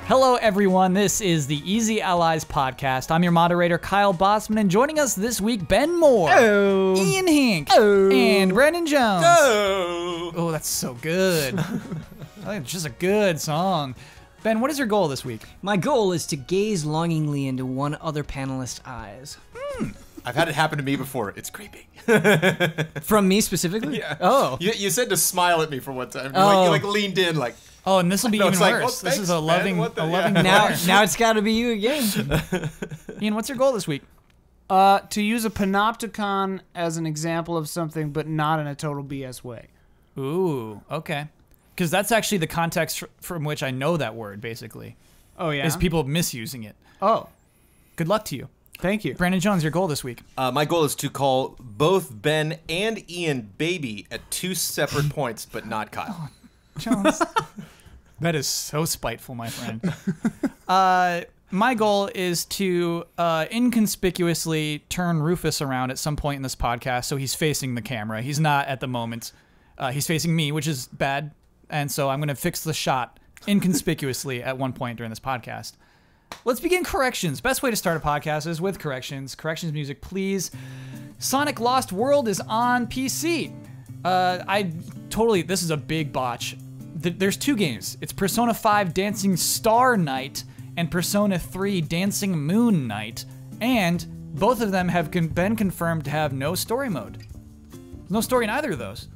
Hello, everyone. This is the Easy Allies podcast. I'm your moderator, Kyle Bossman, and joining us this week, Ben Moore, Ian Hink, and Brandon Jones. Oh, that's so good. It's just a good song. Ben, what is your goal this week? My goal is to gaze longingly into one other panelist's eyes. I've had it happen to me before. It's creepy. From me specifically? Yeah. Oh. You said to smile at me for one time. Oh. You like leaned in like. Oh, and this will be even like, worse. well, This thanks, is a man. loving Now it's got to be you again. Ian, what's your goal this week? To use a panopticon as an example of something, but not in a total BS way. Ooh, okay. Because that's actually the context from which I know that word, basically. Oh, yeah? Is people misusing it. Oh, Good luck to you. thank you. Brandon Jones, your goal this week. My goal is to call both Ben and Ian baby at 2 separate points, but not Kyle. Jones. That is so spiteful, my friend. My goal is to inconspicuously turn Rufus around at some point in this podcast so he's facing the camera. He's not at the moment. He's facing me, which is bad. And so I'm going to fix the shot inconspicuously at one point during this podcast. Let's begin corrections. Best way to start a podcast is with corrections. Corrections music, please. Sonic Lost World is on PC. This is a big botch. There's 2 games. It's Persona 5 Dancing Star Night and Persona 3 Dancing Moon Night. And both of them have been confirmed to have no story mode. There's no story in either of those.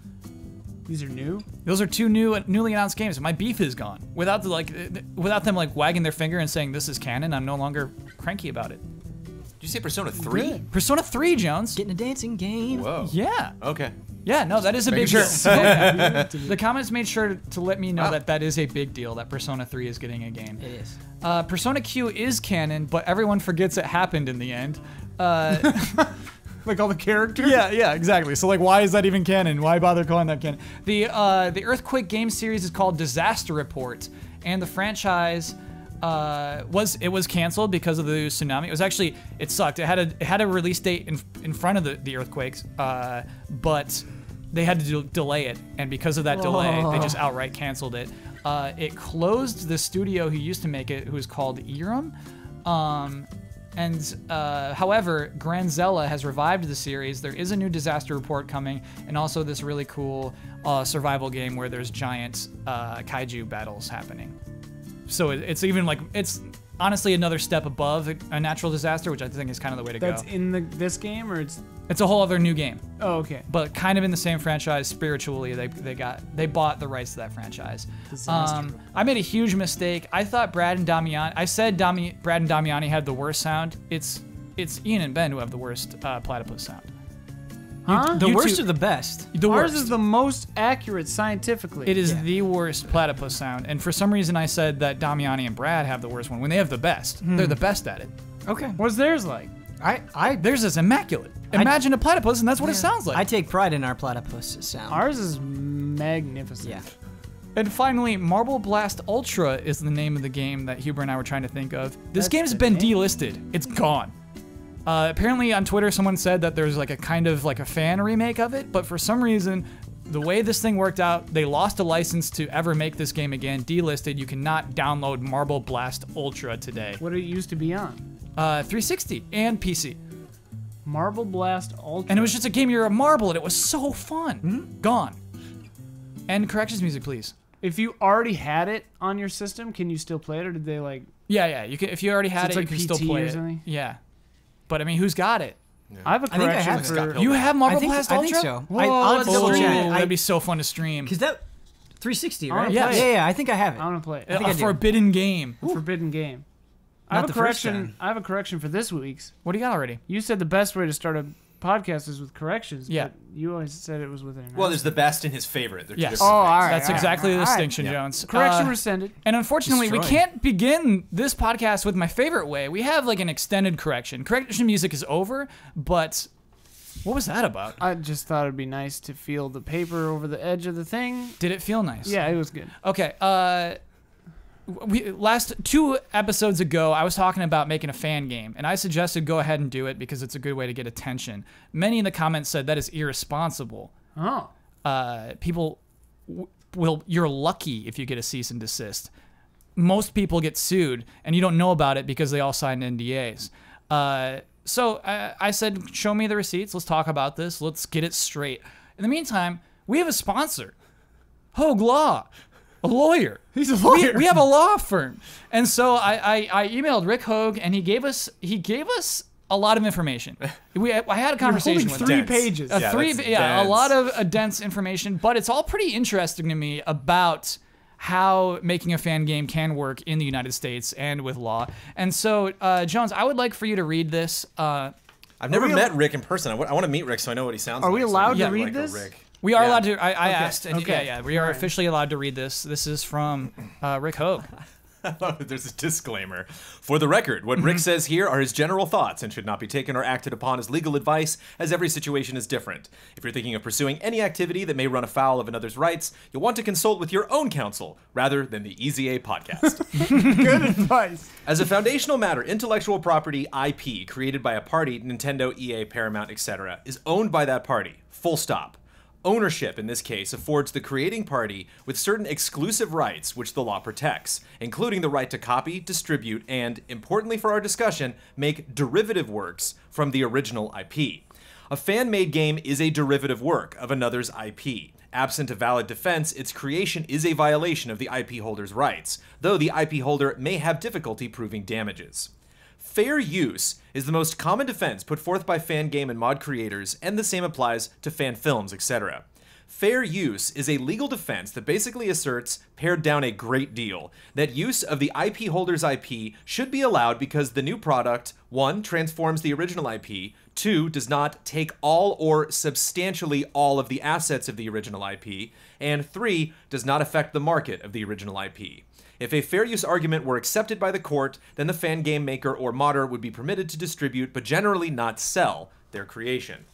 These are new? Those are 2 newly announced games. My beef is gone. Without them wagging their finger and saying this is canon, I'm no longer cranky about it. Did you say Persona 3? Persona 3, Jones. Getting a dancing game. Whoa. Yeah. Okay. Yeah, no, that is a big Making deal. sure. The comments made sure to let me know that is a big deal, that Persona 3 is getting a game. It is. Persona Q is canon, but everyone forgets it happened in the end. Like all the characters? Yeah, exactly. So why is that even canon? Why bother calling that canon? The Earthquake game series is called Disaster Report, and the franchise was canceled because of the tsunami. It sucked. It had a release date in front of the earthquakes, but they had to delay it, and because of that delay, they just outright canceled it. It closed the studio who used to make it, who was called Irem. However, Granzella has revived the series. There is a new Disaster Report coming, and also this really cool survival game where there's giant kaiju battles happening. So it's honestly another step above a natural disaster, which I think is kind of the way to go. That's in this game, or it's... It's a whole other new game. Oh, okay. But kind of in the same franchise spiritually. They bought the rights to that franchise. I made a huge mistake. I thought Brad and Damiani. I said Brad and Damiani had the worst sound. It's Ian and Ben who have the worst platypus sound. Huh? The worst or the best? The Ours worst. is the most accurate scientifically. It is the worst platypus sound, and for some reason I said that Damiani and Brad have the worst one when they have the best. They're the best at it. Okay. What's theirs like? Theirs is immaculate. Imagine a platypus, and that's what it sounds like. I take pride in our platypus sound. Ours is magnificent. Yeah. And finally, Marble Blast Ultra is the name of the game that Huber and I were trying to think of. This That's game's the been name? delisted. It's gone. Apparently on Twitter someone said that there's a kind of a fan remake of it, but for some reason, the way this thing worked out, they lost a license to ever make this game again, delisted. You cannot download Marble Blast Ultra today. What it used to be on? 360 and PC. Marble Blast Ultra. And it was just a game you're a marble, and it was so fun. Gone. And corrections music, please. If you already had it on your system, can you still play it, or did they Yeah. You can if you already had So it, it's you can like still PT play or it. something? Yeah. But I mean, who's got it? I have a I think I correction have for... it. You have Marble I think, Blast I Ultra? think so. Whoa, I'll have to double check. that'd be so fun to stream. Because that 360, I wanna right? play it. Yeah, I think I have it. I want to play it. I think I A do. forbidden game. A forbidden game. I Not have a the first correction. time. I have a correction for this week's. What do you got already? You said the best way to start a podcast is with corrections. Yeah. But you always said it was with an Well, there's the best and his favorite. They're two Yes. different Oh, things. all right. That's exactly the all right. distinction, Yeah. Jones. Correction rescinded. And unfortunately, we Destroyed. can't begin this podcast with my favorite way. We have an extended correction. Correction music is over, but what was that about? I just thought it'd be nice to feel the paper over the edge of the thing. Did it feel nice? Yeah, it was good. Okay. Last 2 episodes ago, I was talking about making a fan game, and I suggested go ahead and do it because it's a good way to get attention. Many in the comments said that is irresponsible. Oh. People you're lucky if you get a cease and desist. most people get sued, and you don't know about it because they all signed NDAs. So I said, show me the receipts. Let's talk about this. Let's get it straight. In the meantime, we have a sponsor, Hogue Law, a lawyer. He's a lawyer. We have a law firm. And so I emailed Rick Hogue, and he gave us a lot of information. I had a conversation with him. 3 pages. A lot of dense information, but it's all pretty interesting to me about how making a fan game can work in the United States and with law. And so, Jones, I would like for you to read this. I've never met Rick in person. I want to meet Rick so I know what he sounds like. Are we allowed to read like this? Rick. We are allowed to. I asked. And Okay. We are officially allowed to read this. This is from Rick Hogue. There's a disclaimer. For the record, what Rick says here are his general thoughts and should not be taken or acted upon as legal advice, as every situation is different. If you're thinking of pursuing any activity that may run afoul of another's rights, you'll want to consult with your own counsel rather than the Easy A podcast. Good advice. As a foundational matter, intellectual property, IP, created by a party, Nintendo, EA, Paramount, etc., is owned by that party. Full stop. Ownership, in this case, affords the creating party with certain exclusive rights which the law protects, including the right to copy, distribute, and, importantly for our discussion, make derivative works from the original IP. A fan-made game is a derivative work of another's IP. Absent a valid defense, its creation is a violation of the IP holder's rights, though the IP holder may have difficulty proving damages. Fair use is the most common defense put forth by fan game and mod creators, and the same applies to fan films, etc. Fair use is a legal defense that basically asserts, pared down a great deal, that use of the IP holder's IP should be allowed because the new product, 1, transforms the original IP, 2, does not take all or substantially all of the assets of the original IP, and 3, does not affect the market of the original IP. If a fair use argument were accepted by the court, then the fan game maker or modder would be permitted to distribute, but generally not sell, their creation.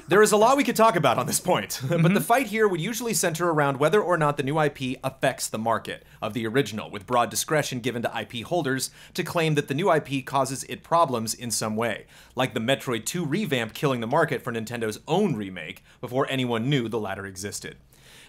There is a lot we could talk about on this point, but the fight here would usually center around whether or not the new IP affects the market of the original, with broad discretion given to IP holders to claim that the new IP causes it problems in some way, like the Metroid 2 revamp killing the market for Nintendo's own remake before anyone knew the latter existed.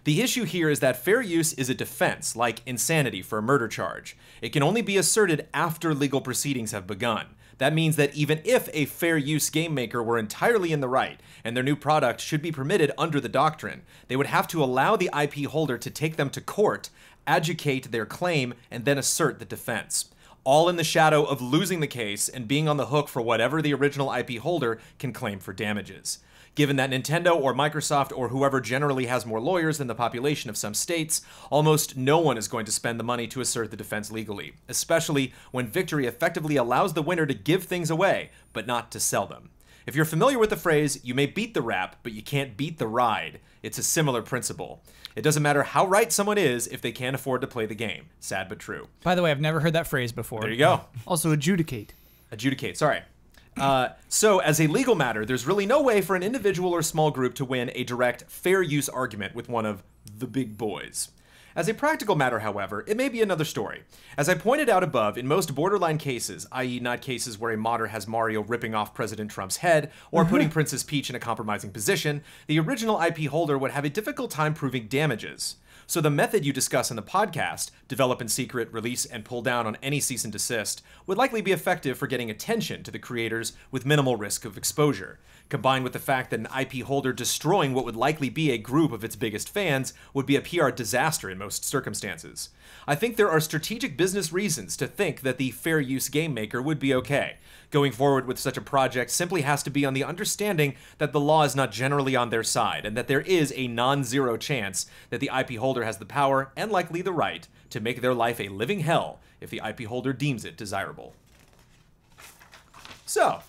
The issue here is that fair use is a defense, like insanity for a murder charge. It can only be asserted after legal proceedings have begun. That means that even if a fair use game maker were entirely in the right, and their new product should be permitted under the doctrine, they would have to allow the IP holder to take them to court, adjudicate their claim, and then assert the defense. All in the shadow of losing the case and being on the hook for whatever the original IP holder can claim for damages. Given that Nintendo or Microsoft or whoever generally has more lawyers than the population of some states, almost no one is going to spend the money to assert the defense legally, especially when victory effectively allows the winner to give things away, but not to sell them. If you're familiar with the phrase, you may beat the rap, but you can't beat the ride, it's a similar principle. It doesn't matter how right someone is if they can't afford to play the game. Sad but true. By the way, I've never heard that phrase before. There you go. Also, adjudicate. Adjudicate, sorry. So, as a legal matter, there's really no way for an individual or small group to win a direct fair use argument with one of the big boys. As a practical matter, however, it may be another story. As I pointed out above, in most borderline cases, i.e. not cases where a modder has Mario ripping off President Trump's head or putting Princess Peach in a compromising position, the original IP holder would have a difficult time proving damages. So the method you discuss in the podcast, develop in secret, release, and pull down on any cease and desist, would likely be effective for getting attention to the creators with minimal risk of exposure. Combined with the fact that an IP holder destroying what would likely be a group of its biggest fans would be a PR disaster in most circumstances. I think there are strategic business reasons to think that the fair use game maker would be okay. Going forward with such a project simply has to be on the understanding that the law is not generally on their side, and that there is a non-zero chance that the IP holder has the power, and likely the right, to make their life a living hell if the IP holder deems it desirable. So,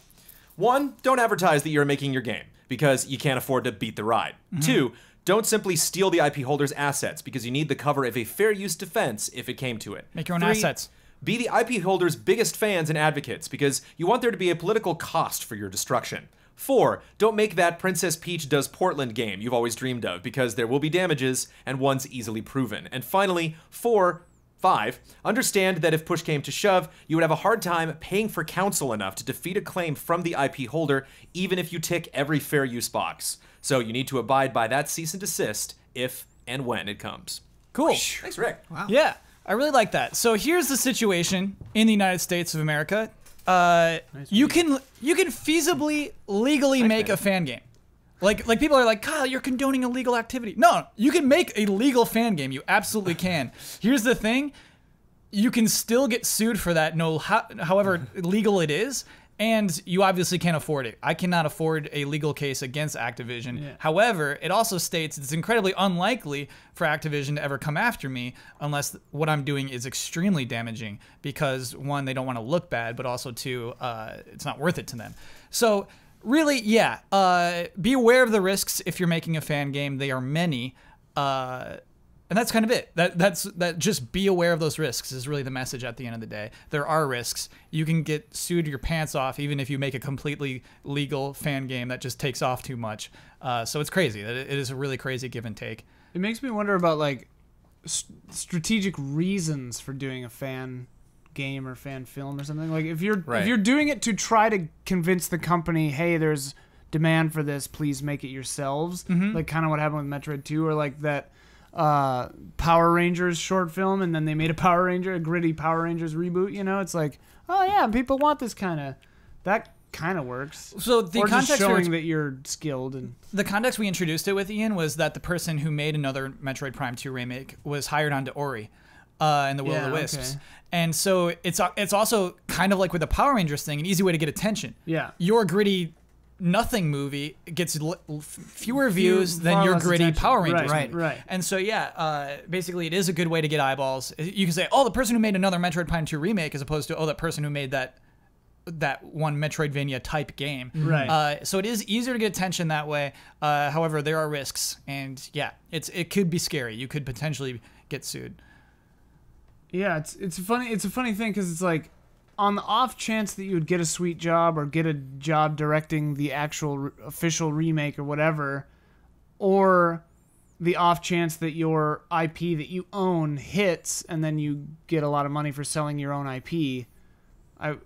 1, don't advertise that you're making your game, because you can't afford to beat the ride. 2, don't simply steal the IP holder's assets, because you need the cover of a fair use defense if it came to it. Make your own 3, assets. be the IP holder's biggest fans and advocates, because you want there to be a political cost for your destruction. 4, don't make that Princess Peach Does Portland game you've always dreamed of, because there will be damages, and one's easily proven. And finally, 5, understand that if push came to shove, you would have a hard time paying for counsel enough to defeat a claim from the IP holder, even if you tick every fair use box. So you need to abide by that cease and desist if and when it comes. Cool. Thanks, Rick. Wow. Yeah, I really like that. So here's the situation in the United States of America. You can feasibly, legally make a fan game. Like people are like, Kyle, you're condoning illegal activity. No, you can make a legal fan game. You absolutely can. Here's the thing. You can still get sued for that, however legal it is, and you obviously can't afford it. I cannot afford a legal case against Activision. Yeah. However, it also states it's incredibly unlikely for Activision to ever come after me unless what I'm doing is extremely damaging because, one, they don't want to look bad, but also, two, it's not worth it to them. So, really, yeah, be aware of the risks if you're making a fan game. They are many. And that's kind of it. That just be aware of those risks is really the message at the end of the day. There are risks. You can get sued your pants off even if you make a completely legal fan game that just takes off too much. So it's crazy. It is a really crazy give and take. It makes me wonder about like strategic reasons for doing a fan game or fan film or something. Like if you're doing it to try to convince the company, hey, there's demand for this, please make it yourselves. Mm-hmm. Like kind of what happened with Metroid 2 or like that Power Rangers short film, and then they made a gritty Power Rangers reboot. You know, it's like, oh yeah, people want this that kind of works. So the or context just showing that you're skilled. And the context we introduced it with, Ian, was that the person who made another Metroid Prime 2 remake was hired onto Ori and the Will-O-the-Wisps. Okay. And so it's also kind of like with the Power Rangers thing, an easy way to get attention. Yeah, your gritty nothing movie gets fewer views than your gritty attention. Power Rangers movie. Right. And so, yeah, basically it is a good way to get eyeballs. You can say, oh, the person who made another Metroid Prime 2 remake as opposed to, oh, that person who made that one Metroidvania type game. Right. So it is easier to get attention that way. However, there are risks. And, yeah, it could be scary. You could potentially get sued. Yeah, it's a funny thing because it's like, on the off chance that you would get a sweet job or get a job directing the actual official remake or whatever, or the off chance that your IP that you own hits and then you get a lot of money for selling your own IP, I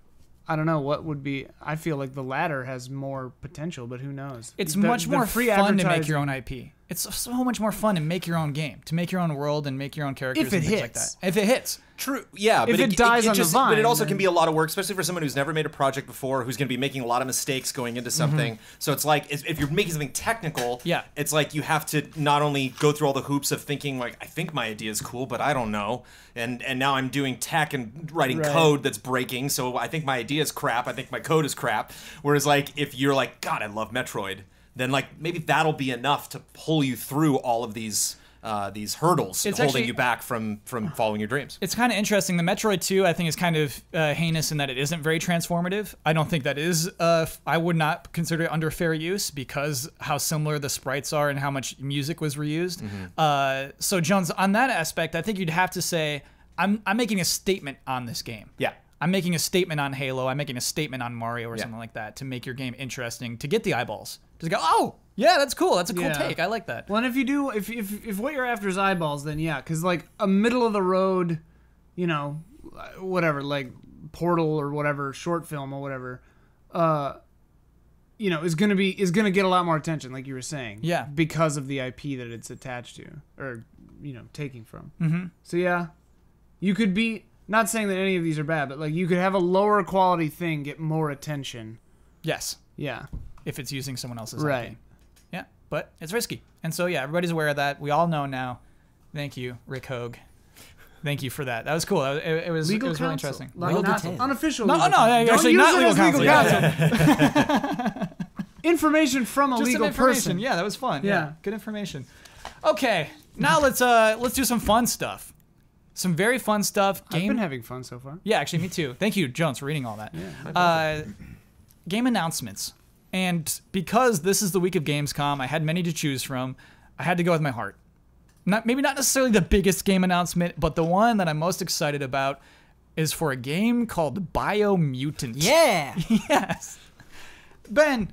don't know what would be. I feel like the latter has more potential, but who knows? It's much more fun to make your own IP. It's so much more fun to make your own game, to make your own world and make your own characters and things like that. If it hits. True. Yeah, but it dies on the vine, but it also can be a lot of work, especially for someone who's never made a project before, who's going to be making a lot of mistakes going into something. Mm-hmm. So it's like if you're making something technical, it's like you have to not only go through all the hoops of thinking like, I think my idea is cool, but I don't know, and now I'm doing tech and writing code that's breaking, so I think my idea is crap. I think my code is crap. Whereas like if you're like, God, I love Metroid, then like maybe that'll be enough to pull you through all of these hurdles holding you back from following your dreams. It's kind of interesting. The Metroid 2, I think, is kind of heinous in that it isn't very transformative. I don't think that is. I would not consider it under fair use because how similar the sprites are and how much music was reused. Mm-hmm. So, Jones, on that aspect, I think you'd have to say, I'm making a statement on this game. Yeah. I'm making a statement on Halo. I'm making a statement on Mario or something like that to make your game interesting, to get the eyeballs. Just go, oh, yeah, that's cool. That's a cool take. I like that. Well, and if you do, if what you're after is eyeballs, then yeah, because like a middle of the road, you know, whatever, like Portal or whatever, short film or whatever, you know, is gonna get a lot more attention, like you were saying. Yeah. Because of the IP that it's attached to, or you know, taking from. Mm-hmm. So yeah, you could be. Not saying that any of these are bad, but like you could have a lower quality thing get more attention. Yes. Yeah. If it's using someone else's IP. Yeah, but it's risky. And so, yeah, everybody's aware of that. We all know now. Thank you, Rick Hogue. Thank you for that. That was cool. It was really interesting. Not unofficial. No, actually not legal counsel. Yeah. Information from a legal person. Yeah, that was fun. Yeah. Good information. Okay, now let's do some fun stuff. Some very fun stuff. I've been having fun so far. Yeah, actually, me too. Thank you, Jones, for reading all that. Yeah, game announcements. And because this is the week of Gamescom, I had many to choose from. I had to go with my heart. Maybe not necessarily the biggest game announcement, but the one that I'm most excited about is for a game called BioMutant. Yeah! Yes. Ben,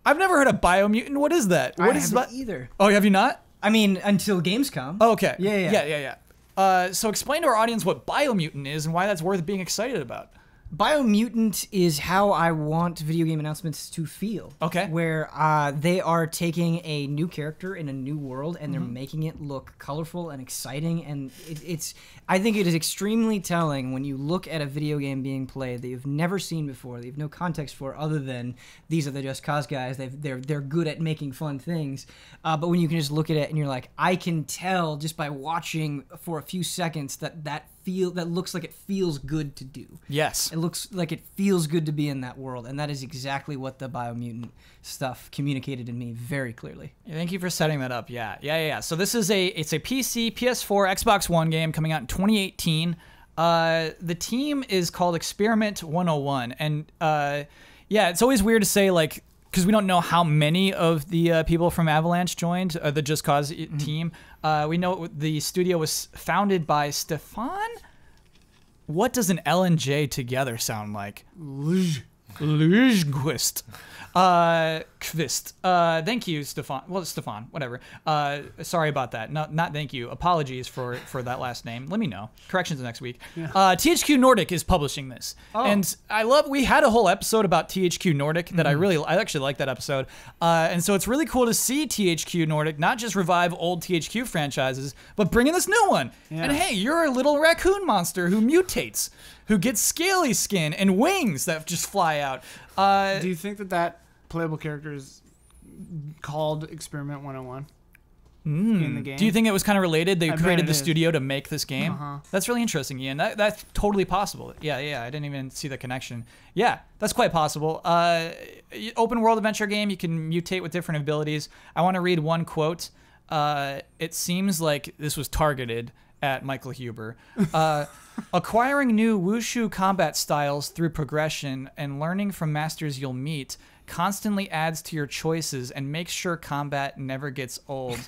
I've never heard of BioMutant. What is that? I haven't either. Oh, have you not? I mean, until Gamescom. Oh, okay. Yeah. So explain to our audience what BioMutant is and why that's worth being excited about. BioMutant is how I want video game announcements to feel. Okay. Where they are taking a new character in a new world and they're making it look colorful and exciting. And I think it is extremely telling when you look at a video game being played that you've never seen before, that you have no context for other than these are the Just Cause guys. They're good at making fun things. But when you can just look at it and you're like, I can tell just by watching for a few seconds that looks like it feels good to do. Yes. It looks like it feels good to be in that world, and that is exactly what the BioMutant stuff communicated in me very clearly. Thank you for setting that up. Yeah. So this is it's a PC, PS4, Xbox One game coming out in 2018. The team is called Experiment 101, and it's always weird to say like, because we don't know how many of the people from Avalanche joined the Just Cause team. We know the studio was founded by Stefan. What does an L and J together sound like? Ljungqvist. Kvist. Thank you, Stefan. Well, Stefan, whatever. Sorry about that. Not thank you. Apologies for that last name. Let me know. Corrections next week. Yeah. THQ Nordic is publishing this. Oh. And we had a whole episode about THQ Nordic that I actually like that episode. And so it's really cool to see THQ Nordic not just revive old THQ franchises, but bring in this new one. Yeah. And hey, you're a little raccoon monster who mutates, who gets scaly skin and wings that just fly out. Do you think that playable character is called Experiment 101 in the game? Do you think it was kind of related? They created the studio to make this game? That's really interesting, Ian. That's totally possible. Yeah, I didn't even see the connection. Yeah, that's quite possible. Open world adventure game, you can mutate with different abilities. I want to read one quote. It seems like this was targeted at Michael Huber. Acquiring new wushu combat styles through progression and learning from masters you'll meet constantly adds to your choices and makes sure combat never gets old.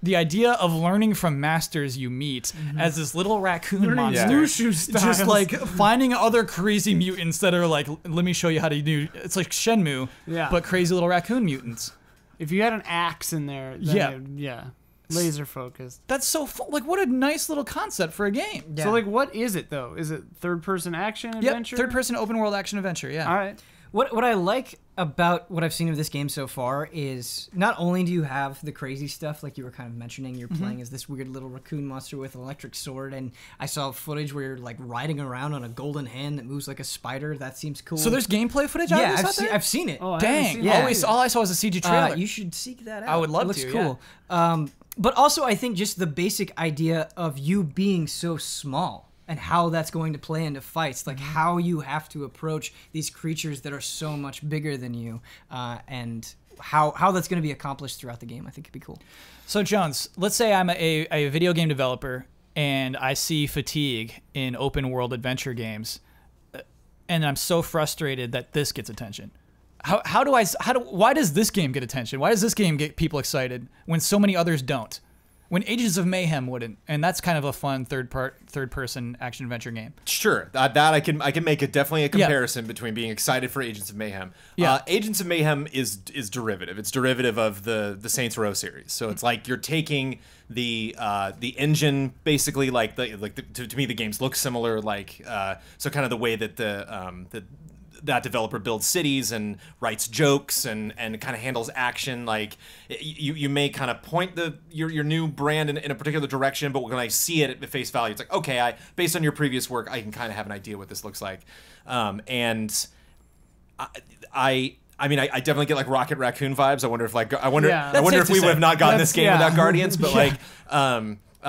The idea of learning from masters you meet as this little raccoon monster, wushu styles. Just like finding other crazy mutants that are like, let me show you how to do. It's like Shenmue, but crazy little raccoon mutants. If you had an axe in there, then laser focused. That's so like what a nice little concept for a game. Yeah. So like, what is it though? Is it third-person action adventure? Third-person open world action adventure. Yeah. All right. What I like about what I've seen of this game so far is not only do you have the crazy stuff like you were kind of mentioning, you're playing as this weird little raccoon monster with an electric sword, and I saw footage where you're like riding around on a golden hand that moves like a spider. That seems cool. So there's gameplay footage out of this? I've seen it. Oh, dang. All I saw was a CG trailer. You should seek that out. I would love it looks to. Cool. Yeah. But also I think just the basic idea of you being so small and how that's going to play into fights, like how you have to approach these creatures that are so much bigger than you, and how that's going to be accomplished throughout the game, I think could be cool. So Jones, let's say I'm a video game developer and I see fatigue in open world adventure games, and I'm so frustrated that this gets attention. Why does this game get attention? Why does this game get people excited when so many others don't? When Agents of Mayhem wouldn't, and that's kind of a fun third-person action adventure game. Sure, that I can make definitely a comparison between being excited for Agents of Mayhem. Yeah. Agents of Mayhem is derivative. It's derivative of the Saints Row series. So it's like you're taking the engine basically to me the games look similar so kind of the way that that developer builds cities and writes jokes and kind of handles action. Like you may kind of point your new brand in a particular direction, but when I see it at face value, it's like, okay, based on your previous work, I can kind of have an idea what this looks like. And I definitely get like Rocket Raccoon vibes. I wonder if we would have not gotten this game without Guardians, but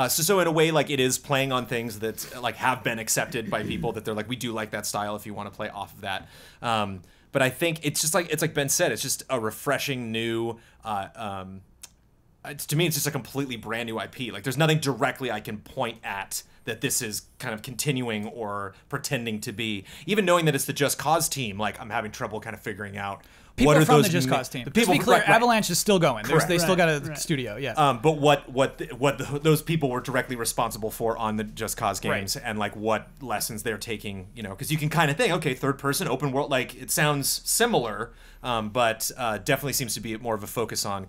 so in a way, like it is playing on things that like have been accepted by people that they're like, we do like that style if you want to play off of that. But I think it's like Ben said, it's just a refreshing new. To me, it's just a completely brand new IP. Like there's nothing directly I can point at that this is kind of continuing or pretending to be. Even knowing that it's the Just Cause team, like I'm having trouble kind of figuring out People what are from those the Just Cause team. The people, Just to be clear, right, right. Avalanche is still going. Correct. They still got a Right. studio. Yeah. But those people were directly responsible for on the Just Cause games, and like what lessons they're taking, because you can kind of think, okay, third person open world, like it sounds similar, but definitely seems to be more of a focus on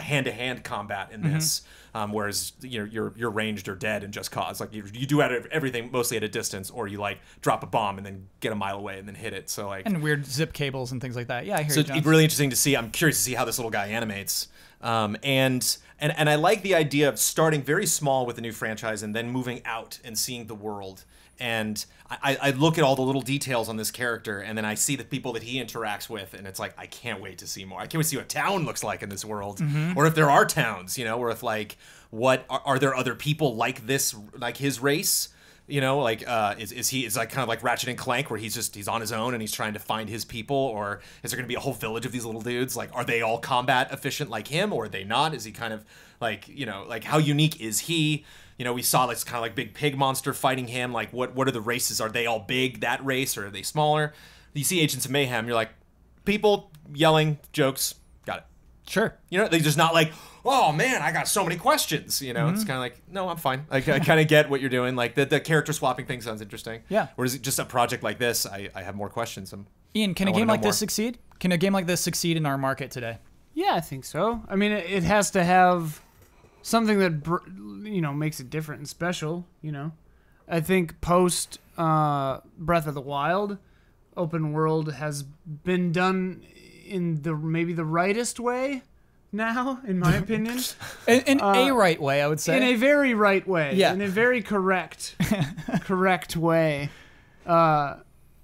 hand to hand combat in this. Whereas you're ranged or dead in Just Cause, like you do everything mostly at a distance, or you like drop a bomb and then get a mile away and then hit it. So like And weird zip cables and things like that. Yeah, I hear so you, John. it's really interesting to see. I'm curious to see how this little guy animates. And I like the idea of starting very small with a new franchise and then moving out and seeing the world. And I look at all the little details on this character, and then I see the people that he interacts with, and it's like, I can't wait to see more. I can't wait to see what a town looks like in this world, or if there are towns, or if like, what are there other people like this, like his race? Is he like kind of like Ratchet and Clank, where he's on his own and he's trying to find his people, or is there going to be a whole village of these little dudes? Like, are they all combat efficient like him, or are they not? Is he kind of like, like how unique is he? We saw this kind of like big pig monster fighting him. Like, what are the races? Are they all big, that race, or are they smaller? You see Agents of Mayhem, you're like, people yelling, jokes, got it. Sure. They're just not like, oh man, I got so many questions. It's kind of like, no, I'm fine. I kind of get what you're doing. Like the character swapping thing sounds interesting. Yeah. Whereas just a project like this, I have more questions. Ian, can a game like this succeed? Can a game like this succeed in our market today? Yeah, I think so. I mean, it has to have something that makes it different and special. I think post Breath of the Wild, open world has been done in maybe the rightest way now, in my opinion. In a right way, I would say. In a very right way. Yeah. In a very correct way.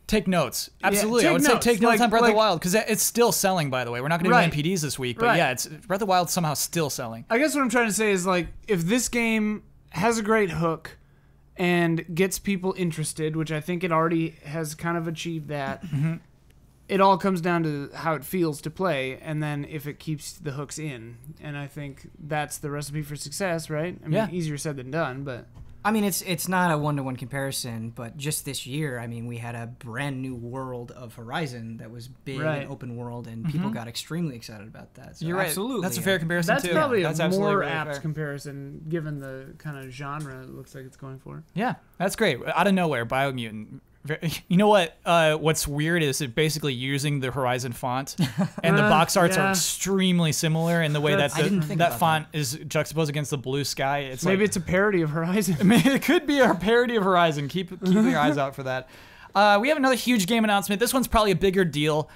Take notes. Absolutely. take I would notes. say take notes on Breath of Like- the Wild, because it's still selling, by the way. We're not going to Right. do NPDs this week, but Right. yeah, Breath of the Wild somehow still selling. I guess what I'm trying to say is, like, if this game has a great hook and gets people interested, which I think it already has kind of achieved that, it all comes down to how it feels to play, and then if it keeps the hooks in. And I think that's the recipe for success, right? I mean, Yeah. easier said than done, but... I mean, it's not a one-to-one comparison, but just this year, I mean, we had a brand new world of Horizon that was big Right. and open world, and people got extremely excited about that. So You're right. absolutely. That's a fair comparison, That's too. probably That's a absolutely more really apt fair. comparison, given the kind of genre it looks like it's going for. Yeah, that's great. Out of nowhere, BioMutant. You know what? What's weird is it basically using the Horizon font, and the box arts are Yeah. extremely similar in the way that I didn't think that about font is juxtaposed against the blue sky. It's Maybe like, it's a parody of Horizon. I mean, it could be a parody of Horizon. Keep your eyes out for that. We have another huge game announcement. This one's probably a bigger deal.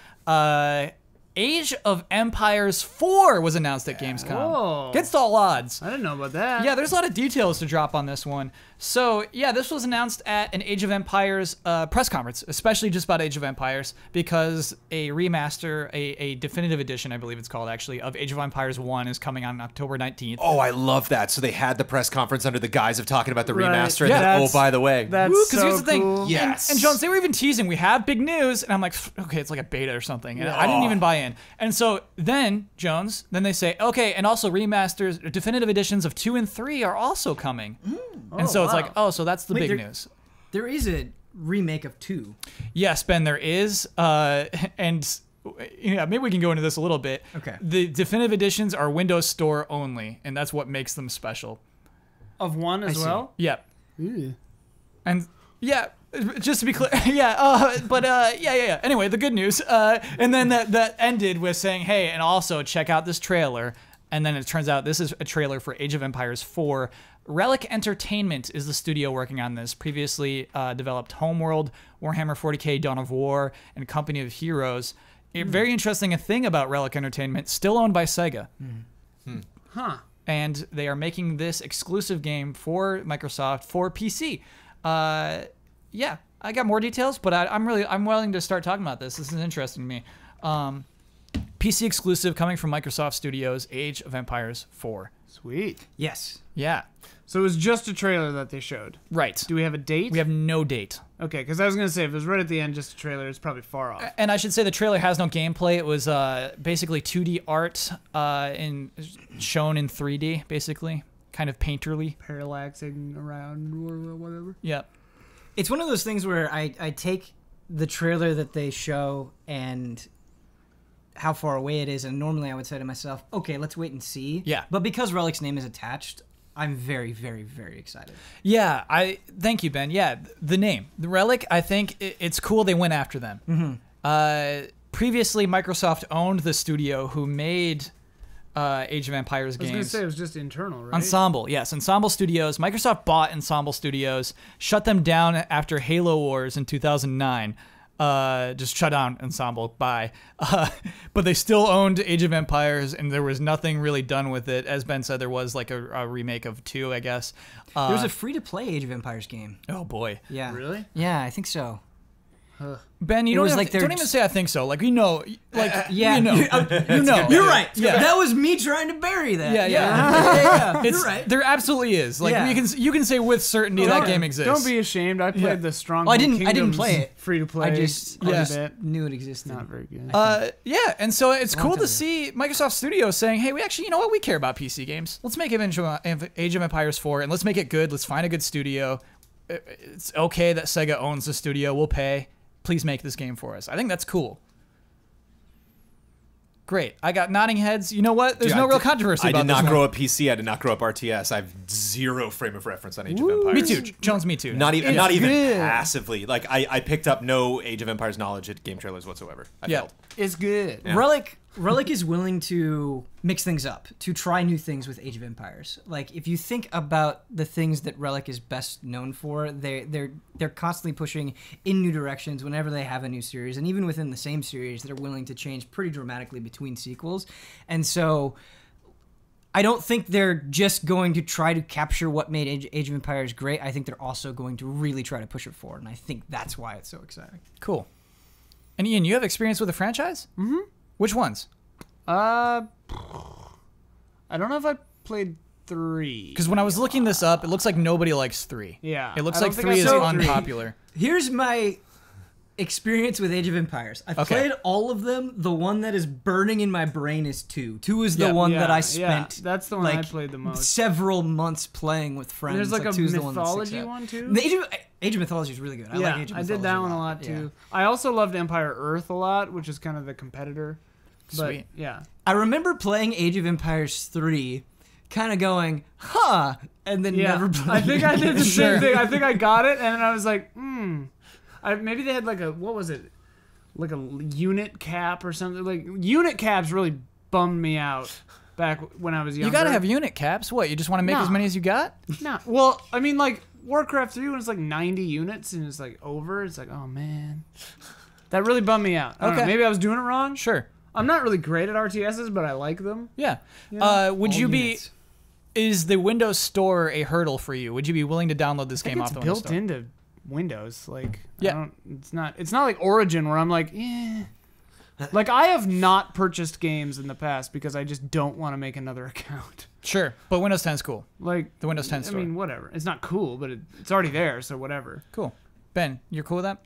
Age of Empires 4 was announced at Gamescom. Whoa. Against all odds. I didn't know about that. Yeah, there's a lot of details to drop on this one. So, yeah, this was announced at an Age of Empires press conference, especially just about Age of Empires, because a remaster, a definitive edition, I believe it's called, actually, of Age of Empires 1 is coming on October 19th. Oh, I love that. So they had the press conference under the guise of talking about the Right. remaster, and Yeah, then, oh, that's- by the way, That's Because so here's the thing. cool. Yes. And Jones, they were even teasing, we have big news. And I'm like, okay, it's like a beta or something. And I didn't even buy in. And so then, Jones, then they say, okay, and also remasters, definitive editions of 2 and 3 are also coming. And so it's wow. like, oh, so that's the Wait, big there- news. There is a remake of 2. Yes, Ben, there is. And yeah, maybe we can go into this a little bit. Okay. The definitive editions are Windows Store only, and that's what makes them special. Of one as see. well? Yep. Ooh. And yeah, just to be clear, yeah. Anyway, the good news, and then that ended with saying, hey, and also check out this trailer. And then it turns out this is a trailer for Age of Empires 4. Relic Entertainment is the studio working on this. Previously developed Homeworld, Warhammer 40k, Dawn of War, and Company of Heroes. A very interesting thing about Relic Entertainment, still owned by Sega. Huh. And they are making this exclusive game for Microsoft for PC. Yeah, I got more details, but I'm willing to start talking about this. This is interesting to me. PC exclusive coming from Microsoft Studios, Age of Empires 4. Sweet. Yes. Yeah, So it was just a trailer that they showed. right. Do we have a date? We have no date. Okay, because I was going to say, if it was right at the end, just a trailer, it's probably far off. And I should say the trailer has no gameplay. It was basically 2D art shown in 3D, basically, kind of painterly. Parallaxing around or whatever. Yeah. It's one of those things where I take the trailer that they show and how far away it is, and normally I would say to myself, okay, let's wait and see. Yeah. But because Relic's name is attached, I'm very, very, very excited. Yeah, thank you, Ben. Yeah, the name, the Relic. I think it's cool they went after them. Previously, Microsoft owned the studio who made Age of Empires games. I was gonna say it was just internal, right? Ensemble, yes, Ensemble Studios. Microsoft bought Ensemble Studios, shut them down after Halo Wars in 2009. Just shut down Ensemble, bye. But they still owned Age of Empires, and there was nothing really done with it. As Ben said, there was like a remake of 2, I guess. There's a free-to-play Age of Empires game. Oh boy. Yeah. Really? Yeah, I think so. Ben, you don't even say I think so. Like, you know, like, yeah, you know. You know. You're right. Yeah. That was me trying to bury that. Yeah. Yeah. You're right. There absolutely is. Like, Yeah. you can say with certainty that game exists. Don't be ashamed. I played the Stronghold Well, I didn't Kingdoms play it. free to play. I just knew it existed. Not very good. Yeah, and so it's cool to ago. see Microsoft Studios saying, hey, we actually, you know what, we care about PC games. Let's make Age of Empires 4, and let's make it good. Let's find a good studio. It's okay that Sega owns the studio. We'll pay. Please make this game for us. I think that's cool. Great. I got nodding heads. You know what? There's no real controversy about this. I did not grow up PC. I did not grow up RTS. I have zero frame of reference on Age of Empires. Me too. Jones, me too. Not even good. passively. Like, I picked up no Age of Empires knowledge at game trailers whatsoever. I failed. It's good. Yeah. Relic is willing to mix things up, to try new things with Age of Empires. Like, if you think about the things that Relic is best known for, they're constantly pushing in new directions whenever they have a new series, and even within the same series, they're willing to change pretty dramatically between sequels. And so, I don't think they're just going to try to capture what made Age of Empires great. I think they're also going to really try to push it forward, and I think that's why it's so exciting. Cool. And Ian, you have experience with the franchise? Mm-hmm. Which ones? I don't know if I played 3. Because when I was looking this up, it looks like nobody likes 3. Yeah. It looks I like don't 3 think is I played 3. unpopular. Here's my experience with Age of Empires. I've played all of them. The one that is burning in my brain is 2. 2 is the one that I spent. That's the one I played the most. Several months playing with friends. There's like a 2's mythology one too. The Age of Mythology is really good. I like Age of Mythology. I did that one a lot too. I also loved Empire Earth a lot, which is kind of the competitor. But, Sweet. Yeah. I remember playing Age of Empires 3, kind of going, huh, and then never playing. I think I did the same thing. I think I got it, and I was like, maybe they had like a, what was it? Like a unit cap or something. Like, unit caps really bummed me out back when I was younger. You gotta have unit caps. What, you just want to make as many as you got? No. Well, I mean, like, Warcraft 3, when it's like 90 units and it's like over, it's like, oh man. That really bummed me out. I don't know, maybe I was doing it wrong. Sure. I'm not really great at RTSs, but I like them. Yeah. Would All you units. be... Is the Windows Store a hurdle for you? Would you be willing to download this game off the Windows It's Store? built into Windows. Like, Yeah. It's not like Origin where I'm like, Like, I have not purchased games in the past because I just don't want to make another account. Sure, but Windows 10 is cool. Like, The Windows 10 Store. I mean, whatever. It's not cool, but it's already there, so whatever. Cool. Ben, you're cool with that?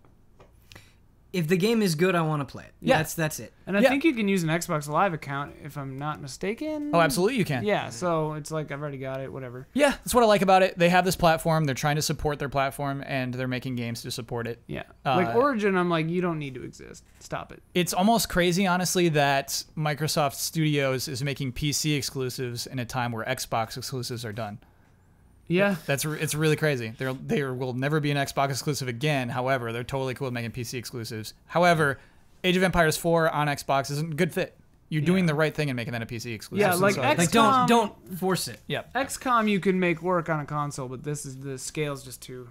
If the game is good, I want to play it. Yeah. That's it. And I think you can use an Xbox Live account, if I'm not mistaken. Oh, absolutely you can. Yeah, so it's like, I've already got it, whatever. Yeah, that's what I like about it. They have this platform. They're trying to support their platform, and they're making games to support it. Yeah. Like, Origin, I'm like, you don't need to exist. Stop it. It's almost crazy, honestly, that Microsoft Studios is making PC exclusives in a time where Xbox exclusives are done. Yeah. It's really crazy. They will never be an Xbox exclusive again. However, they're totally cool with making PC exclusives. However, Age of Empires 4 on Xbox isn't a good fit. You're doing the right thing in making that a PC exclusive. Yeah, like XCOM. Don't force it. Yeah. XCOM you can make work on a console, but the scale's just too,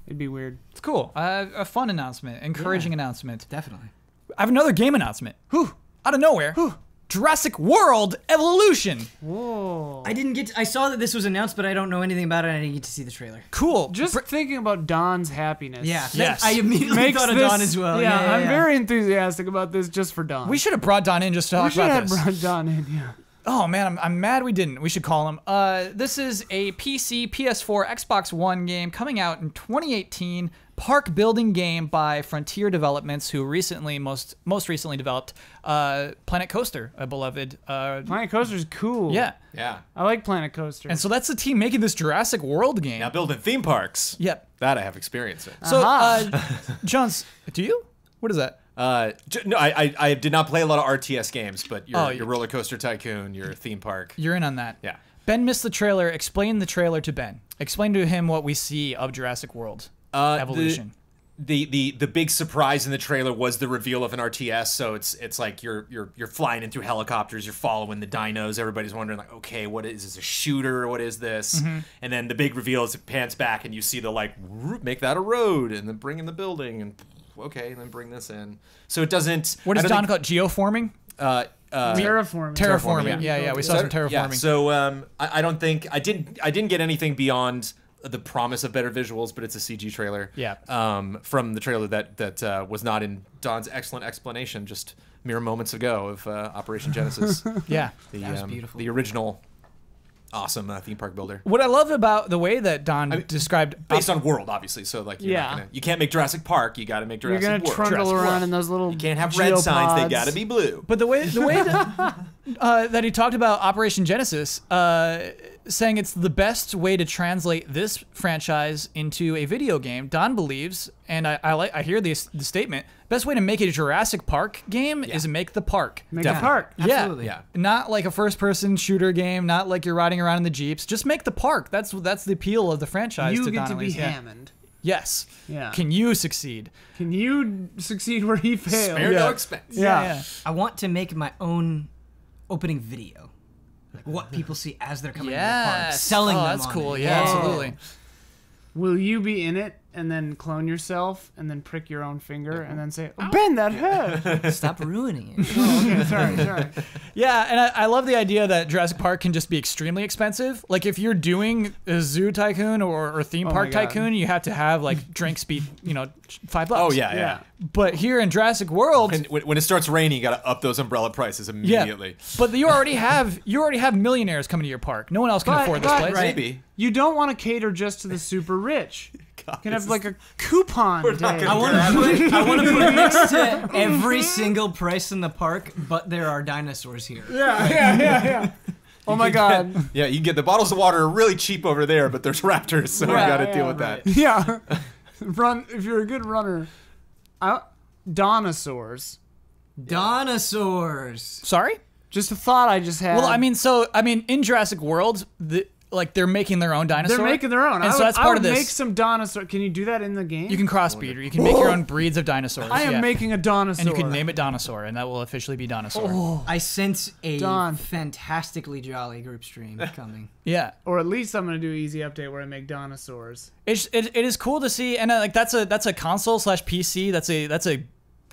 it'd be weird. It's cool. A fun announcement, encouraging announcement. Definitely. I have another game announcement. Out of nowhere. Jurassic World Evolution. Whoa. I saw that this was announced, but I don't know anything about it, and I didn't get to see the trailer. Cool. Just thinking about Don's happiness. Yeah. Yes. I immediately thought of Don as well. Yeah, Yeah, I'm very enthusiastic about this just for Don. We should have brought Don in just to talk about this. We should have brought Don in, yeah. Oh man, I'm mad we didn't. We should call him. This is a PC, PS4, Xbox One game coming out in 2018. Park building game by Frontier Developments, who most recently developed Planet Coaster, a beloved. Planet Coaster's cool. Yeah. Yeah. I like Planet Coaster. And so that's the team making this Jurassic World game. Now building theme parks. Yep. That I have experience in. So, Jones, do you? What is that? No, I did not play a lot of RTS games, but your you- Roller Coaster Tycoon, your theme park. You're in on that. Yeah. Ben missed the trailer. Explain the trailer to Ben. Explain to him what we see of Jurassic World Evolution. The big surprise in the trailer was the reveal of an RTS. So it's like you're flying in through helicopters, you're following the dinos. Everybody's wondering like, okay, what is this, a shooter? What is this? And then the big reveal is it pans back and you see the like make that a road and then bring in the building and okay, and then bring this in. So it doesn't. What does Don call it? Geoforming? Terraforming. Terraforming. Yeah. We saw some terraforming. Yeah, so I don't think I didn't get anything beyond the promise of better visuals, but it's a CG trailer. Yeah. From the trailer that was not in Don's excellent explanation just mere moments ago of Operation Genesis. Yeah. That was beautiful. The original awesome theme park builder. What I love about the way that Don described Based on world, obviously. So like, you can't make Jurassic Park. You got to make Jurassic You're gonna World. trundle Jurassic around World. in those little. You can't have red signs. They got to be blue. But the way that that he talked about Operation Genesis, saying it's the best way to translate this franchise into a video game, Don believes, and I hear the statement. Best way to make a Jurassic Park game is make the park. Make Definitely. a park. Absolutely. Yeah. Not like a first-person shooter game. Not like you're riding around in the jeeps. Just make the park. That's the appeal of the franchise. You to get Don to be Elise. Yeah. Hammond. Yes. Yeah. Can you succeed? Can you succeed where he failed? Spare no expense. Yeah. I want to make my own opening video. Like what people see as they're coming to the park. Yes. Selling oh, them that's on cool. it. Yeah, absolutely. Will you be in it and then clone yourself and then prick your own finger and then say, oh, Ben, that hurt? Stop ruining it. Oh, okay, sorry. Yeah, and I love the idea that Jurassic Park can just be extremely expensive. Like if you're doing a Zoo Tycoon or theme park God. tycoon, you have to have like drinks be $5. Oh yeah. But here in Jurassic World, And when it starts raining, you got to up those umbrella prices immediately. but you already have millionaires coming to your park. No one else can afford this place. Maybe. You don't want to cater just to the super rich. You can have like a coupon day. I want to put next to every single price in the park, but there are dinosaurs here. Yeah. Oh my God. Yeah, you can get the bottles of water are really cheap over there, but there's raptors, so you got to deal with that. Yeah. Run if you're a good runner. Dinosaurs. Dinosaurs. Sorry? Just a thought I just had. Well, I mean, in Jurassic World, they're making their own dinosaur. They're making their own. And so that's part of this. Make some dinosaur. Can you do that in the game? You can crossbreed, or you can make your own breeds of dinosaurs. I am making a dinosaur. And you can name it Dinosaur, and that will officially be Dinosaur. I sense a Don. fantastically jolly group stream coming. Yeah. Or at least I'm gonna do an easy update where I make dinosaurs. It is cool to see, and like that's a console / PC. That's a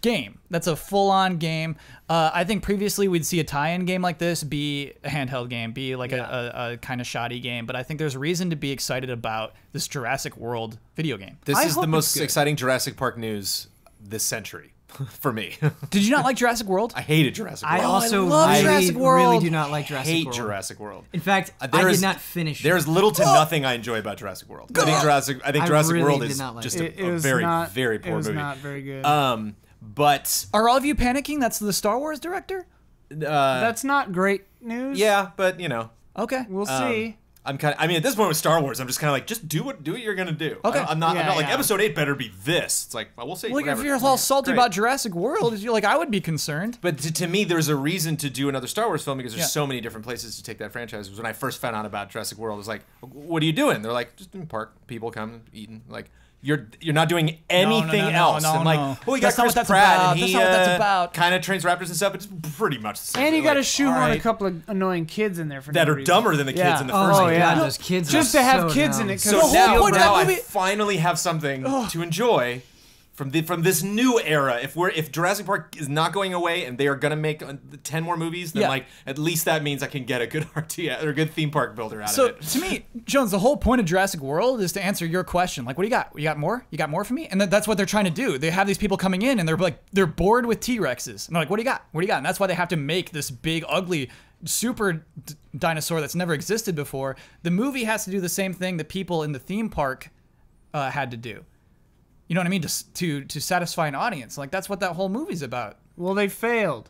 game. That's a full-on game. I think previously we'd see a tie-in game like this be a handheld game, be like a kind of shoddy game. But I think there's reason to be excited about this Jurassic World video game. This I is the hope most it's good. exciting Jurassic Park news this century for me. Did you not like Jurassic World? I hated Jurassic World. I also love really, Jurassic World. really do not like Jurassic hate World. Jurassic World. In fact, There I is- did not finish it. There's little to nothing I enjoy about Jurassic World. I think Jurassic really World did is not like just it. a very, very poor It was movie. not very good. But Are all of you panicking? That's the Star Wars director? That's not great news. yeah, but you know, Okay. We'll see. I'm kind of. I mean, at this point with Star Wars, I'm just kind of like, just do what you're gonna do. Okay. I'm not like Yeah. Episode 8 better be this. It's like, well, we'll see. Well, whatever. if you're all salty Great. about Jurassic World, you're like, I would be concerned. But to me, there's a reason to do another Star Wars film because there's Yeah. so many different places to take that franchise. When I first found out about Jurassic World, I was like, "What are you doing?" They're like, "Just in the park, people come eating." Like, you're not doing anything else. no, and like, no. oh, you That's got not Chris what that's Pratt, about. and he That's not what that's about. kind of trains raptors and stuff. It's pretty much the same. And you thing. got to Like, shoehorn all a right, couple of annoying kids in there for that no are reason. dumber than the kids Yeah. in the Oh first my game. god, those kids Just are to have so kids dumb. in it. 'cause So The whole now point of that movie- I finally have something to enjoy from this new era. If Jurassic Park is not going away and they are gonna make 10 more movies, then Yeah. like at least that means I can get a good RTS or a good theme park builder out So of it. to me, Jones, the whole point of Jurassic World is to answer your question. Like, what do you got? You got more? You got more for me? And that's what they're trying to do. They have these people coming in and they're bored with T-Rexes. And they're like, what do you got? What do you got? And that's why they have to make this big, ugly, super dinosaur that's never existed before. The movie has to do the same thing that people in the theme park had to do. You know what I mean? To satisfy an audience. Like, that's what that whole movie's about. Well, they failed.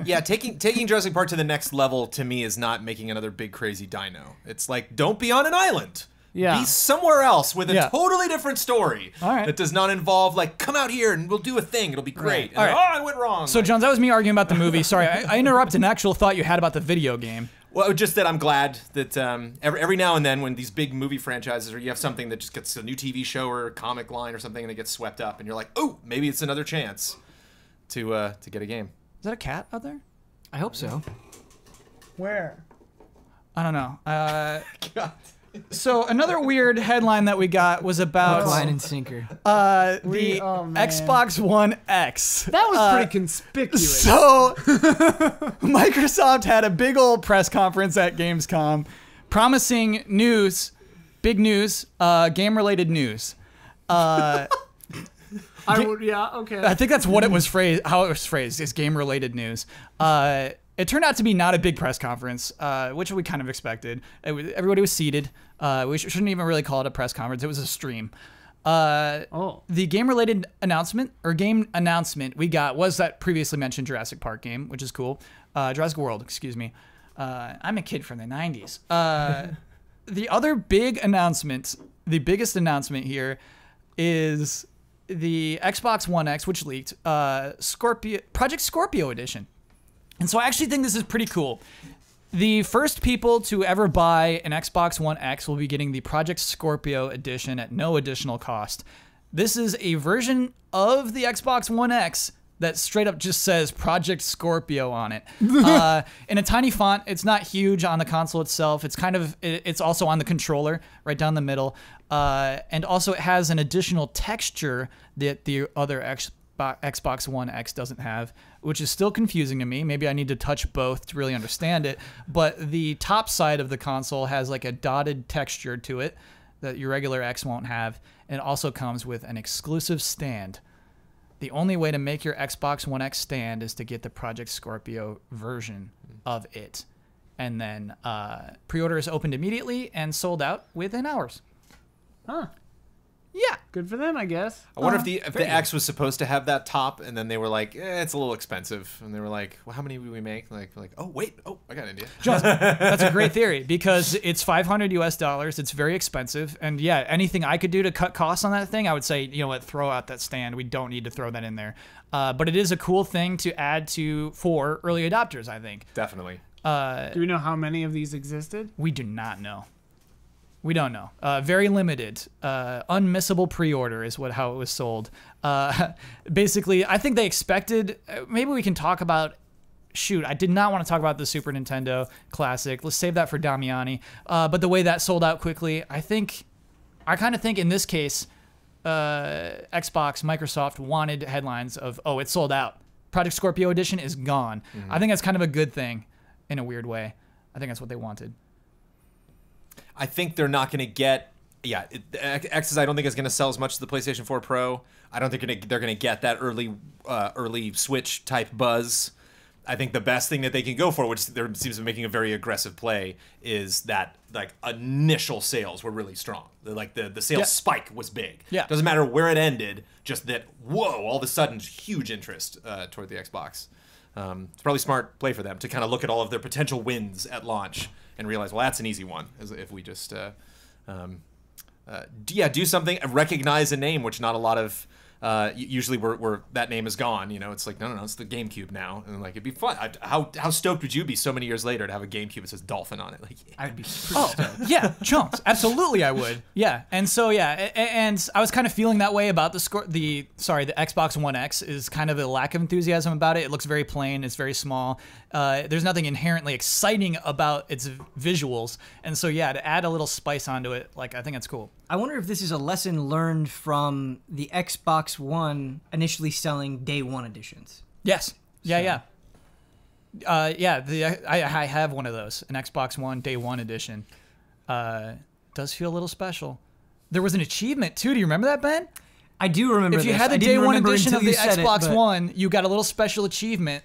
Yeah, taking Jurassic Park to the next level to me is not making another big crazy dino. It's like, don't be on an island. be somewhere else with a Yeah. totally different story All right. that does not involve like come out here and we'll do a thing. It'll be great. And All right. oh, I went wrong. So, Jones, that was me arguing about the movie. Sorry, I interrupted an actual thought you had about the video game. Well, just that I'm glad that every now and then when these big movie franchises or you have something that just gets a new TV show or a comic line or something and it gets swept up and you're like, oh, maybe it's another chance to get a game. Is that a cat out there? I hope so. Where? I don't know. So another weird headline that we got was about Line and sinker. the oh, man. Xbox One X. That was pretty conspicuous. So Microsoft had a big old press conference at Gamescom promising news, big news, game-related news. I would, yeah, okay. I think that's what it was phrased, how it was phrased, is game-related news. It turned out to be not a big press conference, which we kind of expected. Everybody was seated. We shouldn't even really call it a press conference. It was a stream. The game-related announcement, or game announcement we got was that previously mentioned Jurassic Park game, which is cool. Jurassic World, excuse me. I'm a kid from the 90s. The other big announcement, the biggest announcement here, is the Xbox One X, which leaked, Project Scorpio Edition. And so I actually think this is pretty cool. The first people to ever buy an Xbox One X will be getting the Project Scorpio Edition at no additional cost. This is a version of the Xbox One X that straight up just says Project Scorpio on it. In a tiny font. It's not huge on the console itself. It's also on the controller right down the middle. And also it has an additional texture that the other Xbox One X doesn't have, which is still confusing to me. Maybe I need to touch both to really understand it. But the top side of the console has like a dotted texture to it that your regular X won't have. And it also comes with an exclusive stand. The only way to make your Xbox One X stand is to get the Project Scorpio version of it. And then pre-orders opened immediately and sold out within hours. Huh. Yeah. Good for them, I guess. I wonder if the X was supposed to have that top, and then they were like, it's a little expensive, and they were like, well, how many would we make? Like, oh wait, I got an idea. Jones, that's a great theory because it's $500 US. It's very expensive, and yeah, anything I could do to cut costs on that thing, I would say, you know what, throw out that stand. We don't need to throw that in there. But it is a cool thing to add for early adopters, I think. Definitely. Do we know how many of these existed? We do not know. We don't know. Very limited. Unmissable pre-order is how it was sold. Basically, I think they expected... maybe we can talk about... Shoot, I did not want to talk about the Super Nintendo Classic. Let's save that for Damiani. But the way that sold out quickly, I kind of think in this case, Xbox, Microsoft wanted headlines of, oh, it sold out. Project Scorpio Edition is gone. Mm-hmm. I think that's kind of a good thing in a weird way. I think that's what they wanted. I think they're not going to get... Yeah, X I don't think is going to sell as much as the PlayStation 4 Pro. I don't think they're going to get that early Switch type buzz. I think the best thing that they can go for, which there seems to be making a very aggressive play, is that like initial sales were really strong. The sales spike was big. Yeah. Doesn't matter where it ended, just that, whoa, all of a sudden, huge interest toward the Xbox. It's probably smart play for them to kind of look at all of their potential wins at launch and realize, well, that's an easy one, if we just do something, recognize a name, which not a lot of usually where that name is gone. You know, it's like no, it's the GameCube now, and like it'd be fun. How stoked would you be so many years later to have a GameCube that says Dolphin on it? Like, I'd be pretty stoked. Yeah, Jones, absolutely, I would. Yeah, and so and I was kind of feeling that way about the Xbox One X. Is kind of a lack of enthusiasm about it. It looks very plain. It's very small. There's nothing inherently exciting about its visuals, and so to add a little spice onto it, like I think it's cool. I wonder if this is a lesson learned from the Xbox One initially selling day one editions. Yes. Yeah. I have one of those, an Xbox One day one edition. Does feel a little special. There was an achievement too. Do you remember that, Ben? I do remember. If you this. had the I day didn't one remember edition of until the you said Xbox it, One, you got a little special achievement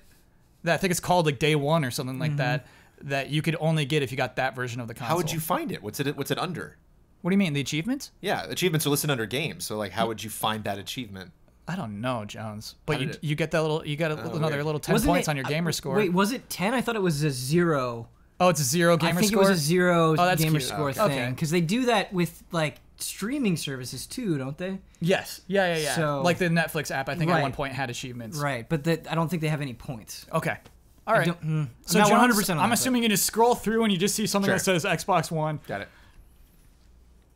that I think it's called like day one or something like that you could only get if you got that version of the console. how would you find it? What's it under? What do you mean, the achievements? Yeah, achievements are listed under games. So like, how would you find that achievement? I don't know, Jones. But you get that little, another weird. little 10 points on your gamer score. Wait, was it 10? I thought it was a 0. Oh, it's a 0 gamer score? I think it was a 0 that's gamer cute. score thing. Because they do that with, like, streaming services, too, don't they? Yes. Yeah. So, like the Netflix app, I think at one point had achievements. Right, but I don't think they have any points. Okay. All right. So not 100% on I'm assuming you just scroll through and you just see something that says Xbox One. Got it.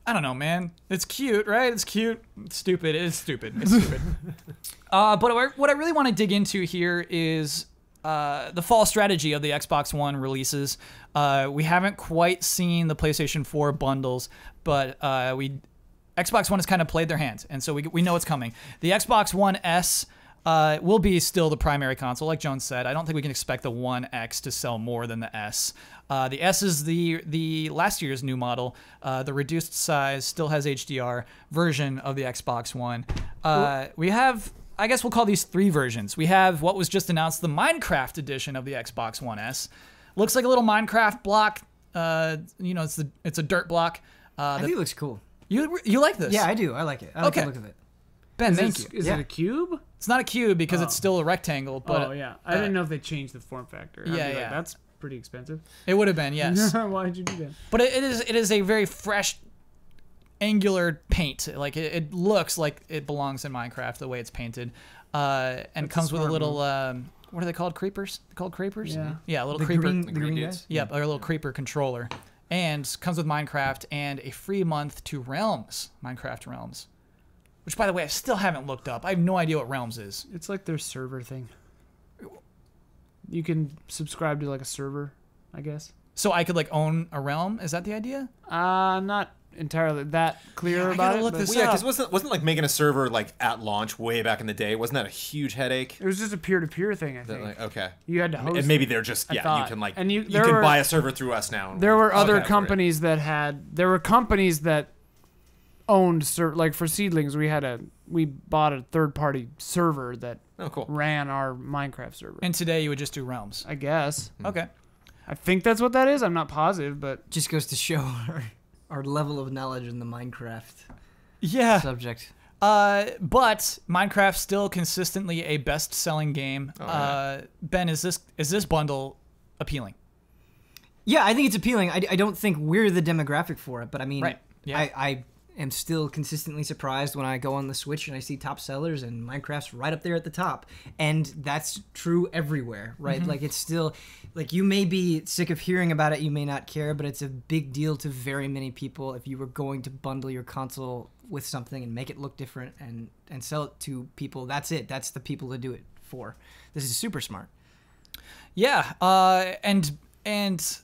I don't know, man. It's cute, right? It's cute. It's stupid. It's stupid. It's stupid. But what I really want to dig into here is the fall strategy of the Xbox One releases. We haven't quite seen the PlayStation 4 bundles, but Xbox One has kind of played their hands, and so we know it's coming. The Xbox One S will be still the primary console, like Jones said. I don't think we can expect the One X to sell more than the S. The S is the last year's new model. The reduced size, still has HDR version of the Xbox One. We have, I guess we'll call these 3 versions. We have what was just announced, the Minecraft edition of the Xbox One S. Looks like a little Minecraft block. It's a dirt block. I think it looks cool. You like this? Yeah, I do. I like it. I like the look of it. Ben, thank you. Is it a cube? It's not a cube because it's still a rectangle. But I didn't know if they changed the form factor. Yeah. That's pretty expensive. It would have been, yes. Why did you do that? But it is a very fresh, angular paint. Like it looks like it belongs in Minecraft the way it's painted, and comes with a little. What are they called? Creepers? They're called creepers? Yeah, a little creeper. The green guys? Yep, a little creeper controller, and comes with Minecraft and a free month to Realms, Minecraft Realms. Which, by the way, I still haven't looked up. I have no idea what Realms is. It's like their server thing. You can subscribe to like a server, I guess. So I could like own a realm? Is that the idea? Not entirely that clear about it. Look this Well, yeah, up. because wasn't like making a server like at launch way back in the day? Wasn't that a huge headache? It was just a peer-to-peer thing, I think. Like, okay. You had to host. And maybe they're just you thought. can like And you there can were- buy a server through us now. There were other Okay, companies that had. There were companies that owned like for Seedlings. We bought a third-party server that cool. ran our Minecraft server. And today you would just do Realms. I guess. Okay. I think that's what that is. I'm not positive, but Just goes to show our level of knowledge in the Minecraft Yeah. subject. But Minecraft's still consistently a best-selling game. Ben, is this bundle appealing? Yeah, I think it's appealing. I don't think we're the demographic for it, but I mean, Right. Yeah. I am still consistently surprised when I go on the Switch and I see top sellers and Minecraft's right up there at the top. And that's true everywhere, right? Mm-hmm. Like it's still, like you may be sick of hearing about it, you may not care, but it's a big deal to very many people if you were going to bundle your console with something and make it look different and sell it to people. That's it. That's the people to do it for. This is super smart. Yeah. And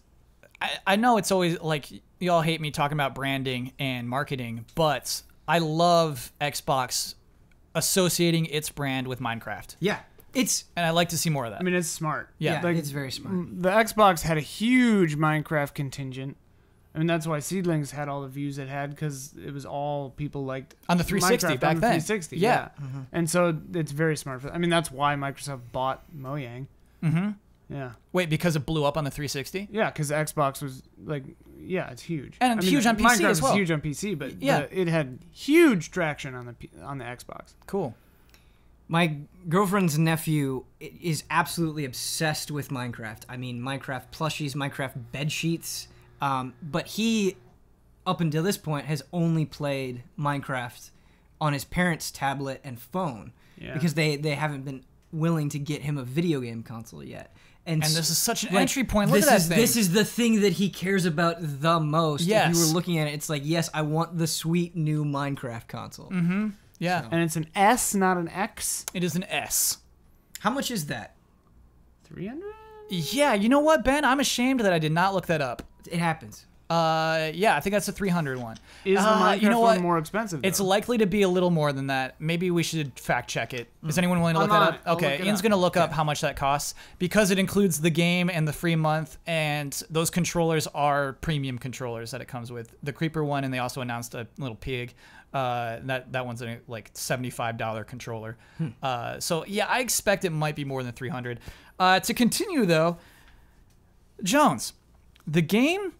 I know it's always like y'all hate me talking about branding and marketing, but I love Xbox associating its brand with Minecraft. Yeah. And I like to see more of that. I mean, it's smart. Yeah. Like, it's very smart. The Xbox had a huge Minecraft contingent. I mean, that's why Seedlings had all the views it had, because it was all people liked on the 360 Minecraft back on the then. 360, Yeah. Mm-hmm. And so it's very smart. I mean, that's why Microsoft bought Mojang. Mm-hmm. Yeah. Wait, because it blew up on the 360? Yeah, because Xbox was like, it's huge. And it's huge on PC Minecraft as well. is huge on PC, but Yeah. it had huge traction on the Xbox. Cool. My girlfriend's nephew is absolutely obsessed with Minecraft. I mean, Minecraft plushies, Minecraft bed sheets. But he, up until this point, has only played Minecraft on his parents' tablet and phone because they haven't been willing to get him a video game console yet. And this is such an entry point. Look at that thing. This is the thing that he cares about the most. Yes. If you were looking at it, it's like, yes, I want the sweet new Minecraft console. Mm-hmm. Yeah. And it's an S, not an X. It is an S. How much is that? 300? Yeah, you know what, Ben? I'm ashamed that I did not look that up. It happens. Yeah, I think that's a 300 one. Is the Minecraft one more expensive, though? It's likely to be a little more than that. Maybe we should fact check it. Is anyone willing to look that up? Okay, Ian's going to look up how much that costs because it includes the game and the free month, and those controllers are premium controllers that it comes with. The Creeper one, and they also announced a little pig. That one's a like $75 controller. So yeah, I expect it might be more than 300. To continue though, Jones, the game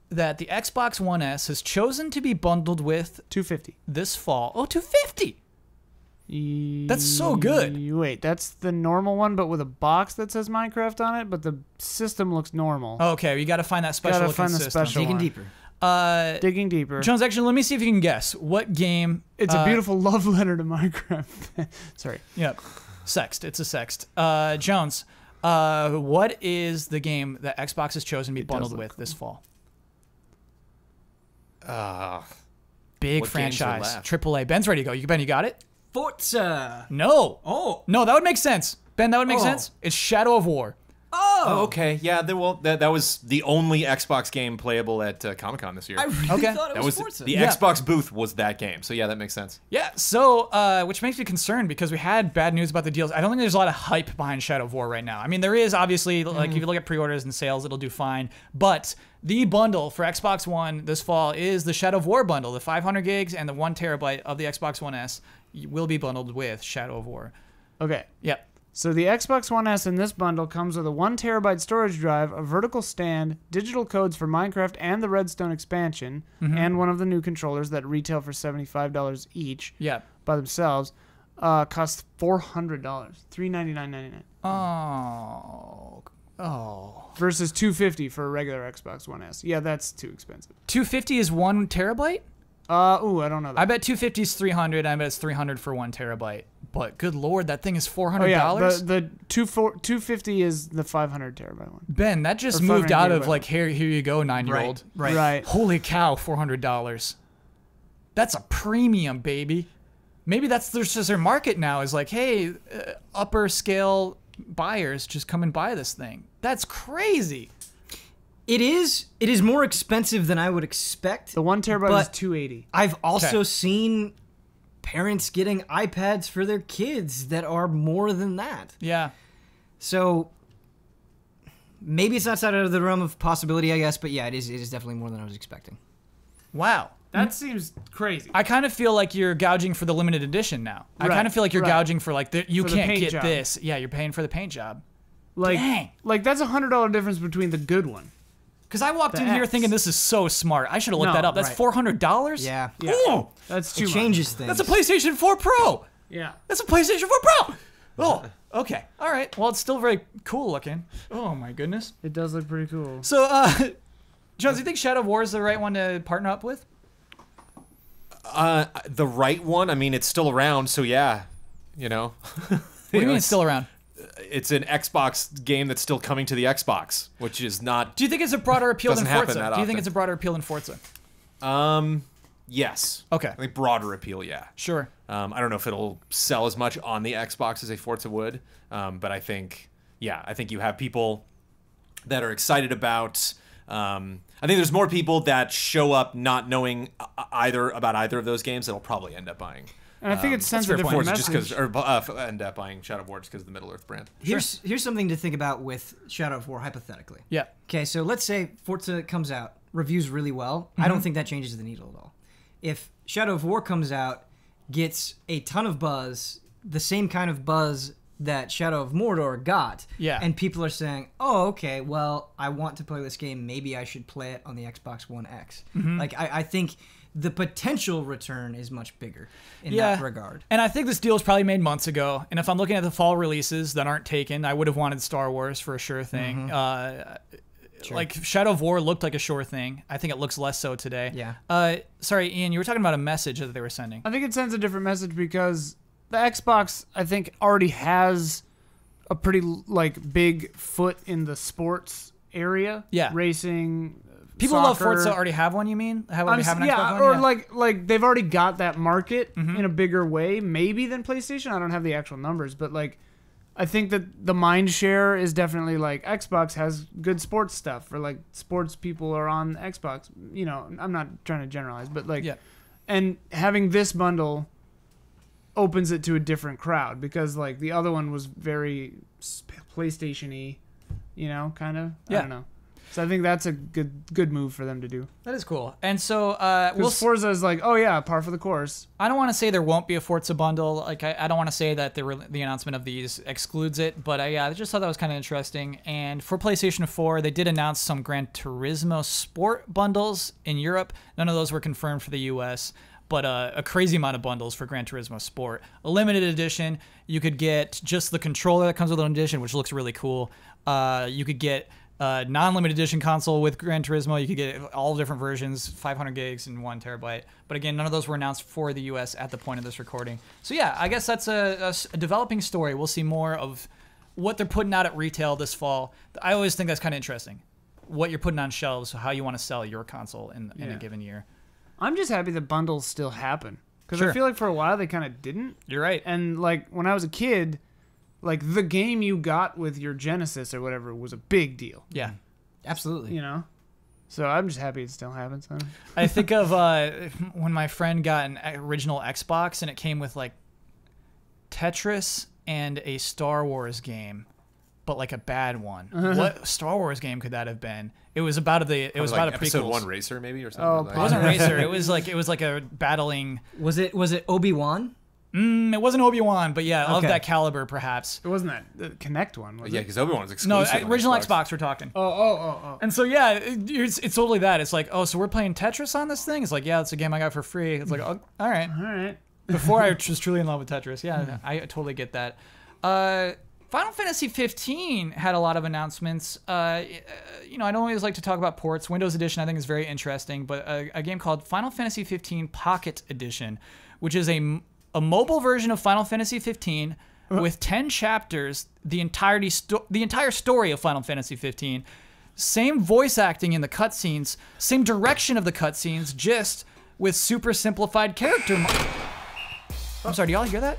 that the Xbox One S has chosen to be bundled with $250 this fall. Oh, $250. That's so good. Wait, that's the normal one, but with a box that says Minecraft on it, but the system looks normal. Okay, you got to find that special Gotta looking find the system. special Digging one. deeper. Digging deeper. Jones, actually, let me see if you can guess what game. It's a beautiful love letter to Minecraft. Sorry. Yep. Sext. It's a sext. Jones, what is the game that Xbox has chosen to be bundled with this fall? Big what games are franchise. left? AAA. Ben's ready to go. Ben, you got it? Forza. No. Oh. No, that would make sense. Ben, that would make sense. It's Shadow of War. Oh, okay. Yeah, that was the only Xbox game playable at Comic-Con this year. I really Okay. thought it that was was Forza. the Yeah. Xbox booth was that game. So yeah, that makes sense. Yeah, so, which makes me concerned because we had bad news about the deals. I don't think there's a lot of hype behind Shadow of War right now. I mean, there is obviously, like, if you look at pre-orders and sales, it'll do fine. But the bundle for Xbox One this fall is the Shadow of War bundle. The 500 gigs and the 1 terabyte of the Xbox One S will be bundled with Shadow of War. Okay. Yep. So the Xbox One S in this bundle comes with a 1 terabyte storage drive, a vertical stand, digital codes for Minecraft and the Redstone expansion, and one of the new controllers that retail for $75 each Yep. by themselves. Cost $400, $399.99 Oh. versus $250 for a regular Xbox One S. Yeah, that's too expensive. 250 is 1 terabyte? I don't know that. I bet 250 is 300. I bet it's 300 for 1 terabyte. But good lord, that thing is $400. Oh yeah, the 250 is the 500 terabyte one. Ben, that just Or moved 500 out of gigabyte. like here you go, 9-year-old. Right. Holy cow, $400. That's a premium, baby. Maybe that's just their market now is like, hey, upper scale buyers just come and buy this thing. That's crazy. It is more expensive than I would expect. The 1 terabyte But is $280. I've also Okay. seen parents getting iPads for their kids that are more than that. Yeah. So maybe it's outside of the realm of possibility, I guess, but yeah, it is definitely more than I was expecting. Wow. That seems crazy. I kind of feel like you're gouging for the limited edition now. I Right, kind of feel like you're right. gouging for like you For the can't paint get job. this. Yeah, you're paying for the paint job. Like, Dang. that's $100 difference between the good one. Because I walked The in here X. thinking this is so smart. I should have looked No, that up. That's right. $400? Yeah. Yeah. Ooh, That's too It much. changes things. that's a PlayStation 4 Pro. Yeah. That's a PlayStation 4 Pro. Oh, okay. All right. Well, it's still very cool looking. Oh, my goodness. It does look pretty cool. So, Jones, do you think Shadow of War is the right one to partner up with? The right one. I mean, it's still around, so yeah, you know. What do you mean it's still around? It's an Xbox game that's still coming to the Xbox, which is not. Do you think it's a broader appeal than Doesn't happen Forza? that Do you think often. it's a broader appeal than Forza? Yes. Okay. I think broader appeal, yeah. Sure. I don't know if it'll sell as much on the Xbox as a Forza would, but I think you have people that are excited about. I think there's more people that show up not knowing either of those games that'll probably end up buying. And I think it sends a fair different point. Forza message. just because, or end up buying Shadow of War just because of the Middle Earth brand. Here's something to think about with Shadow of War, hypothetically. Yeah. Okay, so let's say Forza comes out, reviews really well. I don't think that changes the needle at all. If Shadow of War comes out, gets a ton of buzz, the same kind of buzz that Shadow of Mordor got, Yeah. and people are saying, oh, okay, well, I want to play this game. Maybe I should play it on the Xbox One X. Like, I think the potential return is much bigger in that regard. And I think this deal was probably made months ago. And if I'm looking at the fall releases that aren't taken, I would have wanted Star Wars for a sure thing. Like Shadow of War looked like a sure thing. I think it looks less so today. Yeah. Sorry, Ian, you were talking about a message that they were sending. I think it sends a different message because the Xbox, I think, already has a pretty big foot in the sports area. Yeah. Racing. People who love soccer. Forza already have one, you mean? Already have an Xbox Yeah, One? or Yeah. like they've already got that market in a bigger way, maybe than PlayStation. I don't have the actual numbers, but I think that the mind share is definitely Xbox has good sports stuff, or sports people are on Xbox. You know, I'm not trying to generalize, but and having this bundle opens it to a different crowd because the other one was very PlayStation-y, you know, kind of. Yeah. I don't know. So I think that's a good move for them to do. That is cool. And so Because Forza is oh yeah, par for the course. I don't want to say there won't be a Forza bundle. I don't want to say that the announcement of these excludes it, but I just thought that was kind of interesting. And for PlayStation 4, they did announce some Gran Turismo Sport bundles in Europe. None of those were confirmed for the US. but a crazy amount of bundles for Gran Turismo Sport. A limited edition, you could get just the controller that comes with an edition, which looks really cool. You could get non-limited edition console with Gran Turismo. You could get all different versions, 500 gigs and 1 terabyte. But again, none of those were announced for the US at the point of this recording. So yeah, I guess that's a developing story. We'll see more of what they're putting out at retail this fall. I always think that's kind of interesting. What you're putting on shelves, how you want to sell your console in a given year. I'm just happy the bundles still happen. Because Sure. I feel like for a while they kind of didn't. You're right. And like when I was a kid, like the game you got with your Genesis or whatever was a big deal. Yeah. Absolutely. You know? So I'm just happy it still happens. Huh? I think of when my friend got an original Xbox and it came with like Tetris and a Star Wars game, but like a bad one. What Star Wars game could that have been? It was about a Episode prequels. 1 Racer maybe or something. Oh, like It wasn't Racer. It was like a battling. Was it Obi-Wan? It wasn't Obi-Wan, but yeah, of Okay. that caliber perhaps. It wasn't that the Kinect one, was Yeah, it? because Obi-Wan's No, exclusive. on original Xbox we're talking. Oh. And so yeah, it's totally that. It's like, oh, so we're playing Tetris on this thing? It's like, yeah, it's a game I got for free. It's like, oh, all right. All right. Before I was truly in love with Tetris. Yeah, I totally get that. Final Fantasy 15 had a lot of announcements. I don't always like to talk about ports. Windows Edition I think is very interesting, but a game called Final Fantasy 15 Pocket Edition, which is a mobile version of Final Fantasy 15 with 10 chapters, the entire story of Final Fantasy 15. Same voice acting in the cutscenes, same direction of the cutscenes, just with super simplified character. I'm sorry, do y'all hear that?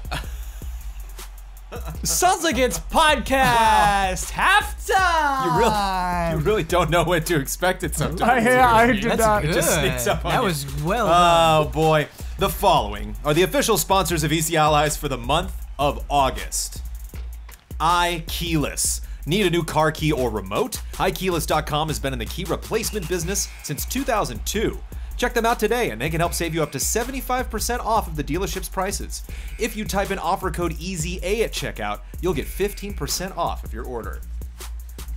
Sounds like it's podcast halftime. You really don't know what to expect at sometimes. I did That's not. good. It just sneaks up on That you. was well done. Oh boy. The following are the official sponsors of EC Allies for the month of August. iKeyless. Need a new car key or remote? iKeyless.com has been in the key replacement business since 2002. Check them out today and they can help save you up to 75% off of the dealership's prices. If you type in offer code EZA at checkout, you'll get 15% off of your order.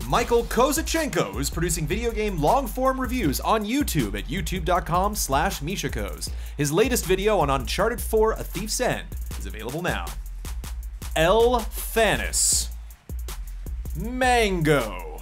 Michael Kozachenko is producing video game long-form reviews on YouTube at youtube.com/MishaKoz. His latest video on Uncharted 4: A Thief's End is available now. L. Thanis. Mango.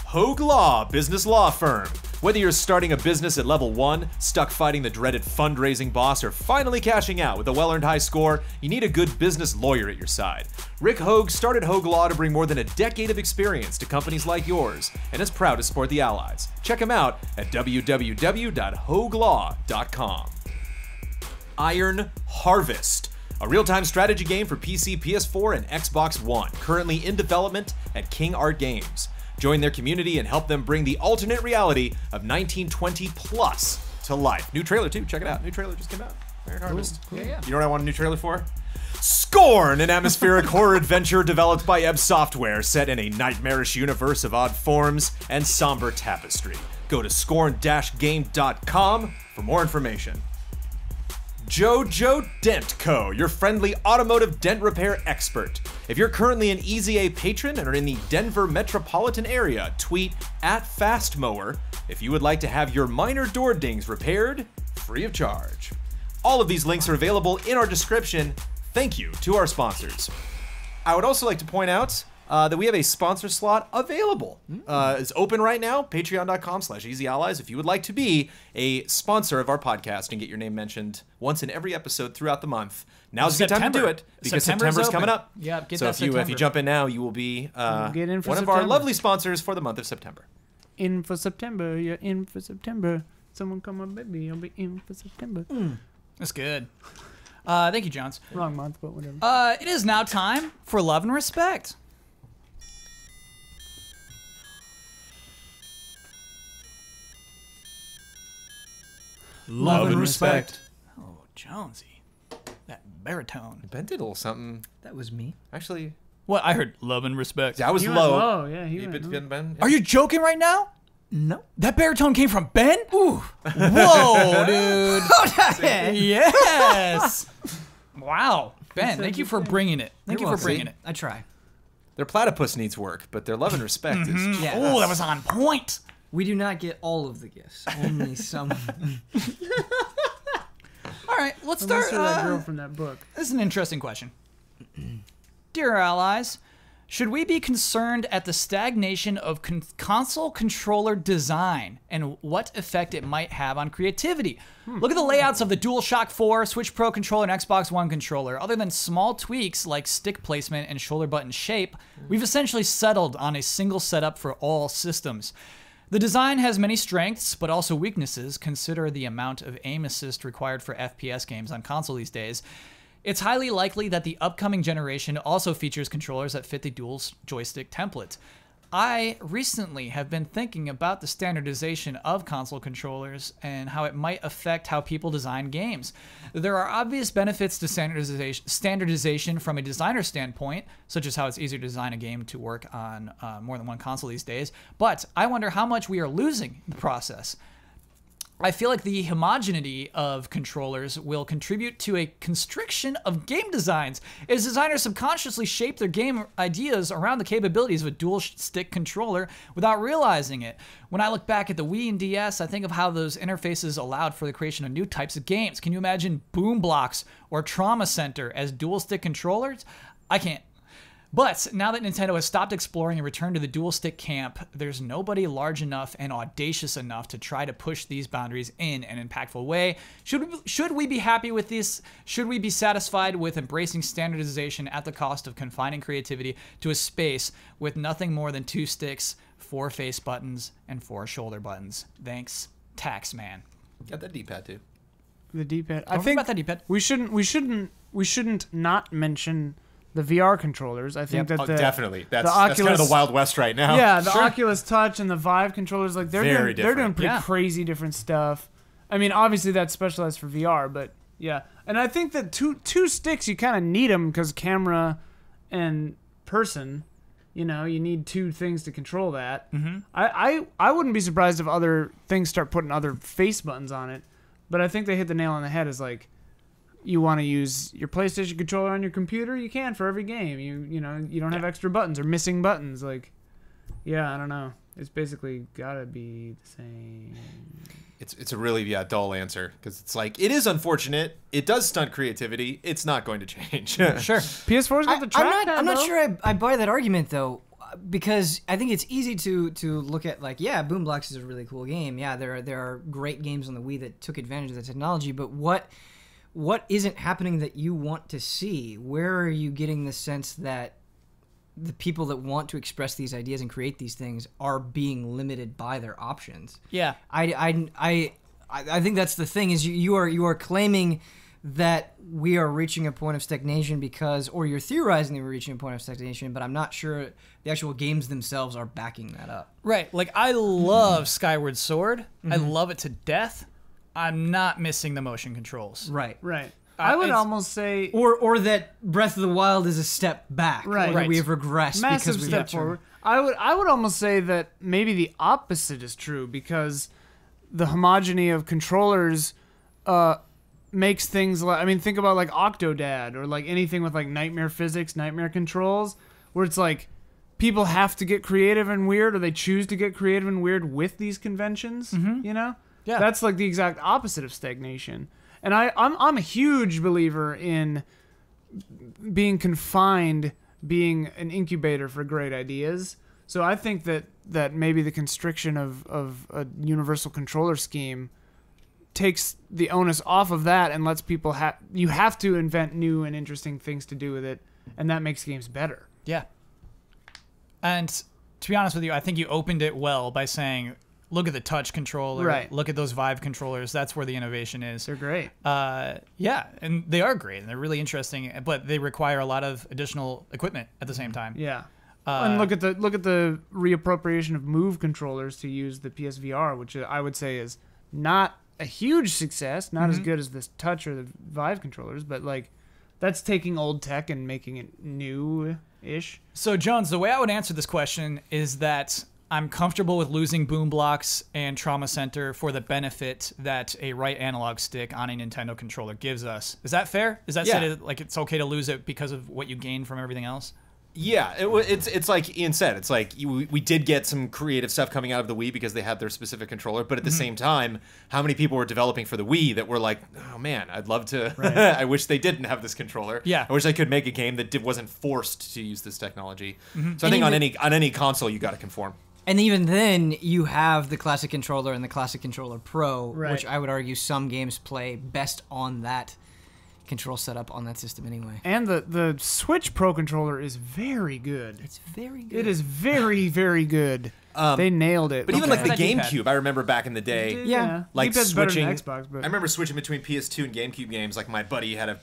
Hogue Law Business Law Firm. Whether you're starting a business at level 1, stuck fighting the dreaded fundraising boss, or finally cashing out with a well-earned high score, you need a good business lawyer at your side. Rick Hogue started Hogue Law to bring more than a decade of experience to companies like yours, and is proud to support the Allies. Check him out at www.hoaglaw.com. Iron Harvest. A real-time strategy game for PC, PS4, and Xbox One, currently in development at King Art Games. Join their community and help them bring the alternate reality of 1920 plus to life. New trailer too, check it out. New trailer just came out. Iron Harvest. Yeah. You know what I want a new trailer for? Scorn, an atmospheric horror adventure developed by Ebb Software, set in a nightmarish universe of odd forms and somber tapestry. Go to scorn-game.com for more information. Jojo Dent Co., your friendly automotive dent repair expert. If you're currently an EZA patron and are in the Denver metropolitan area, tweet @FastMower if you would like to have your minor door dings repaired free of charge. All of these links are available in our description. Thank you to our sponsors. I would also like to point out that we have a sponsor slot available. It's open right now, patreon.com/EasyAllies, if you would like to be a sponsor of our podcast and get your name mentioned once in every episode throughout the month. Now's a good time to do it, because September's coming up. Yeah, get so that if you jump in now, you will be Get in for one of our September. lovely sponsors for the month of September. In for September, you're in for September. Someone come on, baby, I'll be in for September. That's good. Thank you, Jones. Wrong month, but whatever. It is now time for Love and Respect. Love and respect. Oh, Jonesy. That baritone. Ben did a little something. That was me. Actually, What? I heard love and respect. that was He went low. low, yeah, he You went bit low. Ben? Are you joking right now? No. That baritone came from Ben? Ooh. Whoa, dude. Yes. Wow. Ben, thank you for bringing it. Thank you for bringing it. I try. Their platypus needs work, but their love and respect is... Yeah. Oh, that was on point. We do not get all of the gifts. Only some. All right, let's Unless start. you're that girl from that book. This is an interesting question. Dear allies, should we be concerned at the stagnation of console controller design and what effect it might have on creativity? Look at the layouts of the DualShock 4, Switch Pro controller, and Xbox One controller. Other than small tweaks like stick placement and shoulder button shape, we've essentially settled on a single setup for all systems. The design has many strengths, but also weaknesses. Consider the amount of aim assist required for FPS games on console these days. It's highly likely that the upcoming generation also features controllers that fit the dual joystick template. I recently have been thinking about the standardization of console controllers and how it might affect how people design games. There are obvious benefits to standardization from a designer standpoint, such as how it's easier to design a game to work on more than one console these days, but I wonder how much we are losing in the process. I feel like the homogeneity of controllers will contribute to a constriction of game designs as designers subconsciously shape their game ideas around the capabilities of a dual stick controller without realizing it. When I look back at the Wii and DS, I think of how those interfaces allowed for the creation of new types of games. Can you imagine Boom Blocks or Trauma Center as dual stick controllers? I can't. But now that Nintendo has stopped exploring and returned to the dual stick camp, there's nobody large enough and audacious enough to try to push these boundaries in an impactful way. Should we be happy with this? Should we be satisfied with embracing standardization at the cost of confining creativity to a space with nothing more than 2 sticks, 4 face buttons, and 4 shoulder buttons? Thanks, Taxman. Got that D-pad too. The D-pad. Don't forget about that D-pad. We shouldn't not mention the VR controllers. I think that definitely. That's Oculus, kind of the Wild West right now. Yeah, the Oculus Touch and the Vive controllers, like they're doing pretty Yeah. crazy different stuff. I mean, obviously that's specialized for VR, but yeah. And I think that two sticks, you kind of need them because camera and person, you need 2 things to control that. Mm-hmm. I wouldn't be surprised if other things start putting other face buttons on it, but I think they hit the nail on the head. Is like, you want to use your PlayStation controller on your computer, you can for every game. You don't have extra buttons or missing buttons. Like, yeah, I don't know. It's basically gotta be the same. It's a really dull answer because it's like it is unfortunate. It does stunt creativity. It's not going to change. Sure. PS4's got the trackpad. I'm not sure I buy that argument though, because I think it's easy to look at like, yeah, Boom Blocks is a really cool game. Yeah, there are great games on the Wii that took advantage of the technology, but what isn't happening that you want to see? Where are you getting the sense that the people that want to express these ideas and create these things are being limited by their options? Yeah. I think that's the thing is you are claiming that we are reaching a point of stagnation or you're theorizing that we're reaching a point of stagnation, but I'm not sure the actual games themselves are backing that up. Right. Like, I love Skyward Sword. I love it to death. I'm not missing the motion controls. Right. I would almost say, or that Breath of the Wild is a step back. Right. Or that we have regressed massive because we've step forward. I would almost say that maybe the opposite is true because the homogeny of controllers makes things like, I mean, think about like Octodad or like anything with like nightmare physics, nightmare controls, where it's like people have to get creative and weird, or they choose to get creative and weird with these conventions. Yeah. That's like the exact opposite of stagnation. And I'm a huge believer in being confined, being an incubator for great ideas. So I think that maybe the constriction of a universal controller scheme takes the onus off of that and lets people you have to invent new and interesting things to do with it, and that makes games better. Yeah. And to be honest with you, I think you opened it well by saying, look at the touch controller. Right. Look at those Vive controllers. That's where the innovation is. They're great. Yeah, and they are great, and they're really interesting, but they require a lot of additional equipment at the same time. Yeah. And look at the reappropriation of Move controllers to use the PSVR, which I would say is not a huge success, not as good as this Touch or the Vive controllers, but like that's taking old tech and making it new-ish. So, Jones, the way I would answer this question is that I'm comfortable with losing Boom Blocks and Trauma Center for the benefit that a right analog stick on a Nintendo controller gives us. Is that fair? Is that said, like it's okay to lose it because of what you gain from everything else? Yeah, it's like Ian said. It's like we did get some creative stuff coming out of the Wii because they had their specific controller. But at the same time, how many people were developing for the Wii that were like, oh man, I'd love to. Right. I wish they didn't have this controller. Yeah. I wish I could make a game that wasn't forced to use this technology. So I think on any console you got to conform. And even then, you have the Classic Controller and the Classic Controller Pro, Right. which I would argue some games play best on that control setup on that system anyway. And the Switch Pro controller is very good. It's very good. It is very, very good. They nailed it. But even like the That D-pad. GameCube, I remember back in the day. Yeah. Like D-pad's better than switching. Xbox, but I remember switching between PS2 and GameCube games. Like my buddy had the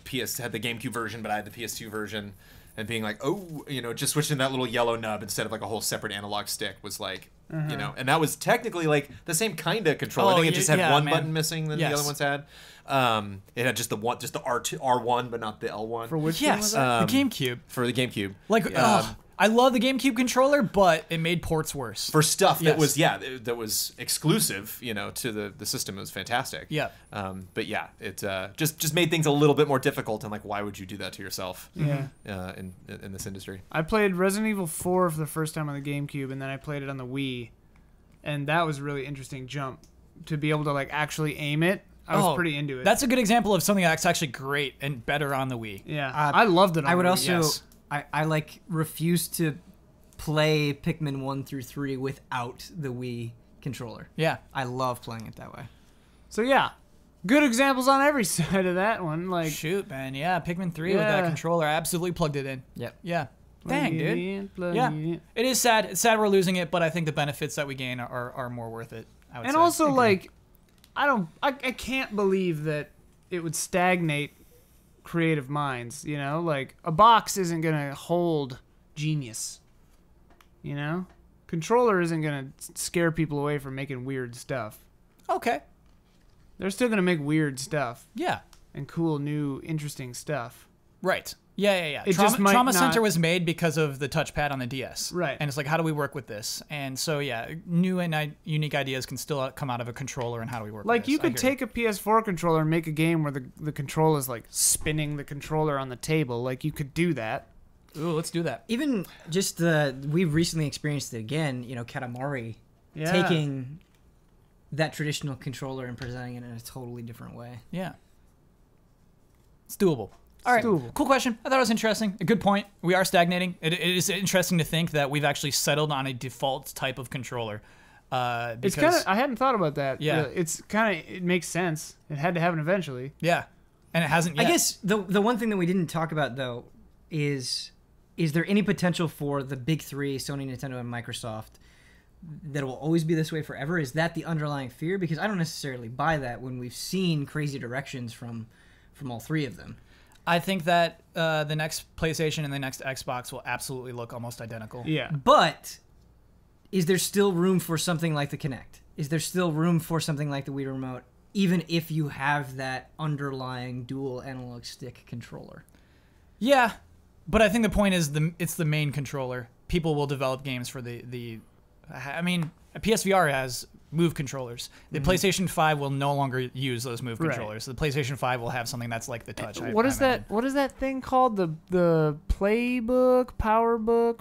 GameCube version, but I had the PS2 version, and being like, oh, just switching that little yellow nub instead of like a whole separate analog stick was like, and that was technically like the same kind of controller. I think it just had one button missing than the other ones had. It had just the R1, but not the L1. for which game was that? the GameCube. For the GameCube. Like, I love the GameCube controller, but it made ports worse. For stuff that Yes. was that was exclusive, to the system. It was fantastic. Yeah. But yeah, it just made things a little bit more difficult. And like, why would you do that to yourself? Yeah. In this industry. I played Resident Evil 4 for the first time on the GameCube, and then I played it on the Wii, and that was a really interesting jump to be able to like actually aim it. I was pretty into it. That's a good example of something that's actually great and better on the Wii. Yeah, I loved it. On I would the Wii. also, yes. I like refuse to play Pikmin 1 through 3 without the Wii controller. Yeah. I love playing it that way. So yeah, good examples on every side of that one. Like Shoot, man. Yeah, Pikmin 3 with that Yeah. controller. I absolutely plugged it in. Yep. Yeah. Dang, dude. dude. Yeah. It is sad. It's sad we're losing it, but I think the benefits that we gain are more worth it. I would And say. also, like, I can't believe that it would stagnate creative minds, Like, a box isn't going to hold genius, Controller isn't going to scare people away from making weird stuff. Okay. They're still going to make weird stuff Yeah. and cool, new, interesting stuff. Right. Yeah. It just might Trauma not- Center was made because of the touchpad on the DS. Right. And it's like, how do we work with this? And so, yeah, new and unique ideas can still come out of a controller, and how do we work Like, with this? you I could hear take a PS4 controller and make a game where the control is, like, spinning the controller on the table. Like, you could do that. Ooh, let's do that. Even just we've recently experienced it again, Katamari, Yeah. taking that traditional controller and presenting it in a totally different way. Yeah. It's doable. All right. doable. Cool question. I thought it was interesting. A good point. We are stagnating. It is interesting to think that we've actually settled on a default type of controller. It's kind of, I hadn't thought about that. Yeah. It makes sense. It had to happen eventually. Yeah. And it hasn't yet. I guess the one thing that we didn't talk about though is there any potential for the big three, Sony, Nintendo, and Microsoft, that it will always be this way forever? Is that the underlying fear? Because I don't necessarily buy that when we've seen crazy directions from all three of them. I think that the next PlayStation and the next Xbox will absolutely look almost identical. Yeah. But is there still room for something like the Kinect? Is there still room for something like the Wii Remote, even if you have that underlying dual analog stick controller? Yeah, but I think the point is it's the main controller. People will develop games for the I mean, PSVR has Move controllers. The PlayStation 5 will no longer use those Move Right. controllers. The PlayStation 5 will have something that's like the Touch. What is that? What is that thing called? The playbook,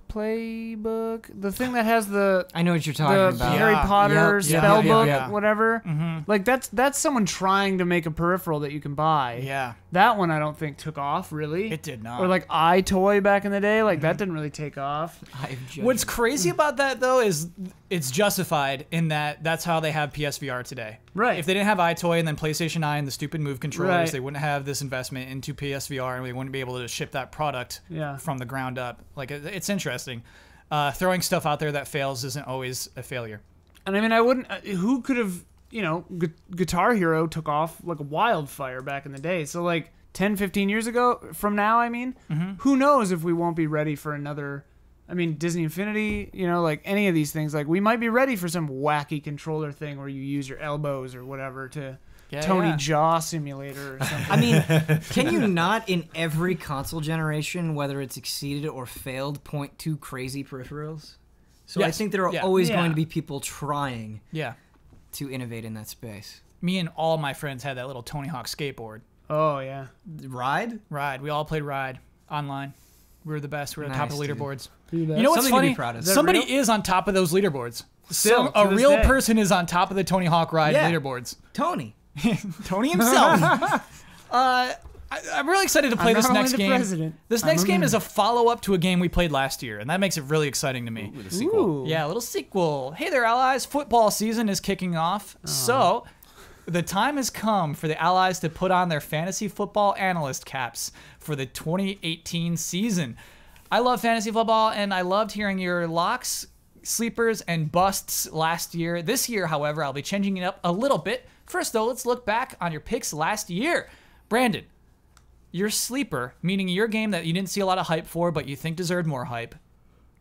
playbook, the thing that has the I know what you're talking the about. Harry Potter Yep, spell book, yeah. whatever. Mm-hmm. Like that's someone trying to make a peripheral that you can buy. Yeah, That one I don't think took off really. it did not. Or like iToy back in the day, like that didn't really take off. What's crazy about that though is it's justified in that that's how they have PSVR today. Right. If they didn't have iToy and then PlayStation 9, the stupid Move controllers, Right. they wouldn't have this investment into PSVR, and we wouldn't be able to ship that product Yeah. from the ground up. Like it's interesting. Throwing stuff out there that fails isn't always a failure. And I mean, I wouldn't. Who could have? Guitar Hero took off like a wildfire back in the day. So like 10, 15 years ago from now, I mean, who knows if we won't be ready for another. I mean, Disney Infinity, like any of these things, like we might be ready for some wacky controller thing where you use your elbows or whatever to Tony Jaw Simulator or something. I mean, can you not in every console generation, whether it's succeeded or failed, point to crazy peripherals? So I Yes. think there are Yeah. always Yeah. going to be people trying Yeah. to innovate in that space. Me and all my friends had that little Tony Hawk skateboard. Oh yeah. Ride? Ride. We all played Ride online. We were the best. We were on top of the Nice, dude. leaderboards. You You know what's Something to be funny? proud of. Is that Somebody real? is on top of those leaderboards. Still, A to this real day. person is on top of the Tony Hawk Ride Yeah. leaderboards. Tony. Tony himself. I'm really excited to play I'm this not only next the game. president, This I'm next a game man. is a follow-up to a game we played last year, and that makes it really exciting to me. Ooh, the sequel. Ooh. Yeah, a little sequel. Hey there, Allies. Football season is kicking off. So, the time has come for the Allies to put on their fantasy football analyst caps for the 2018 season. I love fantasy football, and I loved hearing your locks, sleepers, and busts last year. This year, however, I'll be changing it up a little bit. First, though, let's look back on your picks last year. Brandon, your sleeper, meaning your game that you didn't see a lot of hype for, but you think deserved more hype,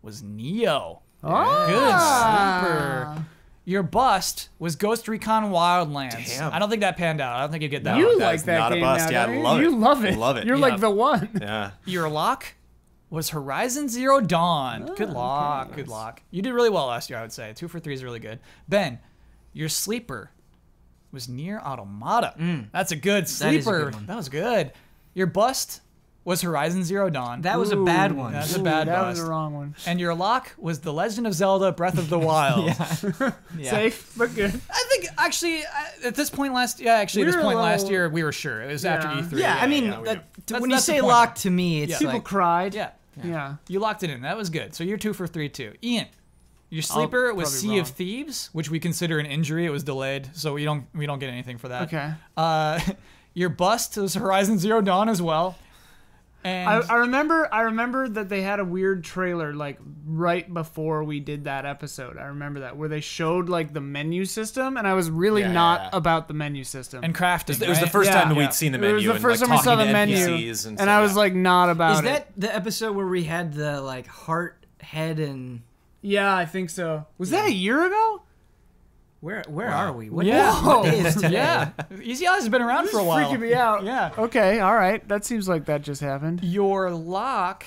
was Neo. Good sleeper. Your bust was Ghost Recon Wildlands. Damn. I don't think that panned out. I don't think you get that. You one. that like is that not a game bust. now, Yeah, I don't you? love it. You love it. Love it. You're Yeah. like the one. Yeah. Your lock was Horizon Zero Dawn. Good lock. Good lock. You did really well last year, I would say. 2 for 3 is really good. Ben, your sleeper was Nier Automata. That's a good That is a sleeper. good one. That was good. Your bust was Horizon Zero Dawn. That was a bad one. That's a bad That bust. was the wrong one. And your lock was The Legend of Zelda Breath of the Wild. Yeah. Safe, but good. I think actually at this point last at We this were a point last little- year we were sure. It was after Yeah. E3. Yeah, I mean, we do. when you that's the say point, lock though. to me, it's Yeah. like People cried. Yeah. Yeah. You locked it in. That was good. So you're 2 for 3 too. Ian, your sleeper was probably Sea of wrong. Thieves, which we consider an injury. It was delayed, so we don't get anything for that. Okay. Your bust was Horizon Zero Dawn as well. And I remember that they had a weird trailer like right before we did that episode. I remember that where they showed like the menu system, and I was really Yeah, not yeah. about the menu system. and crafting. It was the right? first Yeah. time Yeah. we'd seen the it menu was the and first like time we saw talking the to menu, NPCs and stuff, I was yeah. like not about Is it. that the episode where we had the like heart, head, and Yeah, I think so. Was that a year ago? where are we? What, Yeah. what day is today? Yeah. Easy Eyes has been around for a while. Freaking me out. Yeah. Okay. All right. That seems like that just happened. Your lock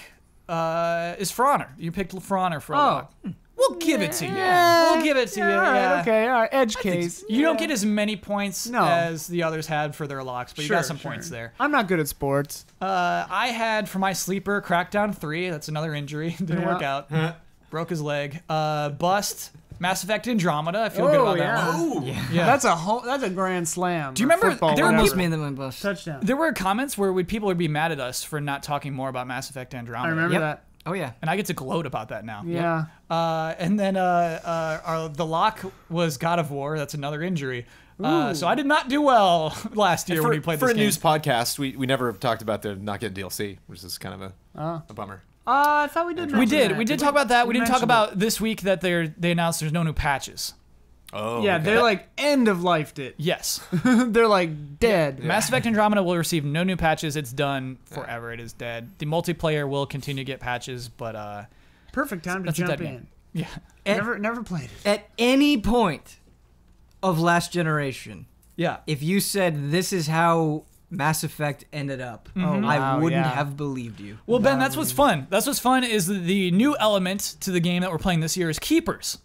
is For Honor. You picked For Honor for a Oh. lock. We'll give it to you. Yeah. We'll give it to you. All right. Yeah. Okay. All right. Edge case. You don't get as many points No. as the others had for their locks, but you got some points there. I'm not good at sports. I had for my sleeper Crackdown 3. That's another injury. Didn't Yeah. work out. Broke his leg. Bust. Mass Effect Andromeda. I feel good about that one. Yeah. That's a grand slam. Do you or remember- football, there were whatever. Post me in the win bus. Touchdown. There were comments where people would be mad at us for not talking more about Mass Effect Andromeda. I remember Yep. that. Oh yeah. And I get to gloat about that now. Yeah. And then the lock was God of War. That's another injury. So I did not do well last year when we played for this a game. news podcast, we never talked about the not getting DLC, which is kind of a bummer. I thought we did. We mention did. that. We did talk about that. We didn't talk mentioned about this week that they announced there's no new patches. Oh, Yeah, okay. they're like end of lifed it. Yes. They're like dead. Mass Effect Andromeda will receive no new patches. It's done forever. It is dead. The multiplayer will continue to get patches, but Perfect time to That's a jump dead game. in. yeah. Never played it. At any point of last generation, Yeah. if you said this is how Mass Effect ended up, I wow, wouldn't yeah. have believed you. Well, Ben, that's what's fun. That's what's fun is the new element to the game that we're playing this year is Keepers.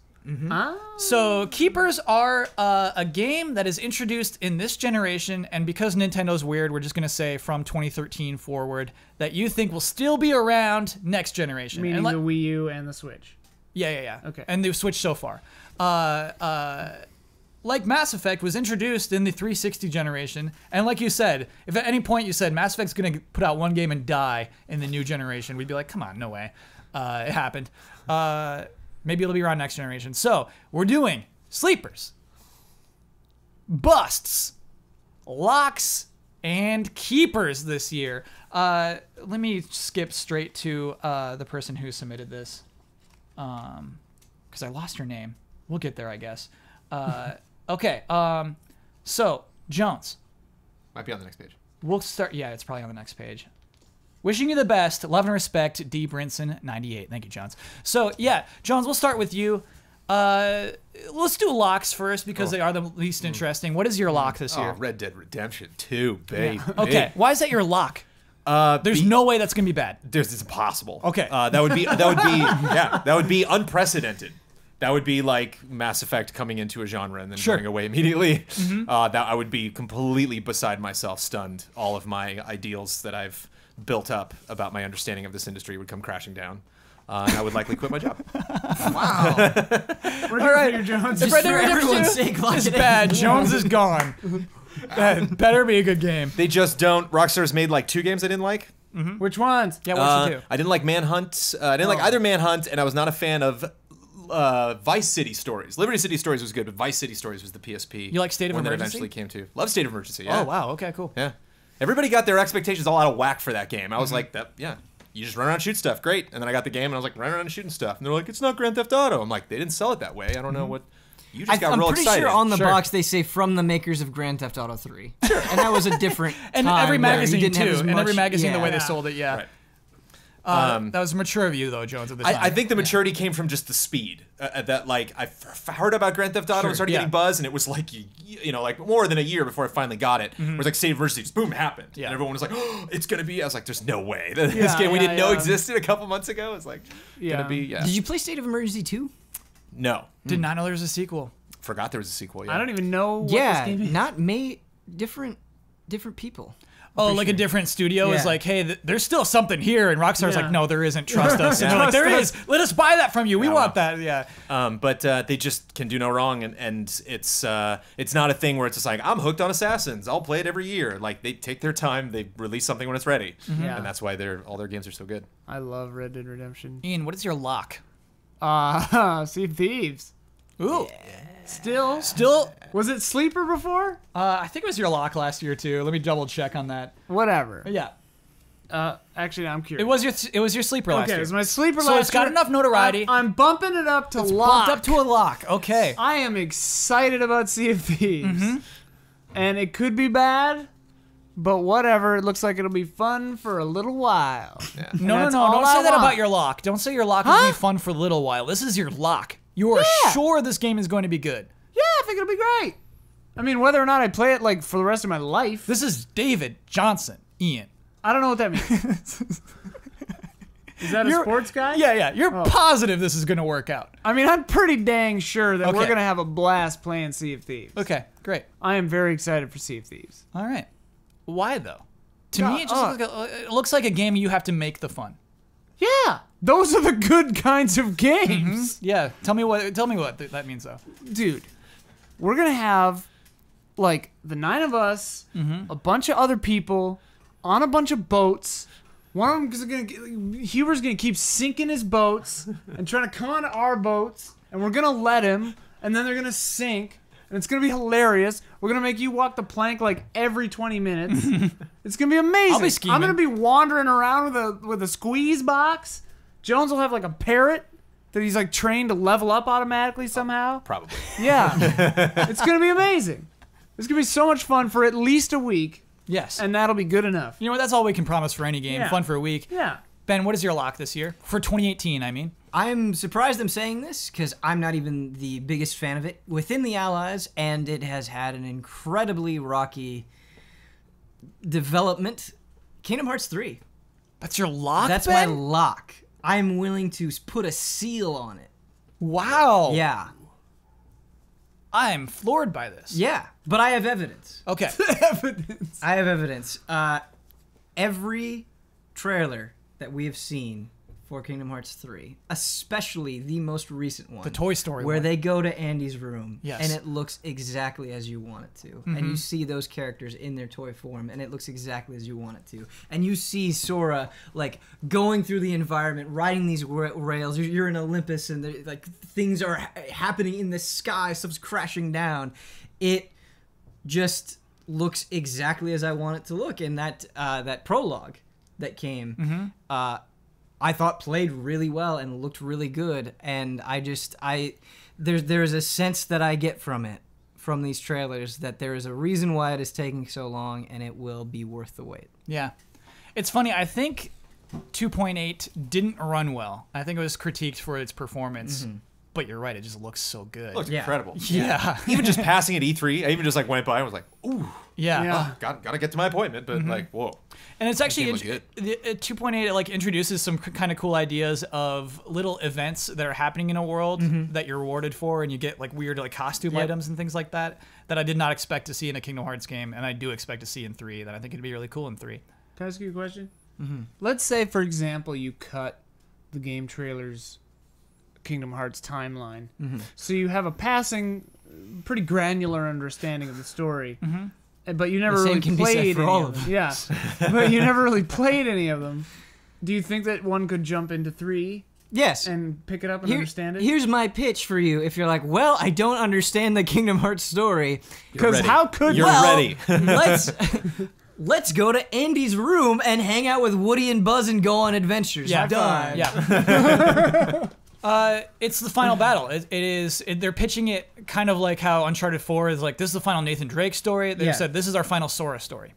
So Keepers are a game that is introduced in this generation, and because Nintendo's weird, we're just gonna say from 2013 forward that you think will still be around next generation. Meaning And the Wii U and the Switch. yeah. Okay. And they've switched so far. Like Mass Effect was introduced in the 360 generation, and like you said, if at any point you said Mass Effect's gonna put out one game and die in the new generation, we'd be like, come on, no way. It happened. Maybe it'll be around next generation. So we're doing sleepers, busts, locks, and keepers this year. Let me skip straight to the person who submitted this, because I lost her name. We'll get there, I guess. Okay. So Jones, Might be on the next page. we'll start. Yeah, it's probably on the next page. Wishing you the best. Love and respect, D. Brinson, 98. Thank you, Jones. So, yeah, Jones, we'll start with you. Let's do locks first because they are the least interesting. What is your lock this year? Oh, Red Dead Redemption 2, baby. Okay, why is that your lock? There's no way that's going to be bad. It's impossible. Okay. That would be unprecedented. That would be like Mass Effect coming into a genre and then Sure. going away immediately. That I would be completely beside myself, stunned. All of my ideals that I've built up about my understanding of this industry would come crashing down. And I would likely quit my job. Wow. All right, Jones. Just for everyone's sake, lock It's it in. bad. Jones is gone. Better be a good game. They just don't. Rockstar's made like 2 games I didn't like. Which ones? Yeah, what's the two? I didn't like Manhunt. I didn't like either Manhunt, and I was not a fan of Vice City Stories. Liberty City Stories was good, but Vice City Stories was the PSP. You like State of one Emergency? that eventually came to. Love State of Emergency. Yeah. Oh wow. Okay. Cool. Yeah. Everybody got their expectations all out of whack for that game. I was like, that. Yeah. You just run around and shoot stuff. Great. And then I got the game and I was like, run around and shooting stuff. And they're like, it's not Grand Theft Auto. I'm like, they didn't sell it that way. I don't know what. You just got I'm real pretty excited. sure on the Sure. box they say from the makers of Grand Theft Auto 3. Sure. And that was a different And time every where you magazine didn't have too. as And every much- magazine, the way they Yeah. sold it. Yeah. Right. That was mature of you though, Jones. At the time. I think the maturity came from just the speed that like I heard about Grand Theft Auto and started getting buzz, and it was like you know like more than a year before I finally got it. It was like State of Emergency, just boom, happened, and everyone was like, oh, it's gonna be. I was like, there's no way that this game we didn't know existed a couple months ago is like gonna be. Yeah. Did you play State of Emergency 2? No, Did not know there was a sequel. forgot there was a sequel. Yeah. I don't even know what this game is. not different people. Oh, like a different studio is Yeah. like, hey, there's still something here, and Rockstar's Yeah. like, no, there isn't. Trust us. And they're like, Trust there us. is. Let us buy that from you. We Yeah, want wow. that. Yeah. But they just can do no wrong, and it's not a thing where it's just like I'm hooked on Assassins. I'll play it every year. Like they take their time. They release something when it's ready, Yeah. and that's why all their games are so good. I love Red Dead Redemption. Ian, what is your lock? Sea of Thieves. Ooh. Still. Was it Sleeper before? I think it was your lock last year too. Let me double check on that. Whatever. Yeah. Actually, I'm curious. It was your sleeper last Okay, year. it was my sleeper So last it's got year. enough notoriety. I'm bumping it up to lock. Bumped up to a lock. Okay. I am excited about Sea of Thieves. And it could be bad, but whatever. It looks like it'll be fun for a little while. Yeah. No. that's Don't all say I that want. about your lock. Don't say your lock is going to be fun for a little while. This is your lock. You are Yeah. sure this game is going to be good. Yeah, I think it'll be great. I mean, whether or not I play it like for the rest of my life, This is David Johnson, Ian. I don't know what that means. Is that a sports guy? Yeah. You're positive this is going to work out. I mean, I'm pretty dang sure that we're Okay. going to have a blast playing Sea of Thieves. Okay, great. I am very excited for Sea of Thieves. All right. Why though? To Yeah, me, it looks like a game you have to make the fun. Yeah, those are the good kinds of games. Yeah. Tell me what that means though. Dude, we're going to have like the 9 of us, a bunch of other people on a bunch of boats. One of them is Huber's gonna keep sinking his boats and trying to come onto our boats, and we're gonna let him, and then they're gonna sink, and it's gonna be hilarious. We're gonna make you walk the plank like every 20 minutes. It's gonna be amazing. I'll be scheming. I'm gonna be wandering around with a squeeze box. Jones will have like a parrot that he's like trained to level up automatically somehow. Probably. Yeah, it's gonna be amazing. It's gonna be so much fun for at least a week. Yes. And that'll be good enough. You know what? That's all we can promise for any game. Yeah. Fun for a week. Yeah. Ben, what is your lock this year? For 2018, I mean. I'm surprised I'm saying this because I'm not even the biggest fan of it within the Allies, and it has had an incredibly rocky development. Kingdom Hearts 3. That's your lock, That's my Ben? lock. I'm willing to put a seal on it. Wow. Yeah. I'm floored by this. Yeah. But I have evidence. Okay. Evidence. I have evidence. Every trailer that we have seen for Kingdom Hearts 3, especially the most recent one, The Toy Story where one. they go to Andy's room, Yes. and it looks exactly as you want it to, and you see those characters in their toy form, and it looks exactly as you want it to, and you see Sora like going through the environment, riding these rails. You're in Olympus, and like things are happening in the sky, stuff's crashing down. It just looks exactly as I want it to look. And that prologue that came, I thought played really well and looked really good. And there's a sense that I get from these trailers that there is a reason why it is taking so long, and it will be worth the wait. Yeah. It's funny. I think 2.8 didn't run well. I think it was critiqued for its performance. But you're right. It just looks so good. Looks Yeah. incredible. Yeah. Even just passing at E3, I even just like went by and was like, ooh, Yeah. Yeah. gotta get to my appointment. But like, whoa. And it's actually game was good. 2.8 like introduces some kind of cool ideas of little events that are happening in a world that you're rewarded for, and you get like weird like costume items and things like that I did not expect to see in a Kingdom Hearts game, and I do expect to see in 3. That I think it'd be really cool in 3. Can I ask you a question? Let's say, for example, you cut the game trailer's Kingdom Hearts timeline, so you have a passing, pretty granular understanding of the story, but you never really played any of them. Yeah, but you never really played any of them. Do you think that one could jump into 3? Yes. And pick it up and understand it? Here's my pitch for you. If you're like, well, I don't understand the Kingdom Hearts story. Because how could You're ready. Let's go to Andy's room and hang out with Woody and Buzz and go on adventures. Yeah, done. Yeah. It's the final battle. They're pitching it kind of like how Uncharted 4 is like, this is the final Nathan Drake story. They said, this is our final Sora story.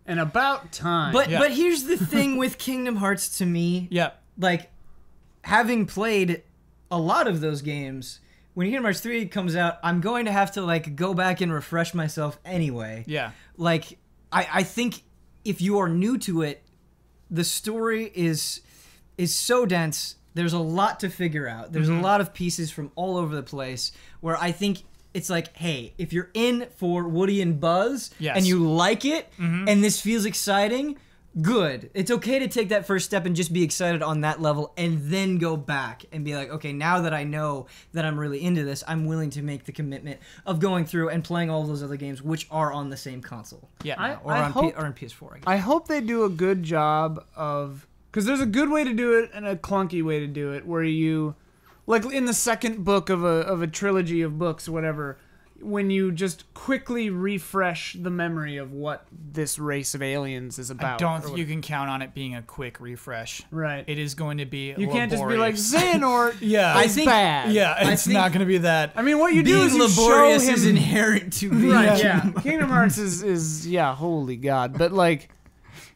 And about time. But here's the thing with Kingdom Hearts to me. Yeah. Like, having played a lot of those games, when Kingdom Hearts 3 comes out, I'm going to have to, like, go back and refresh myself anyway. Yeah. Like, I think if you are new to it, the story is so dense. There's a lot to figure out. There's a lot of pieces from all over the place where I think it's like, hey, if you're in for Woody and Buzz and you like it and this feels exciting, good. It's okay to take that first step and just be excited on that level and then go back and be like, okay, now that I know that I'm really into this, I'm willing to make the commitment of going through and playing all of those other games which are on the same console. Yeah. Or on PS4, I guess. I hope they do a good job of... Because there's a good way to do it and a clunky way to do it, where you... Like in the second book of a trilogy of books or whatever... when you just quickly refresh the memory of what this race of aliens is about. I don't think you can count on it being a quick refresh. Right. It is going to be You can't just be like, Xehanort is bad. Yeah, it's not going to be that. I mean, what you do is you laborious show him... is inherent to being. Right, yeah. Kingdom Hearts is holy God. But, like,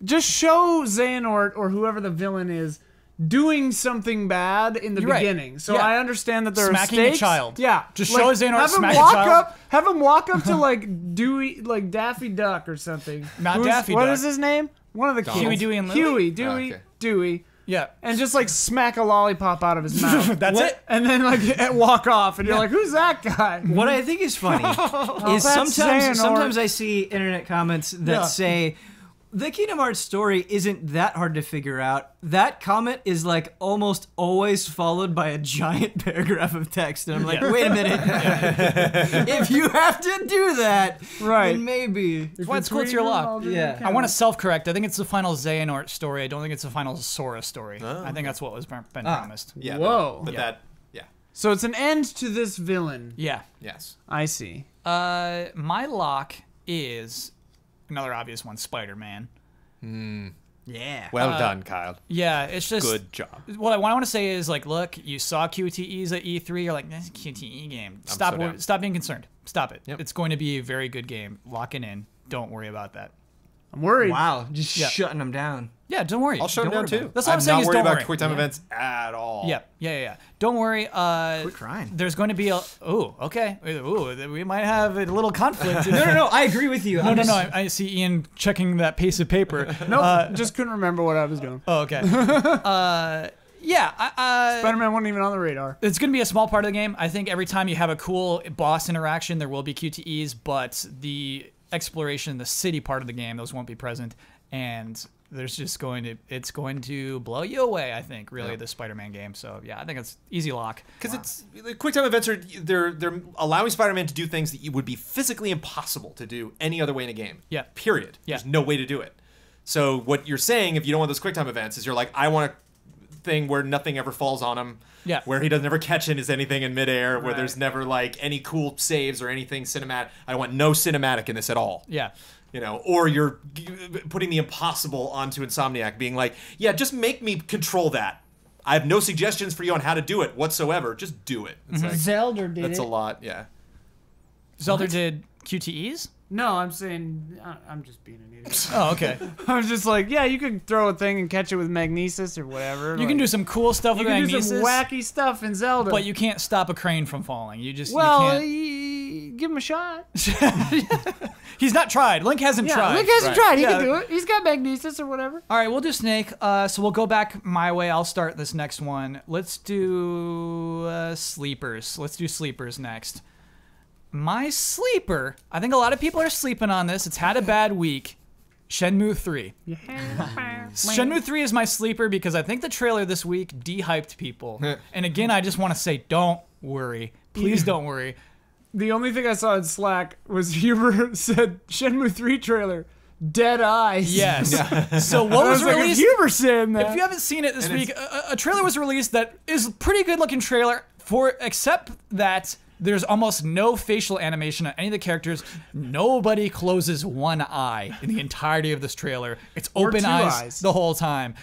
just show Xehanort or whoever the villain is doing soming bad in the beginning. Right. So I understand that there smacking are stakes. A child. Yeah. Just show Xehanort smacking a child. Have him walk up to like Daffy Duck or something. Not Daffy Duck. What is his name? One of the kids. Huey, Dewey, and Louie? Dewey. Yeah. And just like smack a lollipop out of his mouth. That's it? And then like walk off and you're like, who's that guy? What I think is funny is sometimes I see internet comments that say, the Kingdom Hearts story isn't that hard to figure out. That comment is like almost always followed by a giant paragraph of text. And I'm like, wait a minute. If you have to do that, then maybe. That's why it's cool, it's your luck. Yeah. I want to self-correct. I think it's the final Xehanort story. I don't think it's the final Sora story. I think that's what was been promised. Yeah. Whoa. Yeah. So it's an end to this villain. Yeah. Yes. I see. My lock is... another obvious one, Spider-Man. Yeah. Well done, Kyle. Yeah, it's just... good job. What I want to say is, like, look, you saw QTEs at E3, you're like, this is a QTE game. Stop being concerned. Stop it. Yep. It's going to be a very good game. Lock it in. Don't worry about that. I'm worried. Wow, just shutting them down. Yeah, don't worry. I'll shut them down too. That's what I'm saying. Not worried about quick time events at all. Yeah. Don't worry. Quit crying. There's going to be a. Ooh, okay. Ooh, we might have a little conflict. No. I agree with you. No. I see Ian checking that piece of paper. Nope. Just couldn't remember what I was doing. Oh, okay. Yeah. Spider-Man wasn't even on the radar. It's going to be a small part of the game. I think every time you have a cool boss interaction, there will be QTEs, but the exploration, the city part of the game, those won't be present, and it's going to blow you away. I think really the Spider-Man game. So yeah, I think it's easy lock because it's the quick time events are they're allowing Spider-Man to do things that would be physically impossible to do any other way in a game. Yeah. Period. Yeah. There's no way to do it. So what you're saying, if you don't want those quick time events, is you're like, I want a thing where nothing ever falls on him. Yeah. Where he doesn't ever catch anything in midair, where there's never like any cool saves or anything cinematic. I want no cinematic in this at all. Yeah. You know, or you're putting the impossible onto Insomniac, being like, yeah, just make me control that. I have no suggestions for you on how to do it whatsoever. Just do it. It's like, Zelda did that's a lot, yeah. Zelda did QTEs? No, I'm saying I'm just being an idiot. Oh, okay. I was just like, yeah, you could throw a thing and catch it with magnesis or whatever. You can do some cool stuff with magnesis. You can do some wacky stuff in Zelda. But you can't stop a crane from falling. You give him a shot. He's not tried. Link hasn't tried. Link hasn't tried. He can do it. He's got magnesis or whatever. All right, we'll do Snake. So we'll go back my way. I'll start this next one. Let's do sleepers. Let's do sleepers next. My sleeper, I think a lot of people are sleeping on this. It's had a bad week. Shenmue 3. Shenmue 3 is my sleeper because I think the trailer this week de-hyped people. And again, I just want to say, don't worry. Please don't worry. The only thing I saw in Slack was Huber said Shenmue 3 trailer, dead eyes. Yes. So what was released? Like, Huber saying that. If you haven't seen it this week, a trailer was released that is a pretty good looking trailer except that there's almost no facial animation on any of the characters. Nobody closes one eye in the entirety of this trailer. It's open eyes the whole time.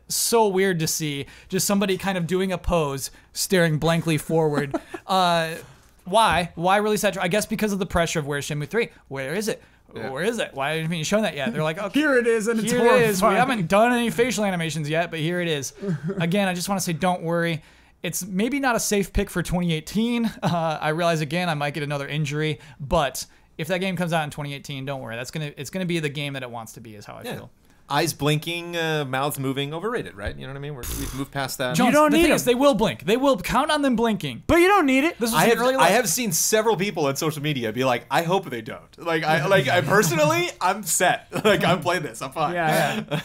So weird to see. Just somebody kind of doing a pose, staring blankly forward. Why? Why release that? I guess because of the pressure of where's Shenmue 3? Where is it? Yeah. Where is it? Why haven't you shown that yet? They're like, okay, here it is, and it's here it is. We haven't done any facial animations yet, but here it is. Again, I just want to say, don't worry. It's maybe not a safe pick for 2018. I realize again I might get another injury, but if that game comes out in 2018, don't worry. It's gonna be the game that it wants to be. Is how I feel. Eyes blinking, mouths moving, overrated, right? You know what I mean? We've moved past that. Jones, you don't the need thing them. is, they will blink. They will count on them blinking. But you don't need it. This was I early have seen several people on social media be like, I hope they don't. I personally, I'm set. Like, I'm playing this. I'm fine. Yeah.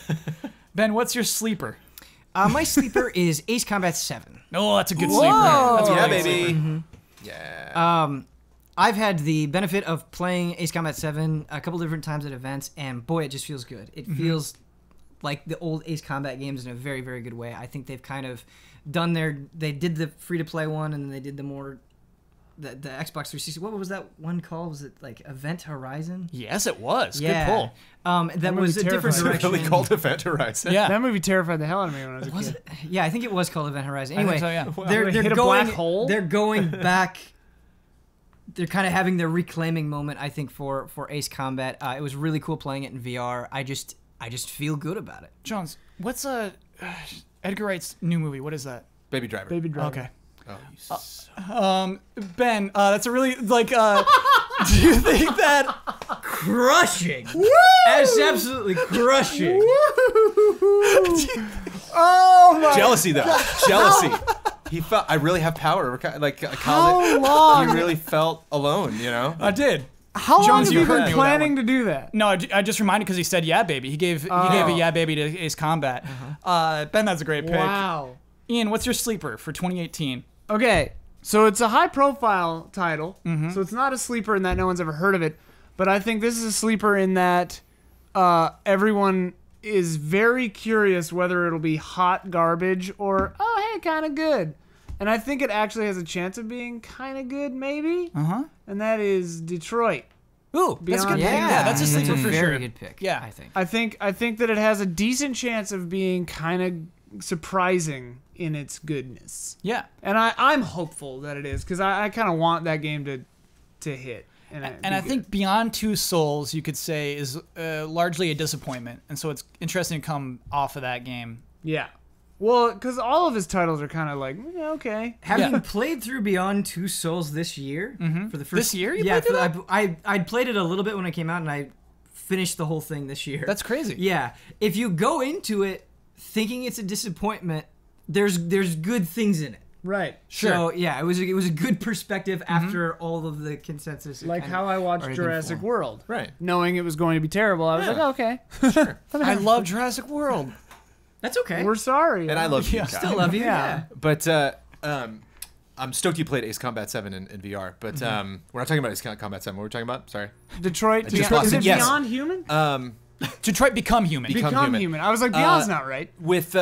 Ben, what's your sleeper? My sleeper is Ace Combat 7. Oh, that's a good Whoa. sleeper. That's a Yeah, really good baby. sleeper. Mm-hmm. Yeah. I've had the benefit of playing Ace Combat 7 a couple different times at events, and boy, it just feels good. It feels like the old Ace Combat games in a very, very good way. I think they've kind of done they did the free-to-play one, and then they did the more, the Xbox 360. What was that one called? Was it like Event Horizon? Yes, it was. Yeah. Good pull. That was a different It's direction. really called Event Horizon. Yeah. That movie terrified the hell out of me when I was a Was kid. it? Yeah, I think it was called Event Horizon. I think Anyway, so, yeah. Wow. they're Hit a going, black hole? They're going back. They're kind of having their reclaiming moment, I think, for Ace Combat. It was really cool playing it in VR. I just feel good about it. Jones, what's Edgar Wright's new movie? What is that? Baby Driver. Baby Driver. Okay. Oh, Ben, that's a really do you think that Crushing. That's absolutely crushing. Oh my! jealousy, though. Jealousy. He felt, I really have power. Like, How long? He really felt alone, you know? I did. How long Jones, have you you heard been me with that planning to do that? No, I just reminded because he said yeah, baby. He gave a yeah, baby to Ace Combat. Ben, that's a great pick. Wow. Ian, what's your sleeper for 2018? Okay, so it's a high-profile title, so it's not a sleeper in that no one's ever heard of it, but I think this is a sleeper in that everyone is very curious whether it'll be hot garbage or, oh, hey, kind of good. And I think it actually has a chance of being kind of good, maybe. And that is Detroit. Ooh, that's a good Beyond- pick. Yeah, that's a It's sleeper a for very sure. good pick. Yeah. I think. I think that it has a decent chance of being kind of surprising in its goodness. Yeah. And I'm hopeful that it is, because I kind of want that game to hit. And I think Beyond Two Souls, you could say, is largely a disappointment. And so it's interesting to come off of that game. Yeah. Well, because all of his titles are kind of like, okay. Having played through Beyond Two Souls this year for the first This year you played through that? I'd played it a little bit when it came out, and I finished the whole thing this year. That's crazy. Yeah, if you go into it thinking it's a disappointment, there's good things in it. Right. Sure. So yeah, it was a good perspective after all of the consensus. Like how I watched already Jurassic been World. Right. Knowing it was going to be terrible, I was like, okay. I love Jurassic World. That's okay. We're sorry. And I love you, Yeah. Kyle. Still love you. Yeah. But I'm stoked you played Ace Combat 7 in VR. But we're not talking about Ace Combat 7. What were we talking about? Sorry. Detroit. just Beyond, lost is it. it Yes. Beyond Human? Detroit Become Human. Become Human. I was like, Beyond's not right. With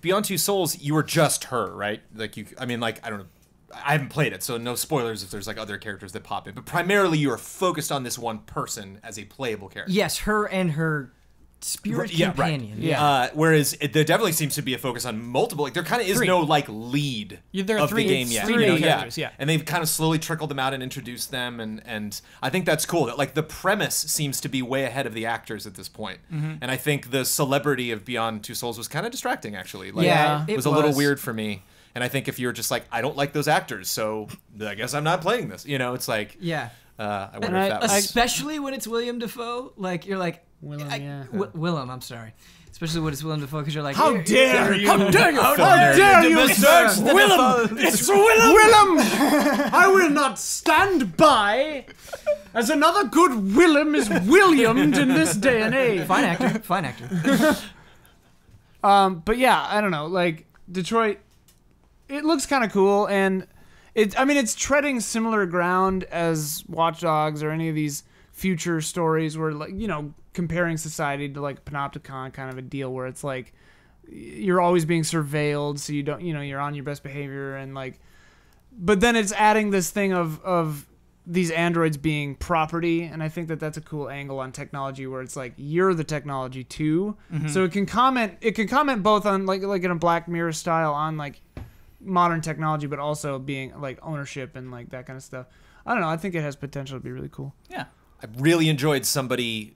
Beyond Two Souls, you were just her, right? Like I don't know. I haven't played it, so no spoilers if there's like other characters that pop in. But primarily, you are focused on this one person as a playable character. Yes, her and her spirit companion. Yeah. Whereas there definitely seems to be a focus on multiple. Like there kind of is Three. no like lead There are of three- the game it's yet. three you know? main characters, yeah. And they've kind of slowly trickled them out and introduced them, and I think that's cool. That like the premise seems to be way ahead of the actors at this point. And I think the celebrity of Beyond Two Souls was kind of distracting actually. Like, Yeah, it it was a little was. weird for me. And I think if you're just like, I don't like those actors, so I guess I'm not playing this. You know, it's like. Yeah. I wonder if that was... Especially when it's William Dafoe. Like, you're like... Willem, yeah. Willem, I'm sorry. Especially when it's Willem Dafoe, because you're like... How dare you! How dare you! How dare you! Search Willem! It's Willem! I will not stand by as another good Willem is Williamed in this day and age. Fine actor. Fine actor. But yeah, I don't know. Like, Detroit, it looks kind of cool, and it's treading similar ground as Watch Dogs or any of these future stories where, like, you know, comparing society to like Panopticon kind of a deal where it's like you're always being surveilled, so you don't, you know, you're on your best behavior, and like, but then it's adding this thing of these androids being property, and I think that that's a cool angle on technology where it's like you're the technology too. So it can comment both on like in a Black Mirror style on like modern technology, but also being like ownership and like that kind of stuff. I don't know, I think it has potential to be really cool. Yeah, I really enjoyed somebody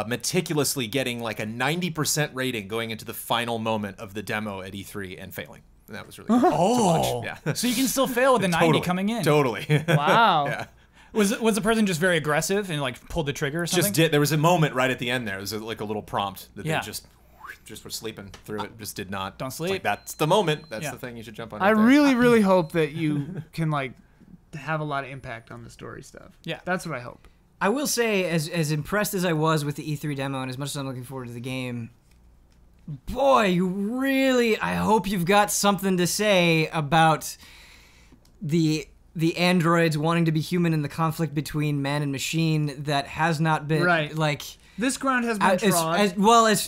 meticulously getting like a 90% rating going into the final moment of the demo at E3 and failing. And that was really cool to watch. Yeah. So you can still fail with a 90 coming in. Totally. Wow. Yeah. Was the person just very aggressive and like pulled the trigger or something? There was a moment right at the end there. It was like a little prompt that Yeah. they just were sleeping through it. Just did not. Don't It's sleep. like, that's the moment. That's Yeah. the thing you should jump on. I right there. really hope that you can like have a lot of impact on the story stuff. Yeah. That's what I hope. I will say, as impressed as I was with the E3 demo, and as much as I'm looking forward to the game, boy, you really, I hope you've got something to say about the androids wanting to be human and the conflict between man and machine that has not been, Right. like... This ground has been trod.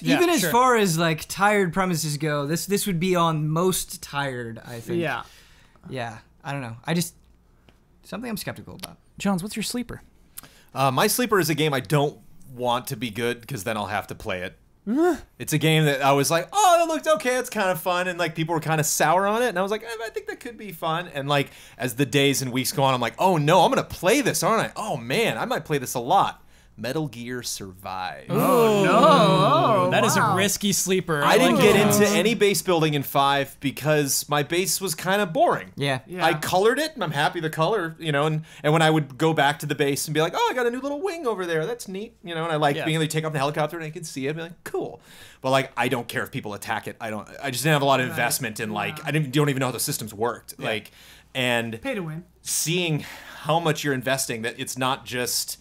Even as sure. far as like tired premises go, this would be on most tired, I think. Yeah. Yeah, I don't know. Something I'm skeptical about. Jones, what's your sleeper? My sleeper is a game I don't want to be good because then I'll have to play it. It's a game that I was like, oh, it looked okay, it's kind of fun, and like people were kind of sour on it, and I was like, I think that could be fun. And like as the days and weeks go on, I'm like, oh no, I'm gonna play this, aren't I? Oh man, I might play this a lot. Metal Gear Survive. Oh no! That is a risky sleeper. I didn't like get it. into any base building in 5 because my base was kind of boring. Yeah. I colored it, and I'm happy the color, you know, and when I would go back to the base and be like, oh, I got a new little wing over there, that's neat, you know, and I like being able to take off the helicopter and I can see it and be like, cool. But like, I don't care if people attack it. I just didn't have a lot of investment in like, I don't even know how the systems worked. Like, and Pay to win. seeing how much you're investing, that it's not just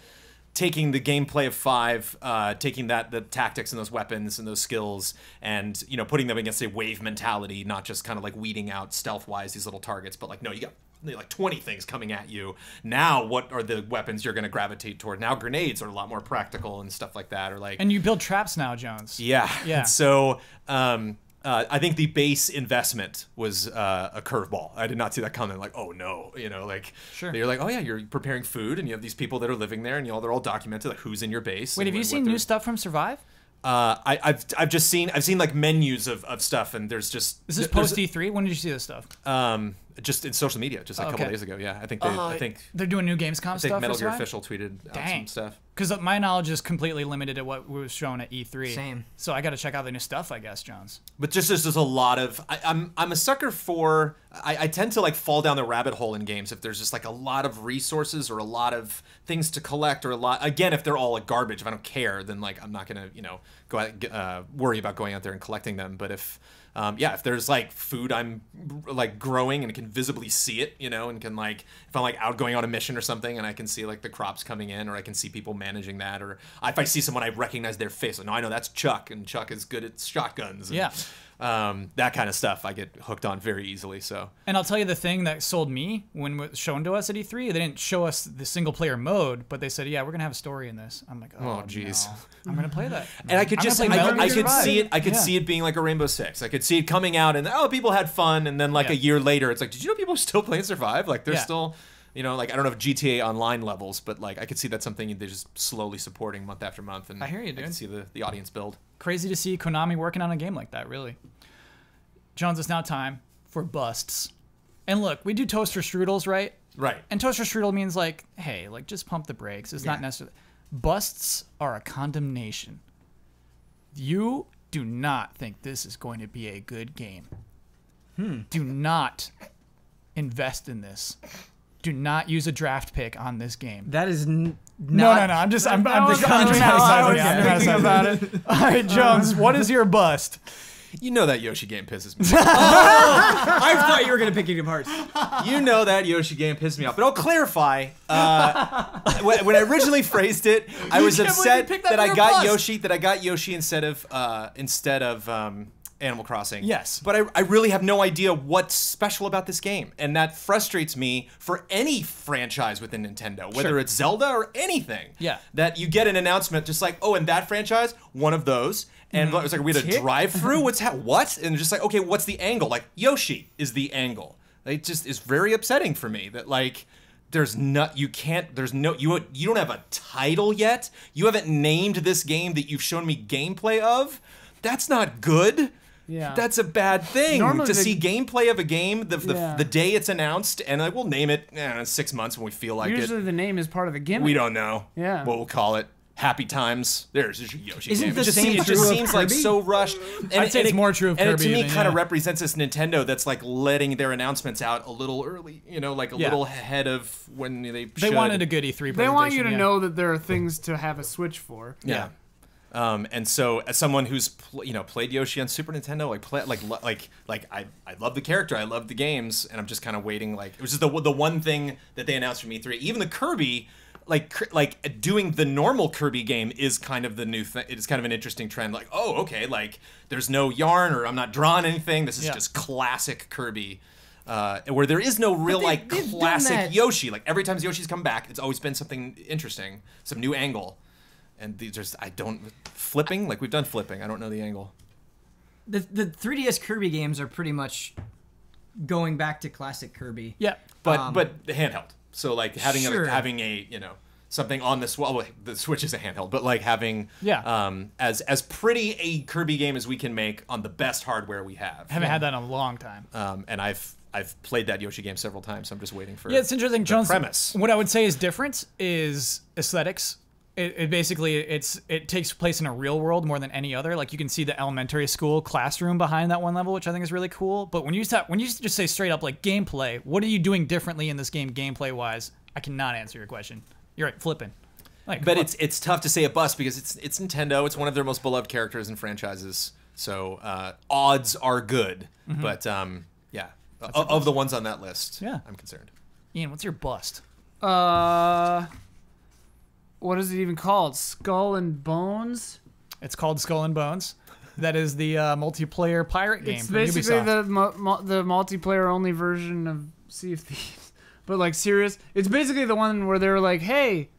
taking the gameplay of 5, taking the tactics and those weapons and those skills, and you know, putting them against a wave mentality, not just kind of like weeding out stealth-wise these little targets, but like, no, you got like 20 things coming at you. Now, what are the weapons you're going to gravitate toward? Now, grenades are a lot more practical and stuff like that, or like. And you build traps now, Jones. Yeah. Yeah. So. I think the base investment was a curveball. I did not see that coming. Like, oh no, you know, like Sure. you're like, oh yeah, you're preparing food, and you have these people that are living there, and they're all documented, like who's in your base. Wait, have you seen new stuff from Survive? I've seen like menus of stuff, and there's just This is post E3. When did you see this stuff? just in social media, just like a couple days ago. Yeah, I think They're doing new Gamescom stuff. Metal for Gear Survive? Official tweeted out Dang. some stuff. Because my knowledge is completely limited to what was shown at E3. Same. So I got to check out the new stuff, I guess, Jones. But just there's a lot of I'm a sucker for I tend to like fall down the rabbit hole in games if there's just like a lot of resources or a lot of things to collect, or a lot, again, if they're all like garbage, if I don't care, then like I'm not gonna, you know, go out, worry about going out there and collecting them. But if if there's like food I'm like growing and can visibly see it, you know, and can like, if I'm like out going on a mission or something and I can see like the crops coming in, or I can see people managing that, or if I see someone I recognize their face, like, no, I know that's Chuck, and Chuck is good at shotguns. And, Yeah. that kind of stuff I get hooked on very easily. So. And I'll tell you the thing that sold me when it was shown to us at E3, they didn't show us the single player mode, but they said, yeah, we're going to have a story in this. I'm like, oh, jeez. no. I'm going to play that. And I could I'm just, gonna play Metal I Gear could Survive. see it. I could Yeah. see it being like a Rainbow Six. I could see it coming out, and people had fun, and then like Yeah. a year later, it's like, did you know people are still playing Survive? Like they're Yeah. still, you know, like I don't know if GTA Online levels, but like I could see that's something they're just slowly supporting month after month, and I hear you, I can dude. see the audience build. Crazy to see Konami working on a game like that, really. Jones, it's now time for busts. And look, we do toaster strudels, right? Right. And toaster strudel means like, hey, like just pump the brakes. It's not necessarily. Busts are a condemnation. You do not think this is going to be a good game. Do not invest in this. do not use a draft pick on this game. That is No. I'm just thinking about it. All right, Jones, what is your bust? You know that Yoshi game pisses me off. I thought you were gonna pick Kingdom Hearts. You know that Yoshi game pissed me off. But I'll clarify. When I originally phrased it, I was upset that I got Yoshi instead of Animal Crossing. Yes. But I really have no idea what's special about this game. And that frustrates me for any franchise within Nintendo, whether it's Zelda or anything. Yeah. That you get an announcement just like, oh, in that franchise, one of those. And it was like, we had a drive-through? What? And just like, okay, what's the angle? Like, Yoshi is the angle. It just is very upsetting for me that, like, you don't have a title yet. You haven't named this game that you've shown me gameplay of. That's not good. Yeah. That's a bad thing. Normally see gameplay of a game the day it's announced, and we'll name it in 6 months when we feel like it. Usually the name is part of the gimmick. We don't know. Yeah. What we'll call it. Happy Times. There's your Yoshi Isn't game. the It just same seems, true of like Kirby? so rushed. I'd say it's more true of and Kirby it to me than, kind of yeah. represents this Nintendo that's like letting their announcements out a little early, like a little ahead of when they should. wanted a good E3 presentation. They want you to know that there are things to have a Switch for. Yeah. And so, as someone who's played Yoshi on Super Nintendo, I love the character, I love the games, and I'm just kind of waiting. Like, it was just the one thing that they announced from E3. Even the Kirby, like doing the normal Kirby game is kind of the new thing. It's kind of an interesting trend. Like, oh, okay, like there's no yarn or I'm not drawing anything. This is just classic Kirby. Where there is no real they've classic Yoshi. Like every time Yoshi's come back, it's always been something interesting, some new angle. And flipping, like we've done flipping. I don't know the angle. The 3DS Kirby games are pretty much going back to classic Kirby. Yeah. But handheld. So like having Sure. a something on the Switch. Well, the Switch is a handheld, but like having as pretty a Kirby game as we can make on the best hardware we have. Haven't had that in a long time. And I've played that Yoshi game several times, so I'm just waiting for Yeah, it's interesting. the Jones, premise. What I would say is different is aesthetics. It basically it takes place in a real world more than any other. Like you can see the elementary school classroom behind that one level, which I think is really cool. But when you just say straight up like gameplay, what are you doing differently in this game gameplay wise? I cannot answer your question. You're right, flipping. But it's tough to say a bust because it's Nintendo. It's one of their most beloved characters and franchises. So odds are good. Mm-hmm. But of the ones on that list, I'm concerned. Ian, what's your bust? What is it even called? Skull and Bones? It's called Skull and Bones. That is the multiplayer pirate game. It's from basically Ubisoft. the multiplayer only version of Sea of Thieves, but like serious. It's basically the one where they're like, "Hey,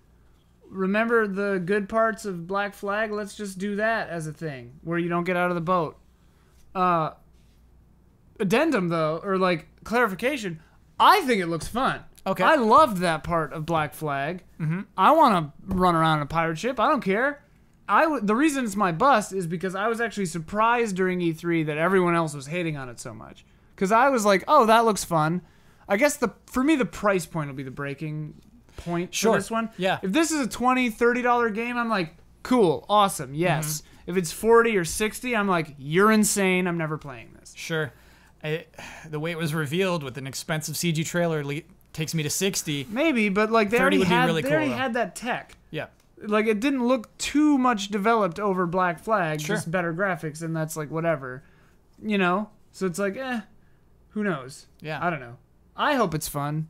remember the good parts of Black Flag? Let's just do that as a thing where you don't get out of the boat." Addendum though, or like clarification. I think it looks fun. Okay. I loved that part of Black Flag. Mm-hmm. I want to run around in a pirate ship. I don't care. The reason it's my bust is because I was actually surprised during E3 that everyone else was hating on it so much. Because I was like, oh, that looks fun. I guess for me, the price point will be the breaking point for this one. Yeah. If this is a $20, $30 game, I'm like, cool, awesome, yes. Mm-hmm. If it's 40 or 60, I'm like, you're insane. I'm never playing this. Sure. The way it was revealed with an expensive CG trailer takes me to 60. Maybe, but like they already had that tech. Yeah. Like it didn't look too much developed over Black Flag, just better graphics, and that's like whatever. So it's like, who knows? Yeah. I don't know. I hope it's fun,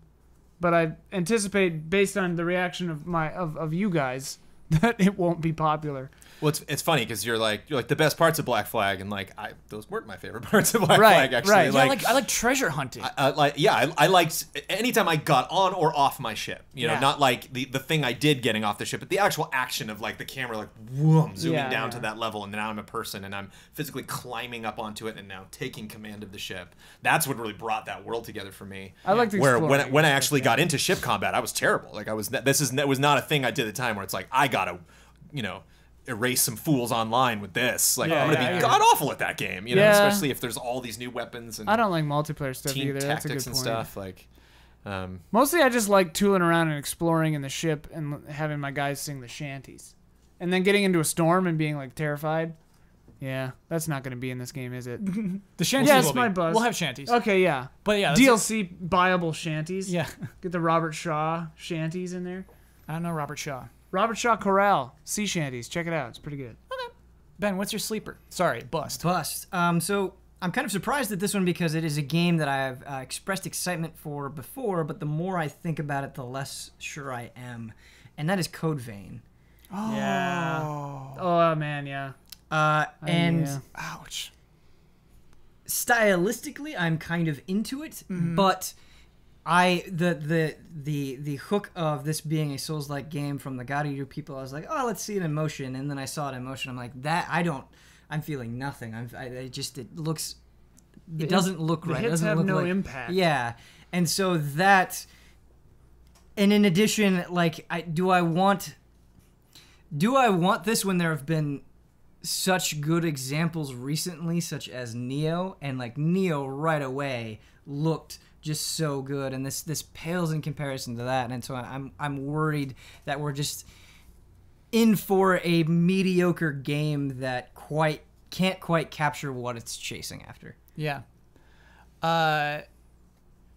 but I anticipate based on the reaction of you guys that it won't be popular. Well, it's funny because you're like the best parts of Black Flag, and like those weren't my favorite parts of Black Flag actually. Right. Yeah, I like treasure hunting. I liked anytime I got on or off my ship. Not like the thing I did getting off the ship, but the actual action of like the camera like whoom, zooming down to that level, and now I'm a person and I'm physically climbing up onto it and now taking command of the ship. That's what really brought that world together for me. I like to where when I actually got into ship combat, I was terrible. Like that was not a thing I did at the time where it's like I gotta, erase some fools online with this. Like I'm gonna be god awful at that game, especially if there's all these new weapons and I don't like multiplayer stuff team either. That's a good tactics and point. stuff. Like mostly I just like tooling around and exploring in the ship and having my guys sing the shanties. And then getting into a storm and being like terrified. Yeah, that's not going to be in this game, is it? The shanties Yeah, it's will be. my buzz. We'll have shanties. Okay, yeah. But yeah, that's DLC buyable shanties. Yeah. Get the Robert Shaw shanties in there. I don't know Robert Shaw. Robert Shaw Corral sea shanties. Check it out. It's pretty good. Okay. Ben, what's your sleeper? Sorry, bust. So I'm kind of surprised at this one because it is a game that I've expressed excitement for before, but the more I think about it, the less sure I am. And that is Code Vein. Oh. Yeah. Oh, man, yeah. Ouch. Stylistically, I'm kind of into it, but the hook of this being a Souls-like game from the God Eater people, I was like, oh, let's see it in motion, and then I saw it in motion. I'm like, I'm feeling nothing. It doesn't look right. The hits have no impact. Yeah, and so that, and in addition, like, do I want this when there have been such good examples recently, such as Neo, and like Neo right away looked just so good, and this pales in comparison to that, and so I'm worried that we're just in for a mediocre game that can't quite capture what it's chasing after. Yeah.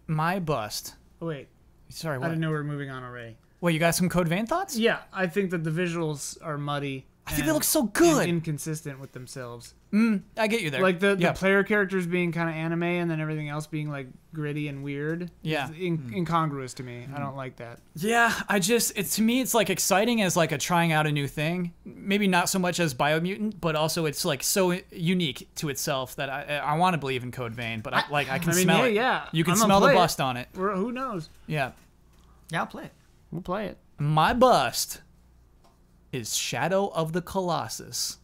My bust. Oh, wait. Sorry, I what? didn't know we were moving on already. Wait, you got some Code Vein thoughts? Yeah, I think that the visuals are muddy. I think they look so good. And inconsistent with themselves. I get you there. Like the player characters being kind of anime and then everything else being like gritty and weird. Yeah. It's incongruous to me. I don't like that. Yeah, to me it's like exciting as like a trying out a new thing. Maybe not so much as BioMutant, but also it's like so unique to itself that I want to believe in Code Vein, but I can smell it. Yeah. You can smell the bust on it. Who knows? Yeah. Yeah, I'll play it. We'll play it. My bust is Shadow of the Colossus.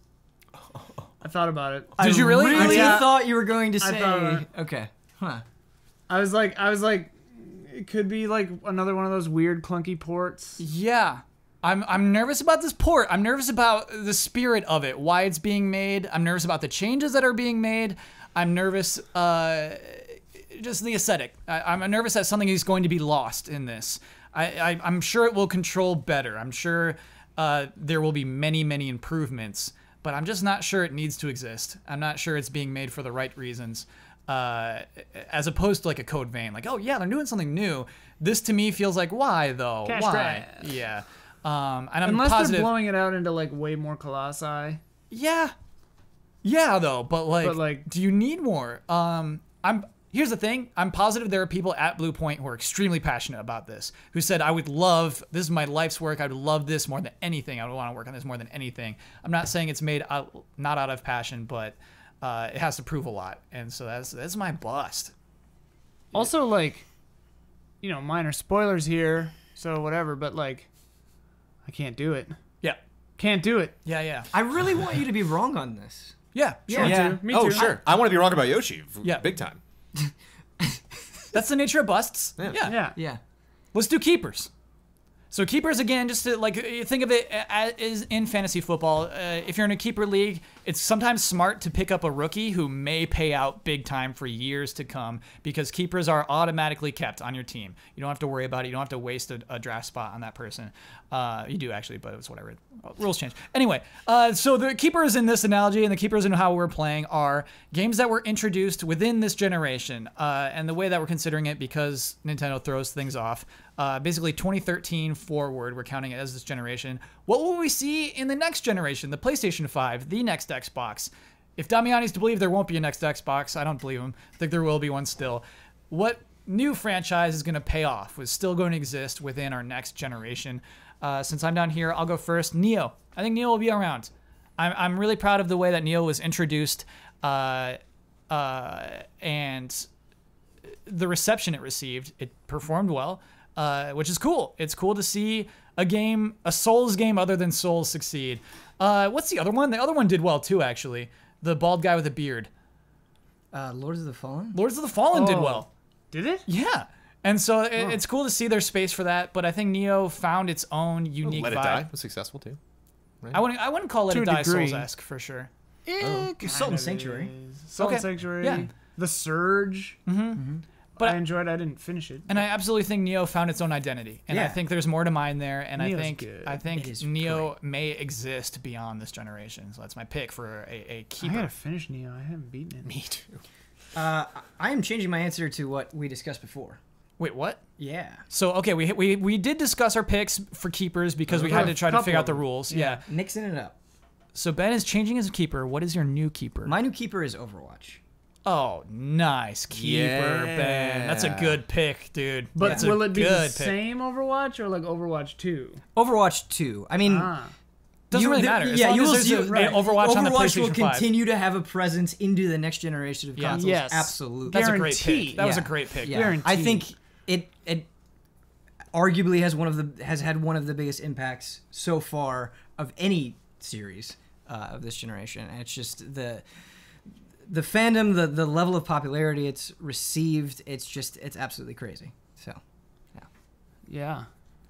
I thought about it. Did you really? I really Yeah. thought you were going to I say. thought- Okay. Huh. I was like, it could be like another one of those weird clunky ports. Yeah. I'm nervous about this port. I'm nervous about the spirit of it, why it's being made. I'm nervous about the changes that are being made. I'm nervous, just the aesthetic. I'm nervous that something is going to be lost in this. I'm sure it will control better. I'm sure there will be many, many improvements, but I'm just not sure it needs to exist. I'm not sure it's being made for the right reasons, as opposed to like a Code Vein. Like, oh yeah, they're doing something new. This to me feels like, why though? Cash why? grab. Yeah. And I'm Unless positive. they're blowing it out into like way more colossi. Yeah, though. But like, do you need more? Here's the thing. I'm positive there are people at Blue Point who are extremely passionate about this, who said, this is my life's work. I would love this more than anything. I would want to work on this more than anything. I'm not saying it's made not out of passion, but it has to prove a lot. And so that's my bust. Also, like, minor spoilers here, so whatever, but like, I can't do it. Yeah. Can't do it. Yeah. I really want you to be wrong on this. Yeah. Sure. Yeah. Me too. Oh, sure. I want to be wrong about Yoshi. Yeah. Big time. That's the nature of busts. Yeah. Yeah. Let's do keepers. So keepers, again, just to like think of it as in fantasy football. If you're in a keeper league, it's sometimes smart to pick up a rookie who may pay out big time for years to come, because keepers are automatically kept on your team. You don't have to worry about it. You don't have to waste a draft spot on that person. You do actually, but it's whatever. Rules change. Anyway, so the keepers in this analogy and the keepers in how we're playing are games that were introduced within this generation, and the way that we're considering it, because Nintendo throws things off. Basically 2013 forward, we're counting it as this generation. What will we see in the next generation, the PlayStation 5, the next Xbox? If Damiani's to believe there won't be a next Xbox, I don't believe him. I think there will be one still. What new franchise is going to pay off, was still going to exist within our next generation? Since I'm down here, I'll go first. Neo. I think Neo will be around. I'm really proud of the way that Neo was introduced, and the reception it received. It performed well. Which is cool. It's cool to see a Souls game other than Souls succeed. What's the other one? The other one did well too, actually. The bald guy with a beard. Lords of the Fallen? Lords of the Fallen did well. Did it? Yeah. And so it's cool to see their space for that, but I think Neo found its own unique Let vibe. It Die was successful too. Right? I wouldn't call Let To It a Die degree. Souls-esque for sure. Salt and Sanctuary. Salt Okay. and Sanctuary. Yeah. The Surge. But I enjoyed it. I didn't finish it. And I absolutely think Neo found its own identity, and I Yeah. think there's more to mine there. And Neo's I think good. I It is think Neo may exist beyond this generation. So that's my pick for a I keeper. gotta finish Neo. I haven't beaten it. Me too. I am changing my answer to what we discussed before. Wait, what? Yeah. So okay, we did discuss our picks for keepers because we had to try to figure out the rules. Yeah. Mixing it up. So Ben is changing his keeper. What is your new keeper? My new keeper is Overwatch. Oh, nice keeper, Yeah. Ben. That's a good pick, dude. But That's will a it be the good pick. same Overwatch or like Overwatch 2? Overwatch 2. I mean, Doesn't really matter. As long you as will there's see. an Overwatch on the Overwatch will PlayStation 5. continue to have a presence into the next generation of Yeah. consoles. Yes. Absolutely. That's a great Guaranteed. pick. That was a Yeah. great pick. Yeah. Guaranteed. I think it arguably has had one of the biggest impacts so far of any series of this generation. And it's just the fandom, the level of popularity it's received. It's absolutely crazy. So, Yeah.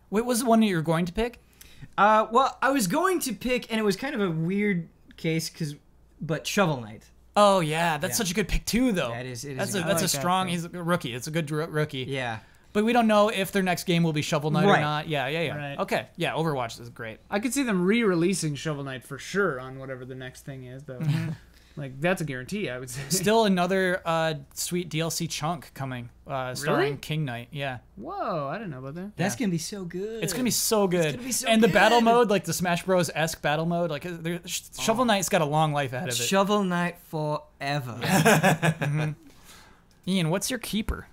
Wait, was the one that you were going to pick? well, I was going to pick, and it was kind of a weird case but Shovel Knight. Oh yeah, that's Yeah. such a good pick too, though. That is- it is That's a- a I that's a like that strong. pick. He's a rookie. It's a good rookie. Yeah. But we don't know if their next game will be Shovel Knight or Right. not. Yeah. Right. Okay. Yeah, Overwatch is great. I could see them re-releasing Shovel Knight for sure on whatever the next thing is, though. Like that's a guarantee, I would say. Still another sweet DLC chunk coming, starring Really? King Knight. Yeah. Whoa, I didn't know about that. That's gonna be so good. It's gonna be so good. gonna be so and the battle good. mode, like the Smash Bros. Esque battle mode, like Shovel Knight's got a long life ahead of it. Shovel Knight forever. Ian, what's your keeper?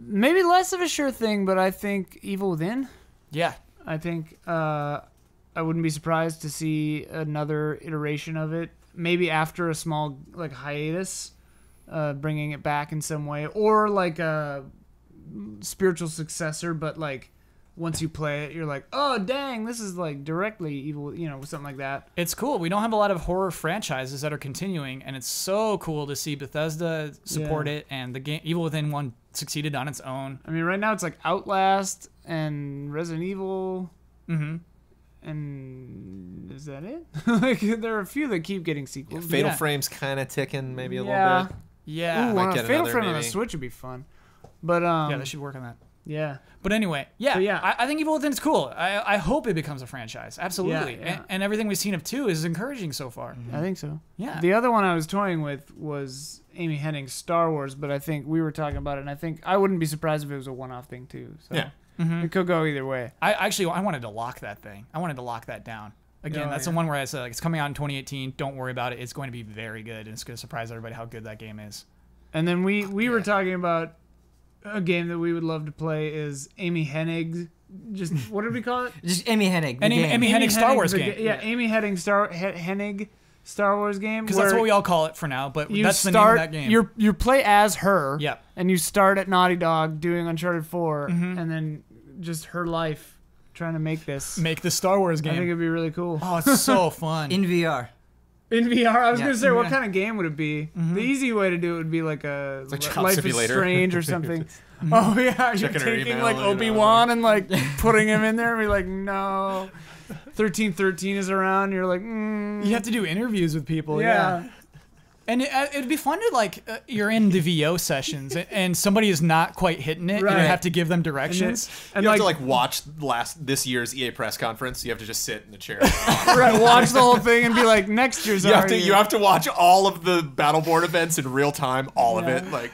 Maybe less of a sure thing, but I think Evil Within. Yeah. I think I wouldn't be surprised to see another iteration of it. Maybe after a small like hiatus, bringing it back in some way, or like a spiritual successor. But like once you play it, you're like, oh dang, this is like directly evil, something like that. It's cool. We don't have a lot of horror franchises that are continuing, and it's so cool to see Bethesda support it, and the game Evil Within 1 succeeded on its own. I mean, right now it's like Outlast and Resident Evil. Mm-hmm. And is that it? Like there are a few that keep getting sequels. Fatal Yeah. Frame's kind of ticking maybe a Yeah. little bit. Yeah. Ooh, might on a get Fatal another, Frame on the maybe. Switch would be fun. But Yeah, they should work on that. yeah. But anyway, yeah, But yeah. I think Evil Within is cool. I hope it becomes a franchise. Absolutely. Yeah, yeah. And everything we've seen of 2 is encouraging so far. I think so. Yeah. The other one I was toying with was Amy Hennig's Star Wars, but I think we were talking about it, and I think I wouldn't be surprised if it was a one-off thing too. So Yeah. it could go either way. I wanted to lock that thing. I wanted to lock that down. Again, Oh, that's yeah. the one where I said, like, it's coming out in 2018. Don't worry about it. It's going to be very good, and it's going to surprise everybody how good that game is. And then we were talking about a game that we would love to play is Amy Hennig. Just what did we call it? Just Amy Hennig. the Amy game. Hennig Star Wars the game. Yeah, Amy Hennig Hennig Star Wars game. Because that's where what we all call it for now, but you that's the start, name of that game. You play as her. Yep. And you start at Naughty Dog doing Uncharted 4, Mm-hmm. and then just her life trying to make this. Make the Star Wars I think game. it'd be really cool. Oh, it's so fun. in VR. In VR, I was Yeah. gonna say, what Yeah. kind of game would it be? The easy way to do it would be like a like Job Life is Simulator. Strange or something. Oh yeah, you're Checking her taking email like and, Obi-Wan and like putting him in there and be like, no. 1313 is around. You're like, You have to do interviews with people. yeah. And it'd be fun to, like, you're in the VO sessions and somebody is not quite hitting it, and Right. you have to give them directions. And You have like, to watch this year's EA press conference. You have to just sit in the chair. right, watch the whole thing and be like, next year's You have already- to watch all of the Battleboard events in real time, all of it. Like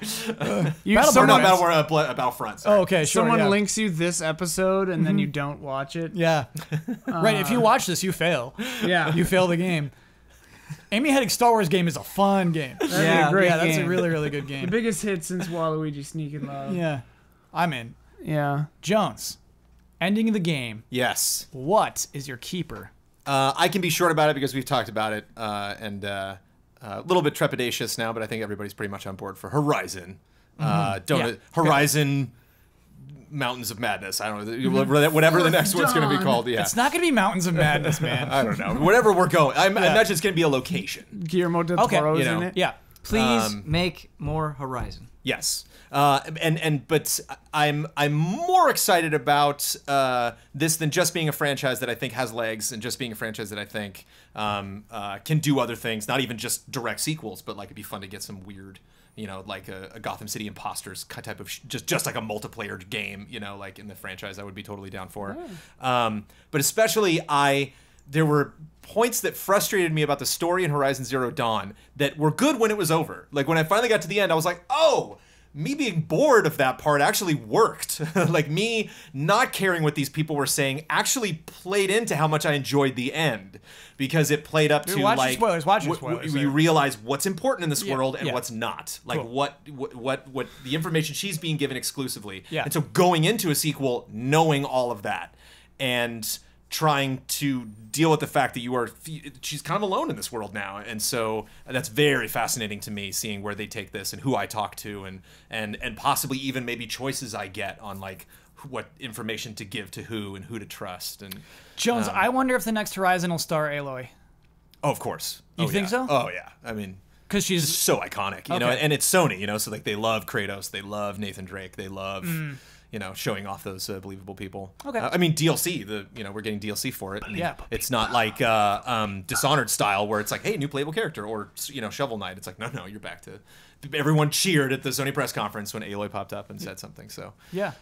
You- or someone, not Battlefront. Sorry. Oh, okay, sure. someone yeah. links you this episode and then you don't watch it. Yeah. Right, if you watch this, you fail. Yeah. You fail the game. Amy Hennig Star Wars game is a fun game. That'd be Yeah, a great yeah, that's game. a really, really good The game. biggest hit since Waluigi Sneakin' Love. Yeah. I'm in. Yeah. Jones, ending the game. Yes. What is your keeper? I can be short about it because we've talked about it, and a little bit trepidatious now, but I think everybody's pretty much on board for Horizon. Yeah. Horizon Mountains of Madness. I don't know, whatever the next one's going to be called. Yeah. It's not going to be Mountains of Madness, man. I don't know. Whatever we're going. I imagine it's going to be a location. Guillermo del Okay, Toro's you know. in it. Yeah. Please make more Horizon. Yes. But I'm more excited about this than just being a franchise that I think has legs and just being a franchise that I think can do other things, not even just direct sequels, but like it'd be fun to get some weird, you know, like a Gotham City Imposters type of just like a multiplayer game, you know, like in the franchise, I would be totally down for. But especially there were points that frustrated me about the story in Horizon Zero Dawn that were good when it was over. Like when I finally got to the end, I was like, oh, me being bored of that part actually worked. Like me not caring what these people were saying actually played into how much I enjoyed the end, because it played up to watch like your spoilers. You realize what's important in this world and what's not. Like Cool. what the information she's being given exclusively. Yeah. And so going into a sequel knowing all of that and trying to deal with the fact that she's kind of alone in this world now, and so that's very fascinating to me, seeing where they take this and who I talk to and possibly even maybe choices I get on like what information to give to who and who to trust. And Jones, I wonder if the next Horizon will star Aloy. oh, of course. You think so? Oh yeah. I mean, because she's just so iconic, you know, and it's Sony, you know, so like they love Kratos, they love Nathan Drake, they love you know, showing off those believable people. Okay. I mean, DLC, we're getting DLC for it. Yeah. It's not like Dishonored style where it's like, hey, new playable character, or, you know, Shovel Knight. It's like, no, you're back to... Everyone cheered at the Sony press conference when Aloy popped up and said something, so... Yeah.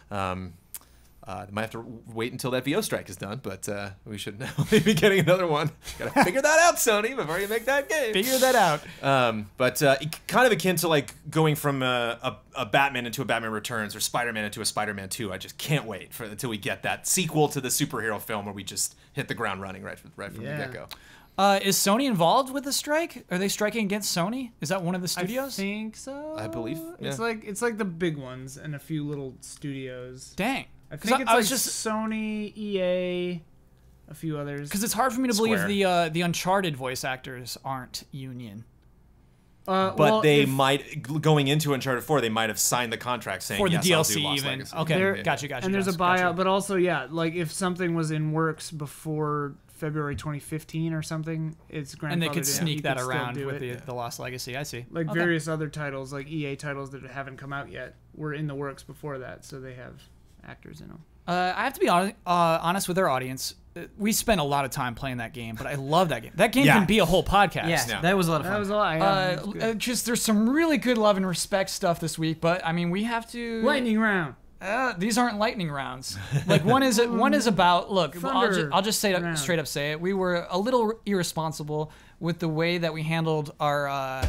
Might have to wait until that VO strike is done, but we should be getting another one. Gotta figure that out, Sony, before you make that game. Figure that out. But kind of akin to like going from a Batman into a Batman Returns or Spider-Man into a Spider-Man 2. I just can't wait until we get that sequel to the superhero film where we just hit the ground running right from the get-go. Is Sony involved with the strike? Are they striking against Sony? Is that one of the studios? I think so. I believe. Yeah. It's like the big ones and a few little studios. Dang. I think it's I like was just Sony, EA, a few others. because it's hard for me to believe Square. the Uncharted voice actors aren't union But going into Uncharted 4, they might have signed the contract saying for the yes, I'll do DLC Lost even. Legacy. Okay, gotcha. And there's a Jones, buyout, gotcha. but also like if something was in works before February 2015 or something, it's grandfathered and they could in. sneak You that could still around do with it. the Lost Legacy. I see. Like Okay. various other titles, like EA titles that haven't come out yet, were in the works before that, so they have actors in them. I have to be honest with our audience. We spent a lot of time playing that game, but I love that game. That game can be a whole podcast. Yeah, that was a lot of fun. That was a lot. Yeah, that was good. Just there's some really good love and respect stuff this week, but I mean we have to Lightning round. these aren't lightning rounds. Like one is about look. I'll just straight up say it. We were a little irresponsible with the way that we handled our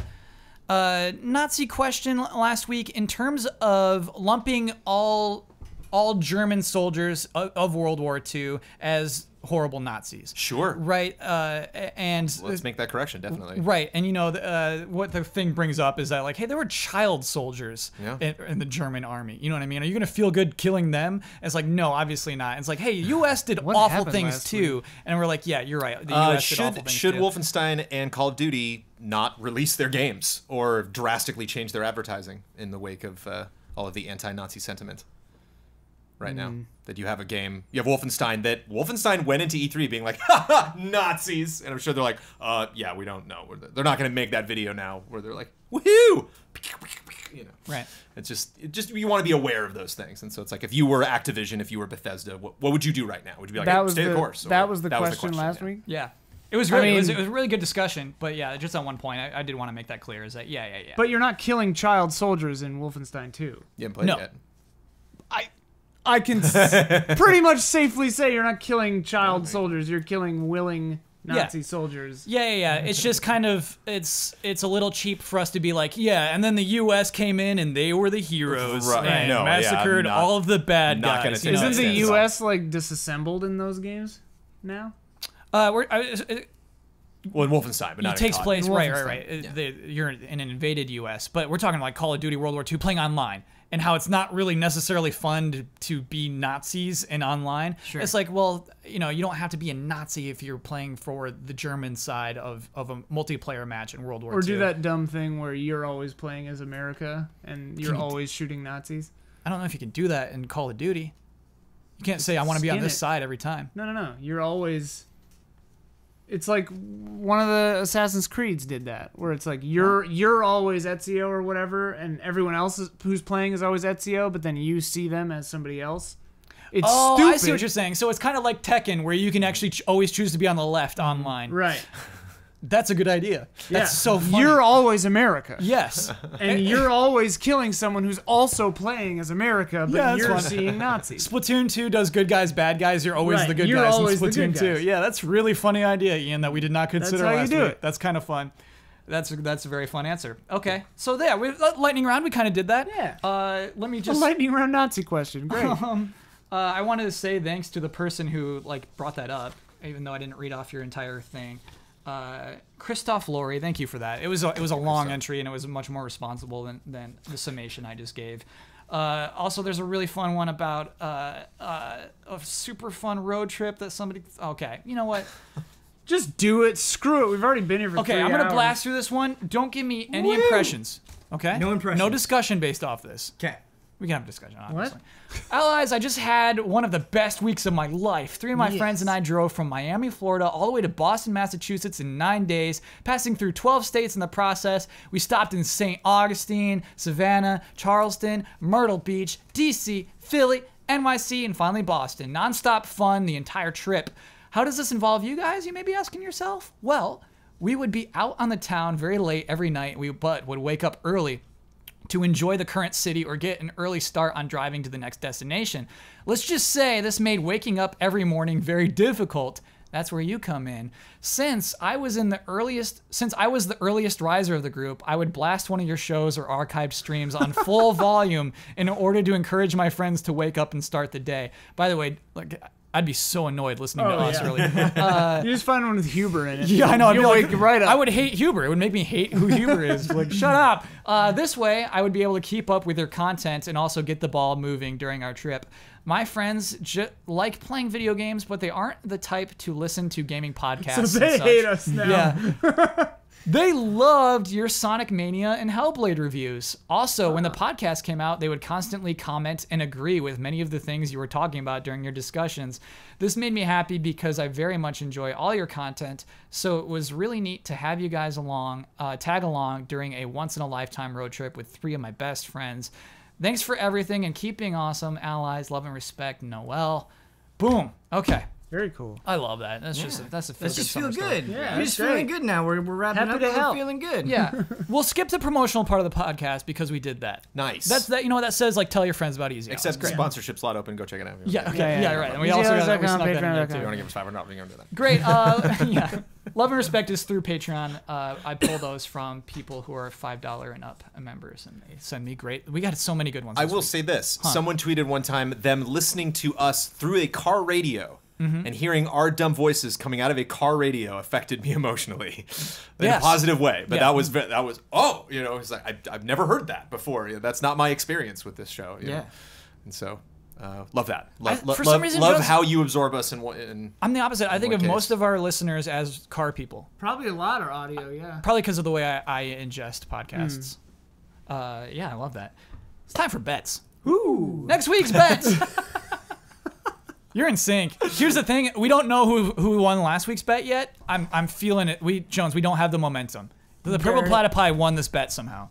Nazi question last week in terms of lumping all German soldiers of World War II as horrible Nazis. Sure. Right. And Let's make that correction, definitely. right. And you know what the thing brings up is that like, hey, there were child soldiers in the German army. You know what I mean? Are you gonna feel good killing them? And it's like, no, obviously not. And it's like, hey, U.S. did awful happened things last too. And we're like, yeah, you're right. The U.S. did awful things should too. Wolfenstein and Call of Duty not release their games or drastically change their advertising in the wake of all of the anti-Nazi sentiment? Right now, that you have a game, you have Wolfenstein went into E3 being like, ha, Nazis, and I'm sure they're like, yeah, we don't know. They're not going to make that video now where they're like, woohoo, you know. Right. It's just you want to be aware of those things, and so it's like if you were Activision, if you were Bethesda, what would you do right now? Would you be like, hey, stay the course? Or That was the question last week. Yeah. It was really, it was a really good discussion, but yeah, just on one point, I did want to make that clear. Is that yeah. But you're not killing child soldiers in Wolfenstein 2. You haven't played it yet. I can pretty much safely say you're not killing child soldiers. You're killing willing Nazi soldiers. Yeah. It's just kind of it's a little cheap for us to be like, yeah, and then the U.S. came in and they were the heroes and massacred all of the bad guys. Isn't the U.S. like disassembled in those games now? Well, in Wolfenstein, but not it takes in place COD. right. You're in an invaded U.S., but we're talking like Call of Duty World War II playing online. And how it's not really necessarily fun to be Nazis in online. Sure. It's like, well, you know, you don't have to be a Nazi if you're playing for the German side of a multiplayer match in World War II. Or do that dumb thing where you're always playing as America and you're always shooting Nazis. I don't know if you can do that in Call of Duty. You can't say I want to be on this side every time. No. You're always... It's like one of the Assassin's Creeds did that, where it's like you're always Ezio or whatever, and everyone else who's playing is always Ezio, but then you see them as somebody else. It's stupid. I see what you're saying. So it's kind of like Tekken, where you can actually always choose to be on the left online. Right. That's a good idea. That's so funny. You're always America. Yes. And you're always killing someone who's also playing as America, but Yeah, that's you're fun. seeing Nazis. Splatoon 2 does good guys, bad guys. You're always Right, the good you're guys in always the Splatoon good 2. guys. Yeah, that's really funny idea, Ian, that we did not consider how you last do week. it. That's kind of fun. That's a very fun answer. Okay, so there, lightning round. We kind of did that. Yeah. Let me A just. lightning round Nazi question. Great. I wanted to say thanks to the person who brought that up, even though I didn't read off your entire thing. Christoph Laurie, thank you for that. It was a long entry, and it was much more responsible than the summation I just gave. Also, there's a really fun one about a super fun road trip that somebody. Okay, you know what? Just do it. Screw it. We've already been here for 3 Okay, I'm hours. gonna blast through this one. Don't give me any impressions. Okay. No impressions. No discussion based off this. Okay. We can have a discussion, obviously. Allies, I just had one of the best weeks of my life. 3 of my friends and I drove from Miami, Florida, all the way to Boston, Massachusetts in 9 days, passing through 12 states in the process. We stopped in St. Augustine, Savannah, Charleston, Myrtle Beach, DC, Philly, NYC, and finally Boston. Non-stop fun the entire trip. How does this involve you guys, you may be asking yourself? Well, we would be out on the town very late every night, but would wake up early to enjoy the current city or get an early start on driving to the next destination. Let's just say this made waking up every morning very difficult. That's where you come in. Since I was the earliest riser of the group, I would blast one of your shows or archived streams on full volume in order to encourage my friends to wake up and start the day. By the way, I'd be so annoyed listening to us early. You just find one with Huber in it. Yeah, I know. You'll wake right up. I would hate Huber. It would make me hate who Huber is. Shut up. This way, I would be able to keep up with their content and also get the ball moving during our trip. My friends like playing video games, but they aren't the type to listen to gaming podcasts. So they and such. hate us now. Yeah. They loved your Sonic Mania and Hellblade reviews. Also, when the podcast came out, they would constantly comment and agree with many of the things you were talking about during your discussions. This made me happy because I very much enjoy all your content, so it was really neat to have you guys tag along during a once-in-a-lifetime road trip with 3 of my best friends. Thanks for everything and keep being awesome. Allies, love and respect, Noel. Boom. Okay. Very cool. I love that. That's just Let's feel just feel good. Yeah, We're just that's feeling great. good now. We're wrapping Happy up to and we're help. feeling good. Yeah. We'll skip the promotional part of the podcast because we did that. Nice. That's that. You know what that says? Tell your friends about Easy. Except great. sponsorship slot open. Go check it out. Yeah. Okay. Yeah, Yeah. yeah. Right. And we Easy also hours got we dot com, snuck that in there Patreon.com. You too. want to give us $500? You're going to do that. Great. Yeah. Love and respect is through Patreon. I pull those from people who are $5 and up members, and they send me great. We got so many good ones. I this will week. say this. Someone tweeted one time them listening to us through a car radio and hearing our dumb voices coming out of a car radio affected me emotionally in a Yes. positive way. But Yeah. that was it's like I've never heard that before. That's not my experience with this show. You know? And so love that. for some reason, love Joe's- how you absorb us in I'm the opposite. I think one of case. most of our listeners as car people, Probably a lot of audio, yeah. probably because of the way I ingest podcasts. Yeah, I love that. It's time for bets. Ooh. Next week's bets. You're in sync. Here's the thing: we don't know who won last week's bet yet. I'm feeling it. We don't have the momentum. The Purple Platypi won this bet somehow.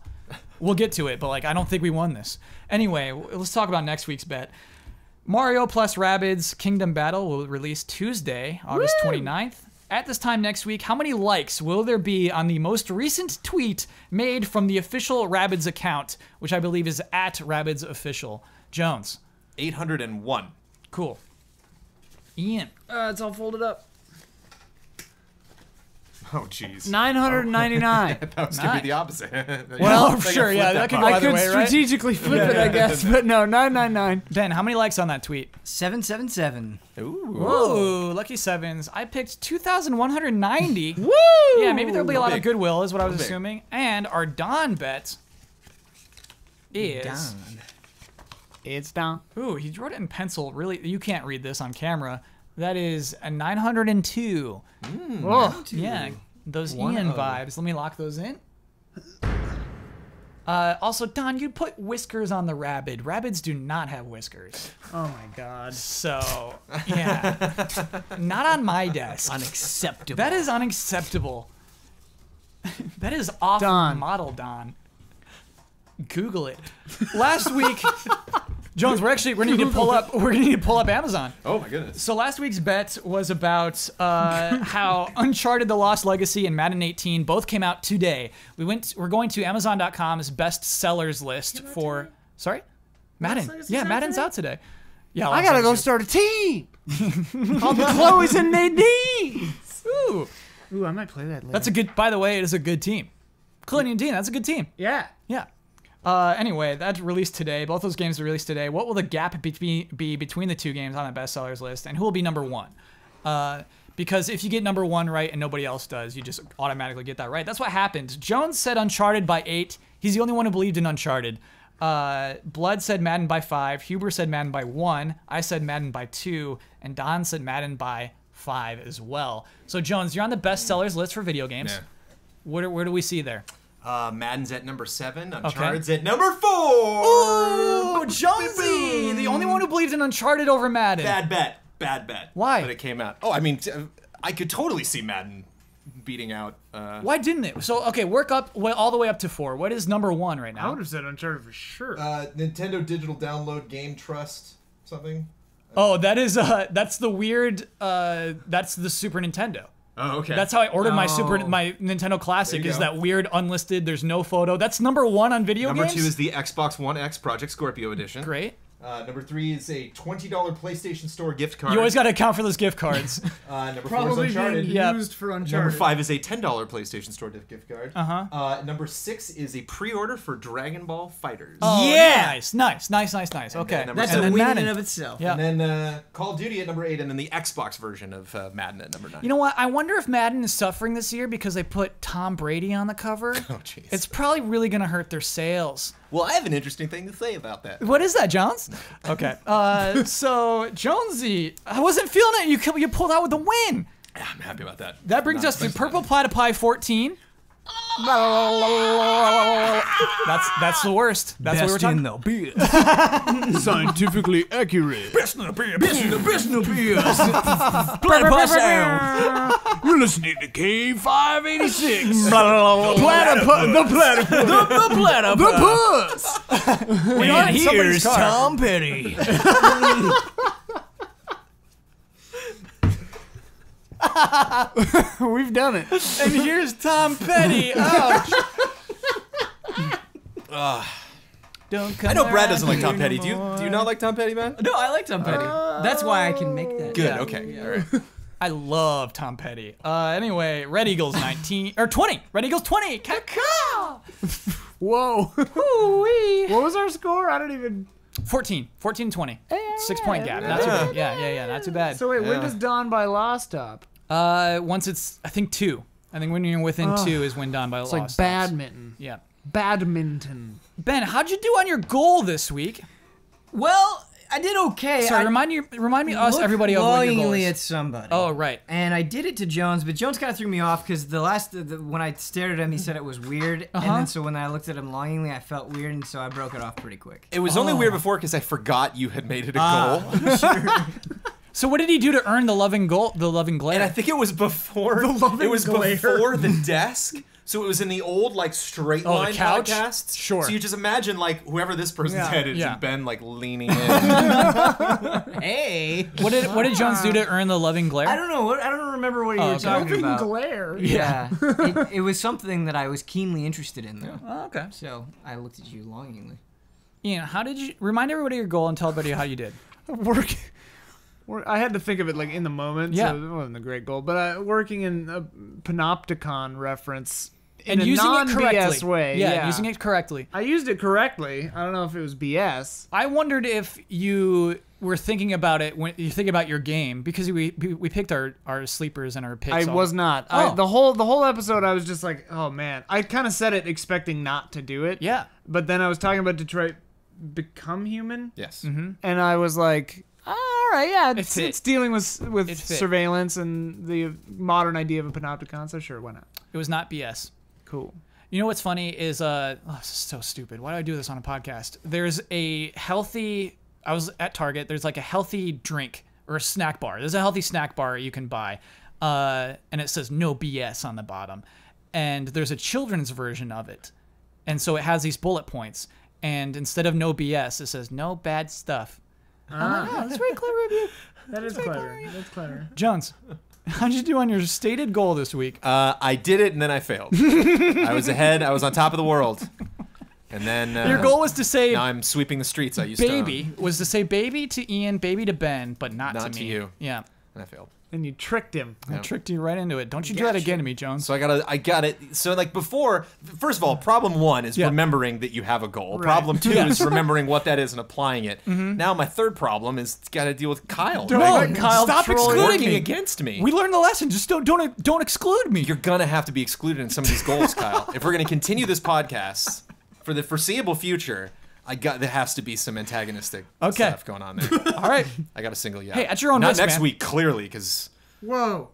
We'll get to it, but I don't think we won this. Anyway, let's talk about next week's bet. Mario plus Rabbids Kingdom Battle will release Tuesday, August 29th. At this time next week, how many likes will there be on the most recent tweet made from the official Rabbids account, which I believe is at Rabbids Official? Jones. 801. Cool. Ian. It's all folded up. Oh, jeez. 999. That was going to be the opposite. Well, sure, yeah, that could go I either could way, right? strategically flip it, I guess, but no, 999. Ben, how many likes on that tweet? 777. Ooh, lucky sevens. I picked 2,190. Woo! Yeah, maybe there'll be a lot of Big. goodwill, is what I was Big. assuming. And our Don bet is. Don. It's down. Ooh, he wrote it in pencil. Really, you can't read this on camera. That is a 902. Oh, Yeah, those Ian vibes. Let me lock those in. Also, Don, you put whiskers on the rabbit. Rabbids do not have whiskers. oh my God. So, yeah. Not on my desk. Unacceptable. That is unacceptable. That is off Don. model, Don. Google it. Last week, Jones, we're gonna need to pull up Amazon. Oh my goodness. So last week's bet was about how Uncharted: The Lost Legacy and Madden 18 both came out today. We're going to Amazon.com's best sellers list for Madden. Yeah, Madden's out today. Yeah, I gotta go start a team. All the Chloe's and Nadine. Ooh, I might play that later. That's a good. By the way, it is a good team. Chloe and Dean, that's a good team. Yeah. Yeah. Anyway, that's released today. Both those games are released today. What will the gap be between the two games on the bestsellers list, and who will be number one? Because if you get number one right and nobody else does, you just automatically get that right. That's what happened. Jones said Uncharted by 8. He's the only one who believed in Uncharted. Blood said Madden by 5. Huber said Madden by 1. I said Madden by 2. And Don said Madden by 5 as well. So, Jones, you're on the bestsellers list for video games. Yeah. Where do we see there? Madden's at number 7. Uncharted's at number 4. Ooh, Jonesy! The only one who believes in Uncharted over Madden. Bad bet. Why? But it came out. Oh, I mean, I could totally see Madden beating out. Why didn't it? So, okay, work up all the way up to 4. What is number 1 right I now? would have said Uncharted for sure. Nintendo Digital Download Game Trust something. Oh, that's the weird. That's the Super Nintendo. Oh, okay. That's how I ordered my Nintendo Classic. There you Is go. that weird unlisted? There's no photo. That's number 1 on video Number games. 2 is the Xbox One X Project Scorpio edition. Great. Number 3 is a $20 PlayStation Store gift card. You always got to account for those gift cards. Number 4 is Probably Uncharted. being Yeah. used for Uncharted. Number 5 is a $10 PlayStation Store gift card. Number 6 Is a pre-order for Dragon Ball Fighters. Oh, Yeah! Nice. Okay. then number That's seven. a And win then in and Madden. of itself. Yeah. And then Call of Duty at number 8. And then the Xbox version of Madden at number 9. You know what? I wonder if Madden is suffering this year because they put Tom Brady on the cover. Oh, jeez. It's probably really going to hurt their sales. Well, I have an interesting thing to say about that. What is that, Jones? Okay. So, Jonesy, I wasn't feeling it. You pulled out with the win. Yeah, I'm happy about that. That brings us to Purple Platypi 14. That's the worst. That's what we're talking about. Scientifically accurate. You're listening to K586. The puss. And here's Tom Petty. We've done it. And here's Tom Petty. Ouch. Don't come I know Brad around doesn't like here Tom Petty. no Do more. you not like Tom Petty, man? No, I like Tom Petty. That's why I can make that. Good. Yeah. Okay. All right. I love Tom Petty. Anyway, Red Eagles 19 or 20. Red Eagles 20. Caca. Whoa. Ooh-wee. What was our score? I don't even. 14. 14-20. 6-point gap. Not too bad. Yeah. Not too bad. So wait, when does Dawn by Law stop? Once it's, I think 2. I think when you're within 2 is when Dawn by It's Law like stops. badminton. Yeah. Badminton. Ben, how'd you do on your goal this week? Well, I did okay. Sorry, I remind me, us, looked everybody, of what your goal longingly is. at somebody. Oh, right. And I did it to Jones, but Jones kind of threw me off because when I stared at him, he said it was weird. And then so when I looked at him longingly, I felt weird, and so I broke it off pretty quick. It was only weird before because I forgot you had made it a goal. So what did he do to earn the loving glare? And I think it was before before the desk. So it was in the old like straight Oh, the line couch? podcasts. Sure. So you just imagine like whoever this person's head is Yeah. and Ben like leaning in. Hey! What did Jones do to earn the loving glare? I don't know. I don't remember what you were okay. talking about. glare. Yeah. It was something that I was keenly interested in, though. Oh, okay. So I looked at you longingly. Ian, how did you remind everybody your goal and tell everybody how you did? I had to think of it like in the moment. Yeah. So it wasn't a great goal, but working in a Panopticon reference in And a using it non-BS correctly. way. Yeah, using it correctly. I used it correctly. I don't know if it was BS. I wondered if you were thinking about it when you think about your game because we picked our sleepers and our picks. I was not. Oh. The whole episode, I was just like, oh man. I kind of said it expecting not to do it. Yeah. But then I was talking about Detroit Become Human, Yes. Mm-hmm. and I was like, all right, yeah, It fit. it's dealing with It fit. surveillance and the modern idea of a panopticon, so sure, why not? It was not BS. Cool. You know what's funny is this is so stupid. Why do I do this on a podcast? There's a healthy. I was at Target. There's like a healthy drink or a snack bar. There's a healthy snack bar you can buy, and it says no BS on the bottom. And there's a children's version of it, and so it has these bullet points. and instead of no BS, it says no bad stuff. I'm like, oh, that's very clever of you. That is clever. That's clever. Jones, how'd you do on your stated goal this week? I did it and then I failed. I was ahead. I was on top of the world. And then Your goal was to say now I'm sweeping the streets. I used baby, was to say baby to Ian, baby to Ben, but not to me. you. Yeah. And I failed. And you tricked him. I tricked you right into it. Don't you do that again to me, Jones. So I got it. So like before, first of all, problem 1 is remembering that you have a goal. Right. Problem 2 is remembering what that is and applying it. Now my third problem is got to deal with Kyle. No, Like, Kyle, stop excluding working me. against me. We learned the lesson. Just don't exclude me. You're gonna have to be excluded in some of these goals, Kyle. If we're gonna continue this podcast for the foreseeable future, there has to be some antagonistic stuff going on there. All right. I got to single you out. Hey, at your own Not risk, next man. week, clearly, because Whoa.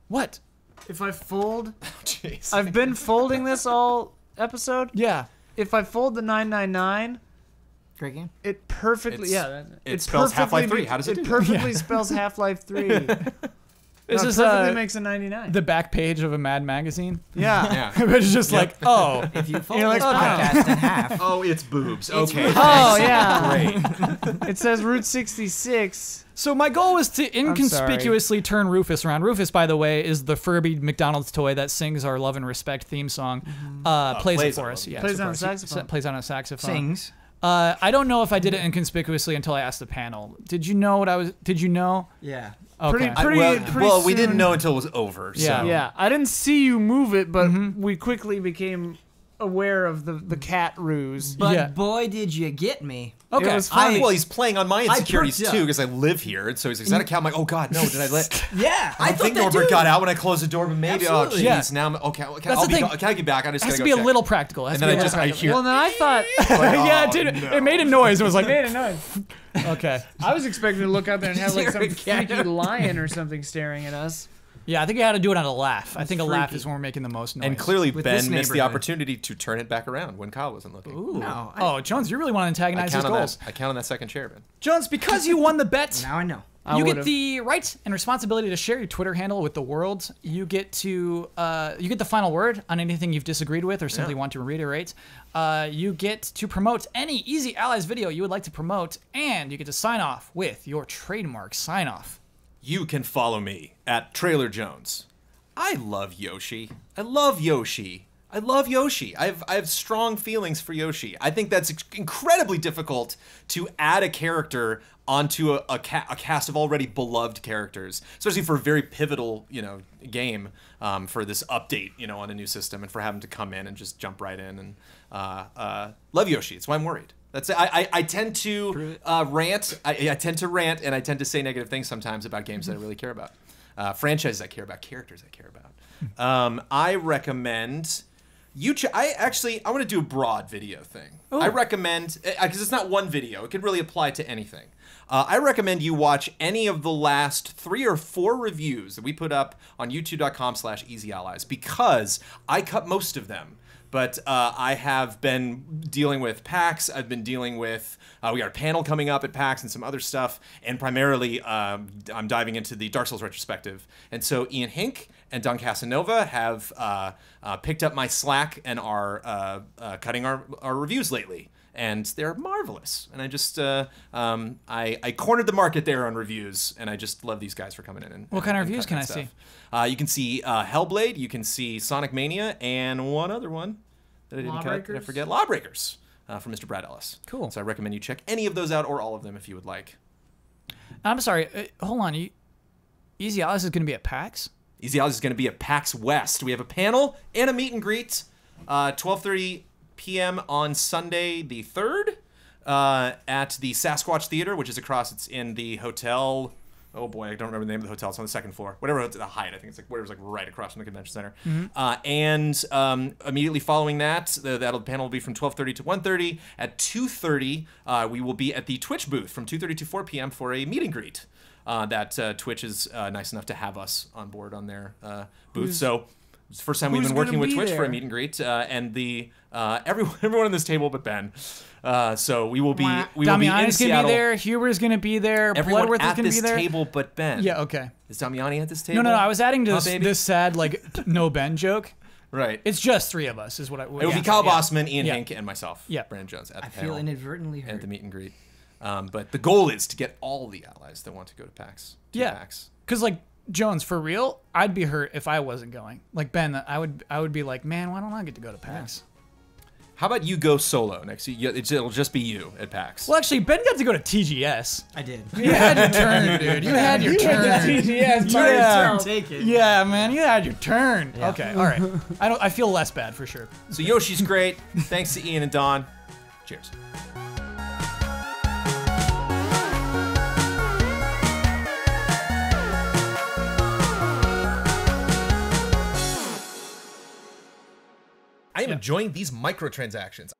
What? If I fold, jeez. I've been folding this all episode. Yeah. If I fold the 999, Great game. it perfectly It spells Half-Life 3. How does it do It that? perfectly spells Half-Life 3. This No, is perfectly makes a 99. the back page of a Mad magazine. yeah. Yeah. It's just like, oh, If you fold You're this like, podcast in half, Oh, it's boobs. Okay. Oh yeah. Great. It says Route 66. So my goal was to inconspicuously turn Rufus around. Rufus, by the way, is the Furby McDonald's toy that sings our Love and Respect theme song. Plays it for us. Yeah, Plays of on a course. saxophone. Plays on a saxophone. sings. I don't know if I did it inconspicuously until I asked the panel. Did you know what I was? Did you know? Yeah. Okay. Pretty well, we soon- didn't know until it was over. Yeah. So. Yeah, I didn't see you move it, but we quickly became aware of the cat ruse. But Yeah. boy, did you get me. Okay. It was funny. Well, he's playing on my insecurities perked up. too because I live here, and so he's like, "Is that a cat?" I'm like, "Oh God, no! Did I let?" Yeah, I think Norbert got out when I closed the door, but maybe. Absolutely. Oh, Yeah. jeez. Now I'm okay. That's I'll the thing. Can I get back? I just It has gotta to go be a check. little practical. It has And to then be I a just little I hear. Well, then I thought yeah, Oh, dude. no. It made a noise. It was like, made a noise. okay. I was expecting to look out there and have like some You're a cat. freaky lion or something staring at us. Yeah, I think I had to do it on a laugh. I think a laugh freaky. is when we're making the most noise. And clearly, With Ben this missed the neighborhood. opportunity to turn it back around when Kyle wasn't looking. Ooh. No, Oh, Jones, you really want to I antagonize his count on goals. that. I count on that second chair, Ben. Jones, because you won the bet, now I know. you get would've. the right and responsibility to share your Twitter handle with the world. You get to you get the final word on anything you've disagreed with or simply want to reiterate. You get to promote any Easy Allies video you would like to promote, and you get to sign off with your trademark sign off. You can follow me at Trailer Jones. I love Yoshi. I love Yoshi. I love Yoshi. I have strong feelings for Yoshi. I think that's incredibly difficult to add a character onto a cast of already beloved characters, especially for a very pivotal, game for this update, on a new system, and for having to come in and just jump right in and love Yoshi. That's why I'm worried. That's it. I tend to rant. I tend to rant, and I tend to say negative things sometimes about games that I really care about. Franchises I care about, characters I care about. I recommend I want to do a broad video thing. I recommend, because it's not one video, it could really apply to anything. I recommend you watch any of the last 3 or 4 reviews that we put up on youtube.com/easyallies, because I cut most of them. But I have been dealing with PAX. I've been dealing with, we got a panel coming up at PAX and some other stuff. And primarily, I'm diving into the Dark Souls retrospective. And so Ian Hink and Don Casanova have picked up my slack and are cutting our reviews lately. And they're marvelous. And I just, I cornered the market there on reviews. And I just love these guys for coming in. What kind of and reviews cutting can I that stuff. You can see Hellblade, you can see Sonic Mania, and one other one that I didn't cut. I Lawbreakers? forget. Lawbreakers from Mr. Brad Ellis. Cool. So I recommend you check any of those out or all of them if you would like. I'm sorry. Hold on. Easy Allies is going to be at PAX? Easy Allies is going to be at PAX West. We have a panel and a meet and greet, 12:30 p.m. on Sunday the 3rd at the Sasquatch Theater, which is across. It's in the hotel. Oh boy, I don't remember the name of the hotel. It's on the 2nd floor. Whatever, the Hyatt, I think it's like whatever's like right across from the convention center. And immediately following that, the panel will be from 12:30 to 1:30. At 2:30, we will be at the Twitch booth from 2:30 to 4 p.m. for a meet and greet. That Twitch is nice enough to have us on board on their booth. So it's the first time we've been working with Twitch for a meet and greet, and the everyone on this table but Ben. So we will be in Damiani's Seattle. going to be there. Huber's going to be there. Everyone Bloodworth is at going to be this there. table but Ben. Yeah, okay. Is Damiani at this table? No. I was adding to Huh, this, baby? this sad, like, no Ben joke. Right. It's just 3 of us, is what I would. It would be Kyle Bossman, Ian Hink, and myself, Yeah. Brandon Jones, at the I panel feel inadvertently and at hurt. the meet and greet. But the goal is to get all the allies that want to go to PAX. PAX. Because like Jones, for real, I'd be hurt if I wasn't going. Like Ben, I would be like, man, why don't I get to go to PAX? How about you go solo next year? It'll just be you at PAX. Well, actually, Ben got to go to TGS. I did. You had your turn, dude. You had your turn. Yeah. Take it. Yeah, man, you had your turn. Yeah. Okay, all right. I feel less bad for sure. So Yoshi's great. Thanks to Ian and Don. Cheers. I am enjoying these microtransactions.